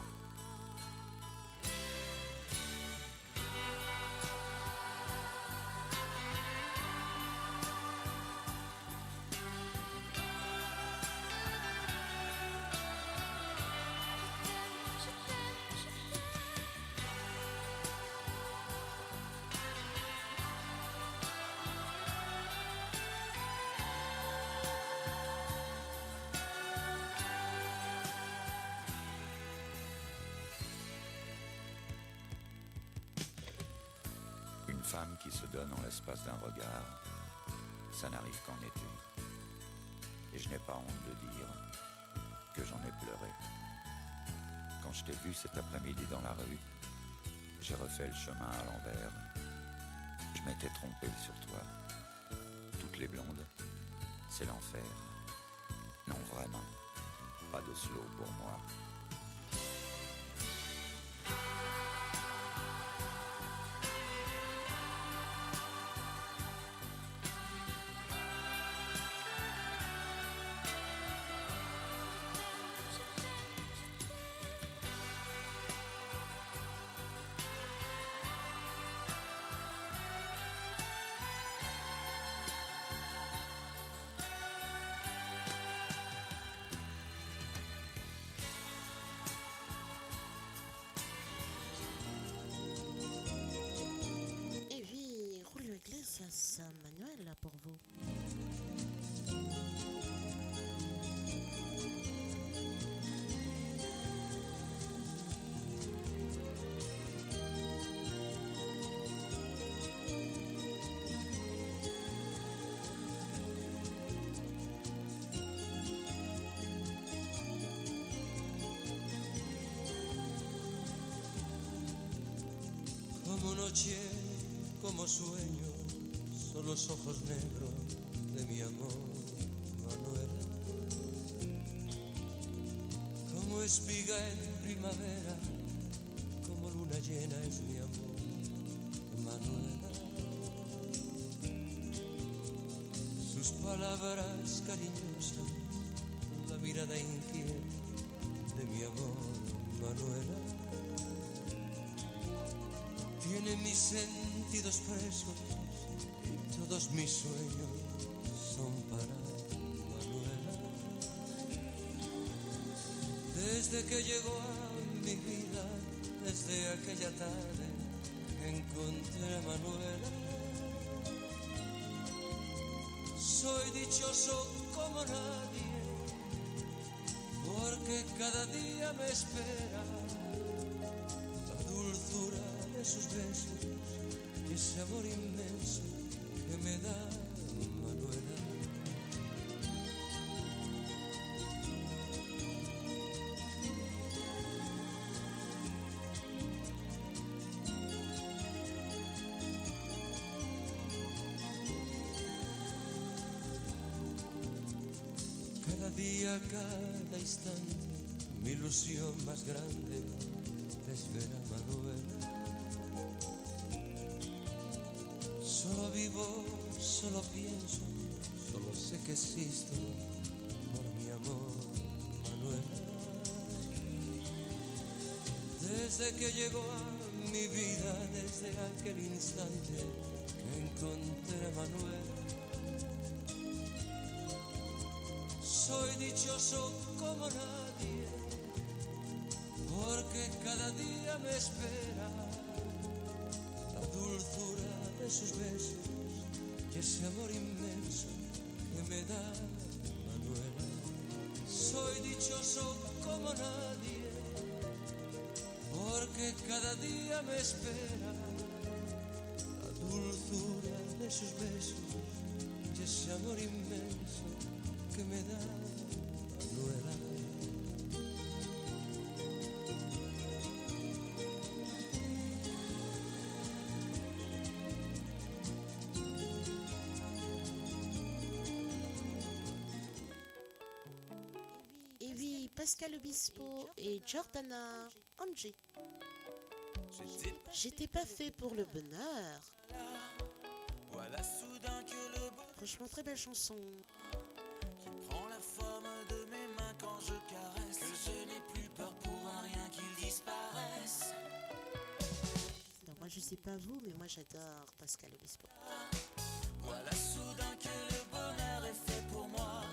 Une femme qui se donne en l'espace d'un regard, ça n'arrive qu'en été. Et je n'ai pas honte de dire que j'en ai pleuré. Quand je t'ai vu cet après-midi dans la rue, j'ai refait le chemin à l'envers. Je m'étais trompé sur toi. Toutes les blondes, c'est l'enfer. Non, vraiment, pas de slow pour moi. Et puis, Julio Iglesias, Manuel, là pour vous. Como noche, como sueño, son los ojos negros de mi amor, Manuela. Como espiga en primavera, como luna llena es mi amor, Manuela. Sus palabras cariñosas, la mirada inquieta de mi amor, Manuela. Tiene mis sentidos presos y todos mis sueños son para Manuela. Desde que llegó a mi vida, desde aquella tarde encontré a Manuela. Soy dichoso como nadie, porque cada día me espera la dulzura de sus besos y ese amor inmenso que me da Manuela. Cada día, cada instante, mi ilusión más grande es ver a Manuela. Solo vivo, solo pienso, solo sé que existo por mi amor, Manuela. Desde que llegó a mi vida, desde aquel instante que encontré a Manuela, soy dichoso como nadie, porque cada día me espera la dulzura de sus besos y ese amor inmenso que me da Manuela. Soy dichoso como nadie, porque cada día me espera la dulzura de sus besos y ese amor inmenso que me da Manuela. Et oui, Pascal Obispo et Jordana Angie. J'étais pas fait pour le bonheur. Voilà soudain que le beau Franchement, très belle chanson. prend la forme de mes mains quand je caresse. Que je n'ai plus peur pour un rien qu'il disparaisse. Non, moi, je sais pas vous, mais moi, j'adore Pascal Obispo. Voilà soudain que le bonheur est fait pour moi.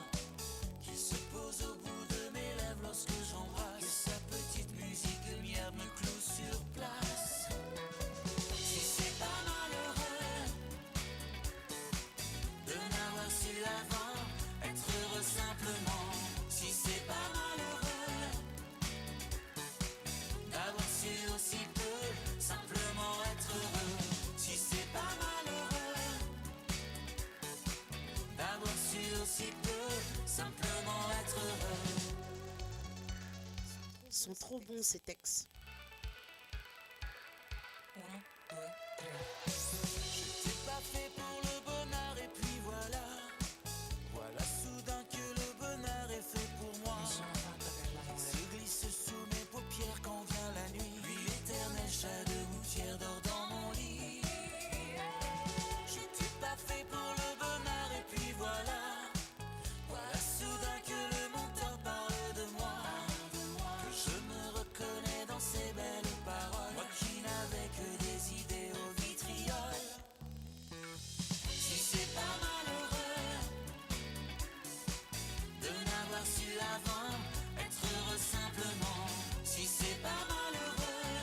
Qu'il se pose au bout de mes lèvres lorsque j'embrasse. Que sa petite musique lumière me cloue sur place. Si c'est pas malheureux de n'avoir su avant être heureux simplement. Si c'est pas malheureux d'avoir su aussi peu simplement être heureux. Si c'est pas malheureux d'avoir su aussi peu simplement être heureux. Ils sont trop bons, ces textes. J'étais pas fait pour le bonheur et puis voilà. Voilà soudain que le bonheur est fait pour moi. Il se glisse sous mes paupières quand vient la nuit. Puis l'éternel chat de gouttière dort dans mon lit. J'étais pas fait pour le bonheur et puis voilà. Voilà soudain que le menteur parle de moi. Que je me reconnais dans ces belles paroles. Moi qui n'avais que des idées au vitriol. Si c'est pas malheureux de n'avoir su avant être heureux simplement. Si c'est pas malheureux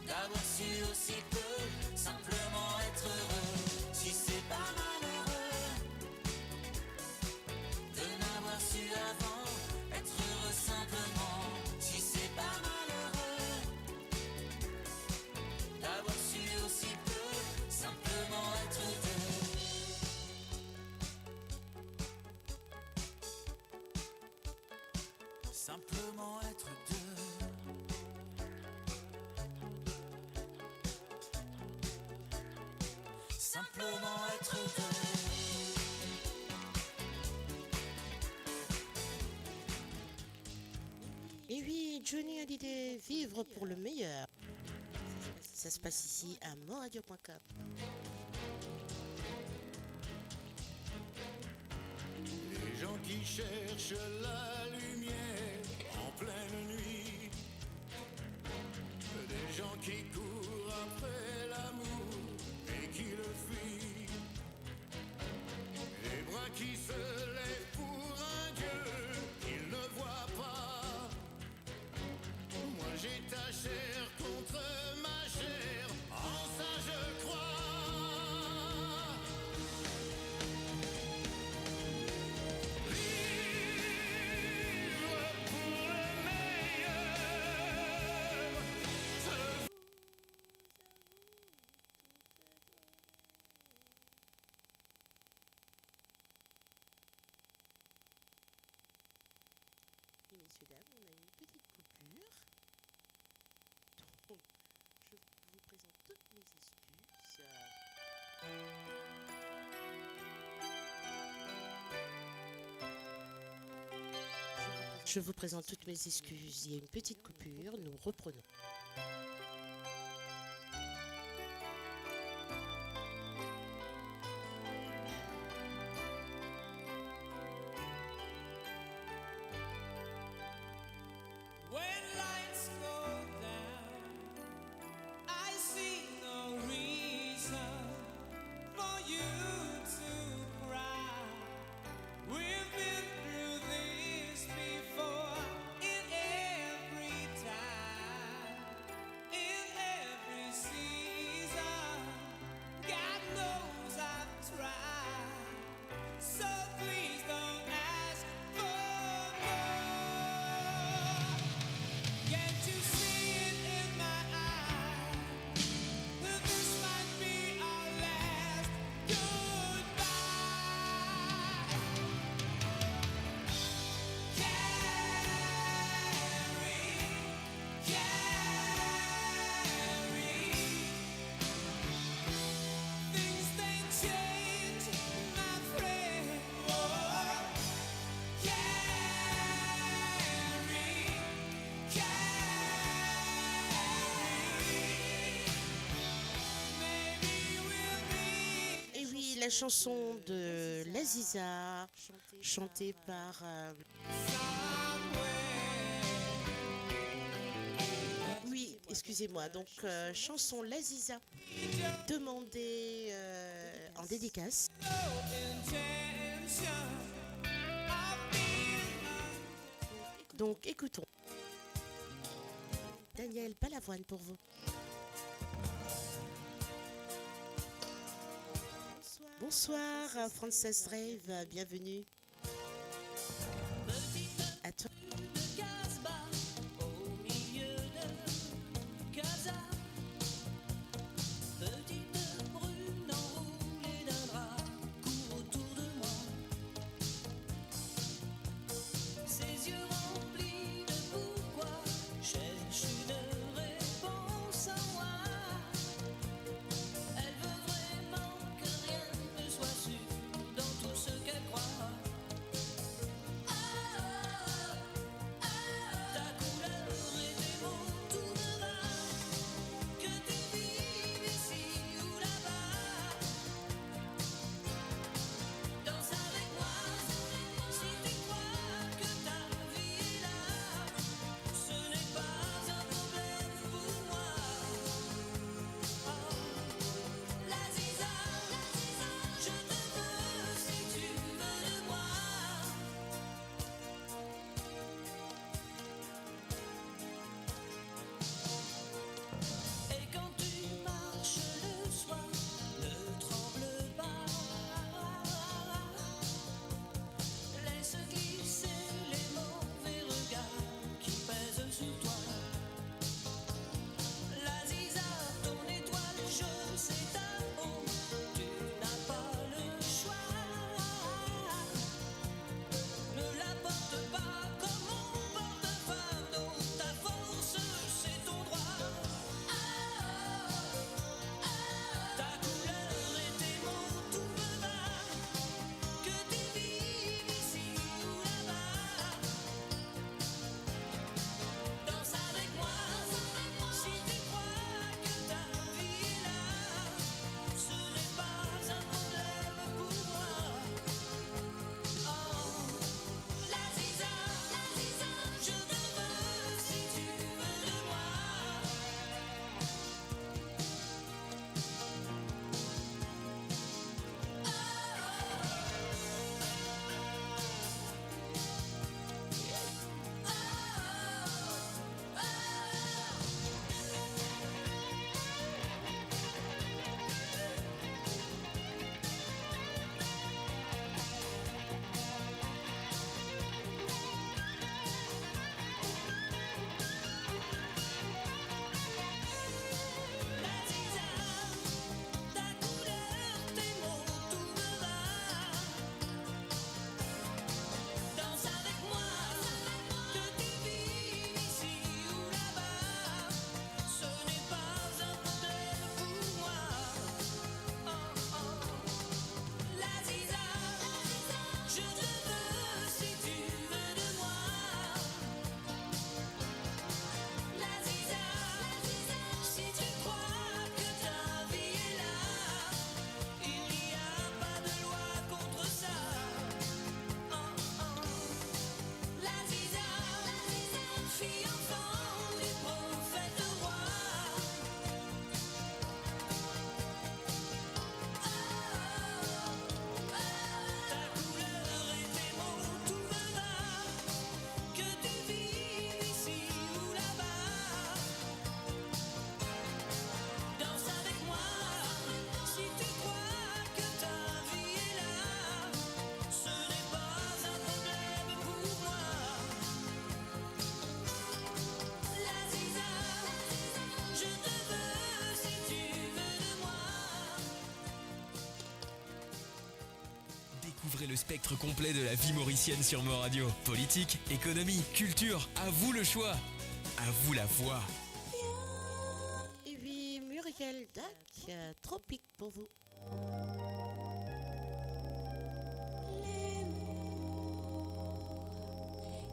d'avoir su aussi peu simplement être heureux. Si c'est pas malheureux de n'avoir su avant être heureux simplement. Si c'est pas malheureux d'avoir su aussi peu simplement être deux. Simplement être deux. Simplement être deux. Et oui, Johnny Hallyday, vivre pour le meilleur. Ça se passe ici à moradio.com. Les gens qui cherchent la lumière en pleine nuit. Des gens qui courent après l'amour et qui le fuient. Les bras qui se lèvent pour un Dieu qu'ils ne voient pas. Moi j'ai ta chair contre ma chair, en ça je crois. Et messieurs, dames, on a une petite coupure. Donc, je vous présente toutes mes excuses. Je vous présente toutes mes excuses. Il y a une petite coupure, nous reprenons. When lights go down, I see no reason for you to cry. We've been through this before in every time. la chanson de l'Aziza, chantée par... Oui, excusez-moi. Donc, chanson l'Aziza, demandée en dédicace. Donc, écoutons. Daniel Balavoine pour vous. Bonsoir, Frances Rave, bienvenue. À toi. Casbah, au milieu de Casa, petite brune enroulée d'un drap court autour de moi. Ses yeux remplis de pourquoi cherche une réponse en moi. Elle veut vraiment que rien ne soit sûr dans tout ce qu'elle croit. Ta couleur et tes mots, tout me va. Que tu vives ici ou là-bas, danse avec moi. Si tu crois que ta vie est là, ce n'est pas un problème pour moi. L'Aziza, je te veux si tu veux de moi. Et quand tu marches le soir, ne tremble pas. Laisse glisser les mauvais regards qui pèsent sur toi. L'Aziza, ton étoile, je sais ta peau, tu n'as pas le choix. Ne la porte pas comme on porte un fardeau, ta force c'est ton droit. Ta couleur et tes mots, tout me va. Que tu vives ici ou là-bas, danse avec moi. Si tu crois que ta vie est là, ce n'est pas un problème pour moi. L'Aziza, je te veux si tu veux de moi. L'Aziza, ta couleur, tes mots, tout me va. Danse avec moi, que tu vives ici ou là-bas, ce n'est pas un problème pour moi. L'Aziza, je te veux si tu veux de moi. L'Aziza, si tu crois que ta vie est là, il n'y a pas de loi contre ça. L'Aziza, fille enfant du prophète roi. Ta couleur et tes mots, tout me va. Que tu vives ici ou là-bas, danse avec moi. Si tu crois que ta vie est là, ce n'est pas un problème pour moi. L'Aziza, je te veux si tu veux de moi. Découvrez le spectre complet de la vie mauricienne sur Mo Radio. Politique, économie, culture, à vous le choix. À vous la voix. Et puis, Muriel Dac, Tropique pour vous. Les mots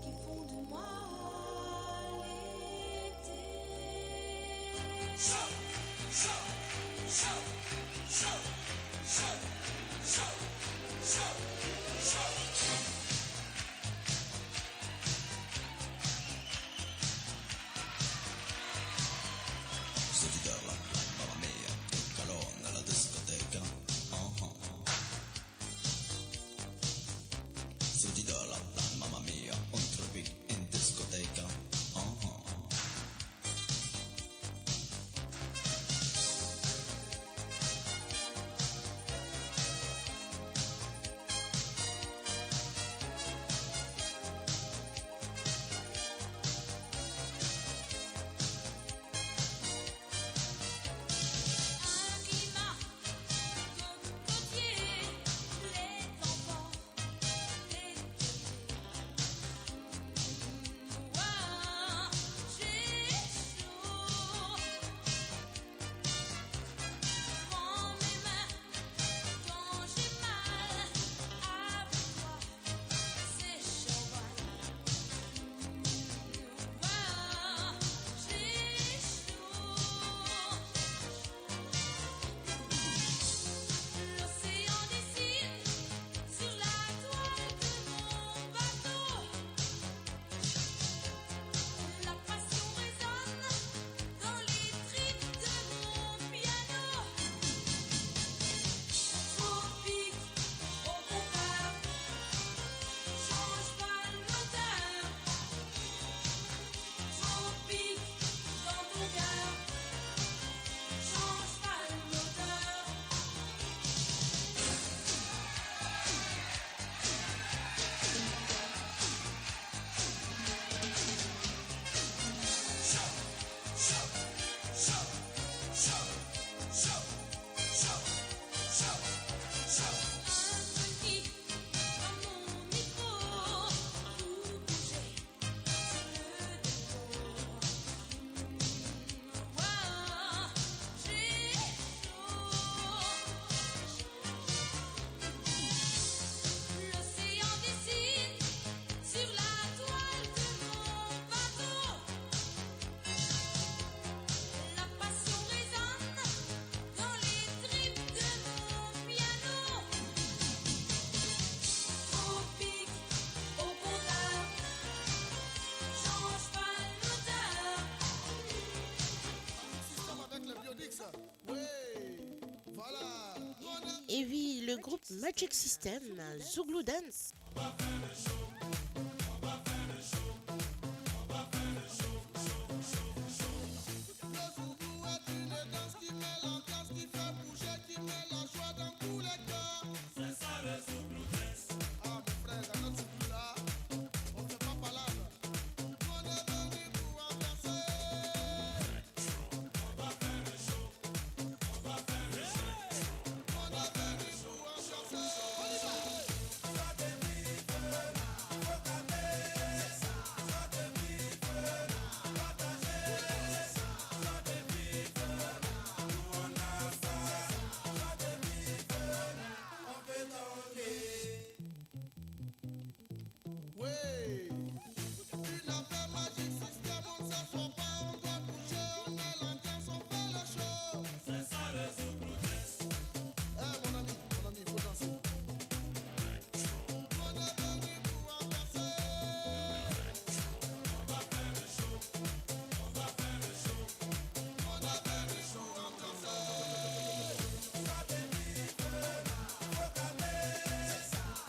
qui font de moi l'été. L'océan dessine sur la toile de mon bateau. La passion résonne dans les tripes de mon piano. Au pic, au compteur, change pas le moteur. Système avec le biodix. Oui, voilà. Et oui, le groupe Magic System, Zouglou Dance. Le zougou est une danse qui met l'ambiance, qui fait bouger, qui met la joie dans tous les cœurs. C'est ça le zouglou dance. Ah mon frère, dans notre zouglou là, on fait pas palabre. On est venu pour ambiancer. On va faire le show. On va faire le show. On est venu pour ambiancer. On y va. Soit des vivres, faut taper. Soit des vivres, partager. Soit des vivres, nous on a ça. Soit des vivres, on fait toquer. Oui. Une affaire magique, système, on ne s'assoit pas, on doit bouger, on met l'ambiance, on fait le show. C'est ça le zouglou dance. Eh mon ami, faut danser. On est venu pour ambiancer. On va faire le show. On va faire le show. On est venu pour ambiancer. Soit des vivres, faut taper.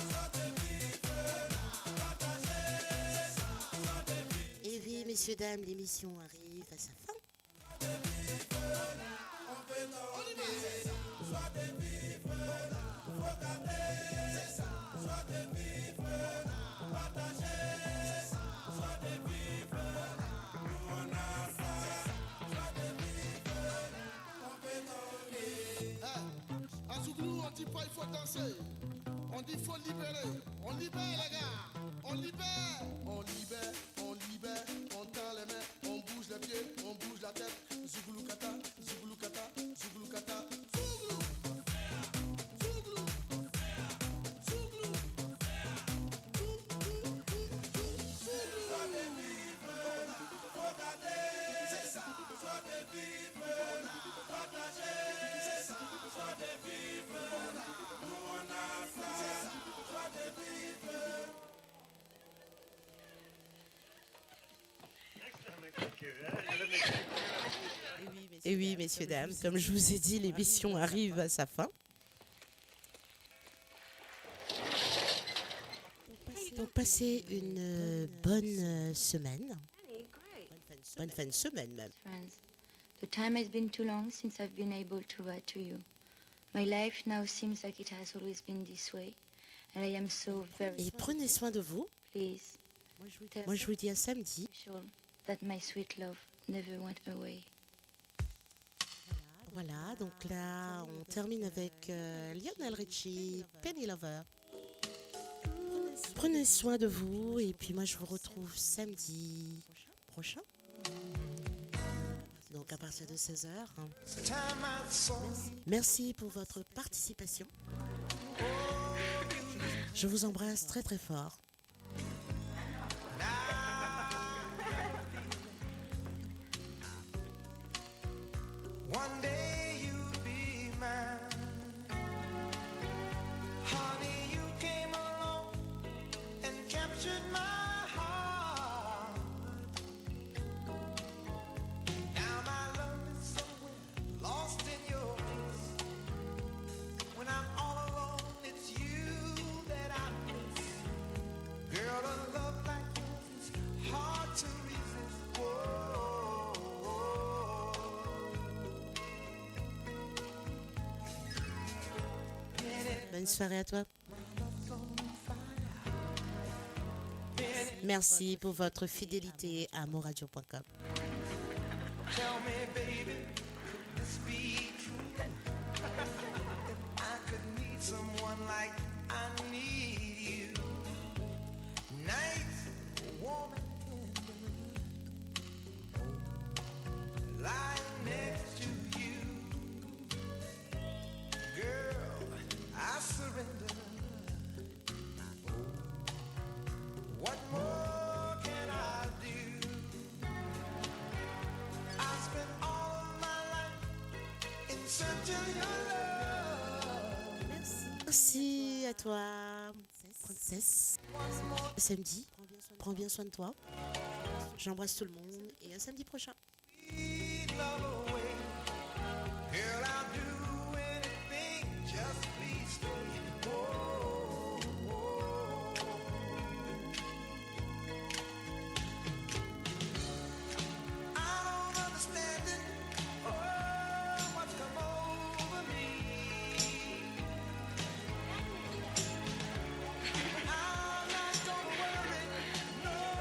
Soit des vivres, partager. Soit des vivres. Et oui, messieurs, dames, l'émission arrive à sa fin. À Zouglou, on dit pas il faut danser. On dit il faut libérer. On libère les gars. On libère. On libère. On libère. On tend les mains. On bouge les pieds. On bouge la tête. Zouglou kata. Zouglou kata. Zouglou kata. Zouglou. Zouglou. Zouglou. Soit des vivres, faut garder. C'est ça. Soit des vivres, partager. C'est ça. Soit des vivres, nous on a ça. Soit des vivres. Et oui, messieurs, dames, comme je vous ai dit, l'émission arrive à sa fin. Donc, passez une bonne semaine. Bonne fin de semaine, même. Friends, the time has been too long since I've been able to write to you. My life now seems like it has always been this way, and I am so very Et prenez soin de vous. pleased Moi, je vous dis à samedi. sure that my sweet love never went away. Voilà, donc là, on termine avec Lionel Richie, Penny Lover. Prenez soin de vous et puis moi, je vous retrouve samedi prochain. Donc à partir de 16h. Merci pour votre participation. Je vous embrasse très très fort. One day you'll be mine. Honey, you came along and captured my heart. Now my love is somewhere lost in your kiss. When I'm all alone, it's you that I miss. Girl, a love like yours is hard to resist. Whoa. Bonne soirée à toi. Merci pour votre fidélité à moradio.com. Tell me, baby, could this be true? like I need you. Nights warm and tender, lying next to you. Girl, I surrender. What more can I do? I spent all of my life in search of your love. Merci à toi, princesse. Samedi, prends bien soin de toi. J'embrasse tout le monde et à samedi prochain. Lead love away.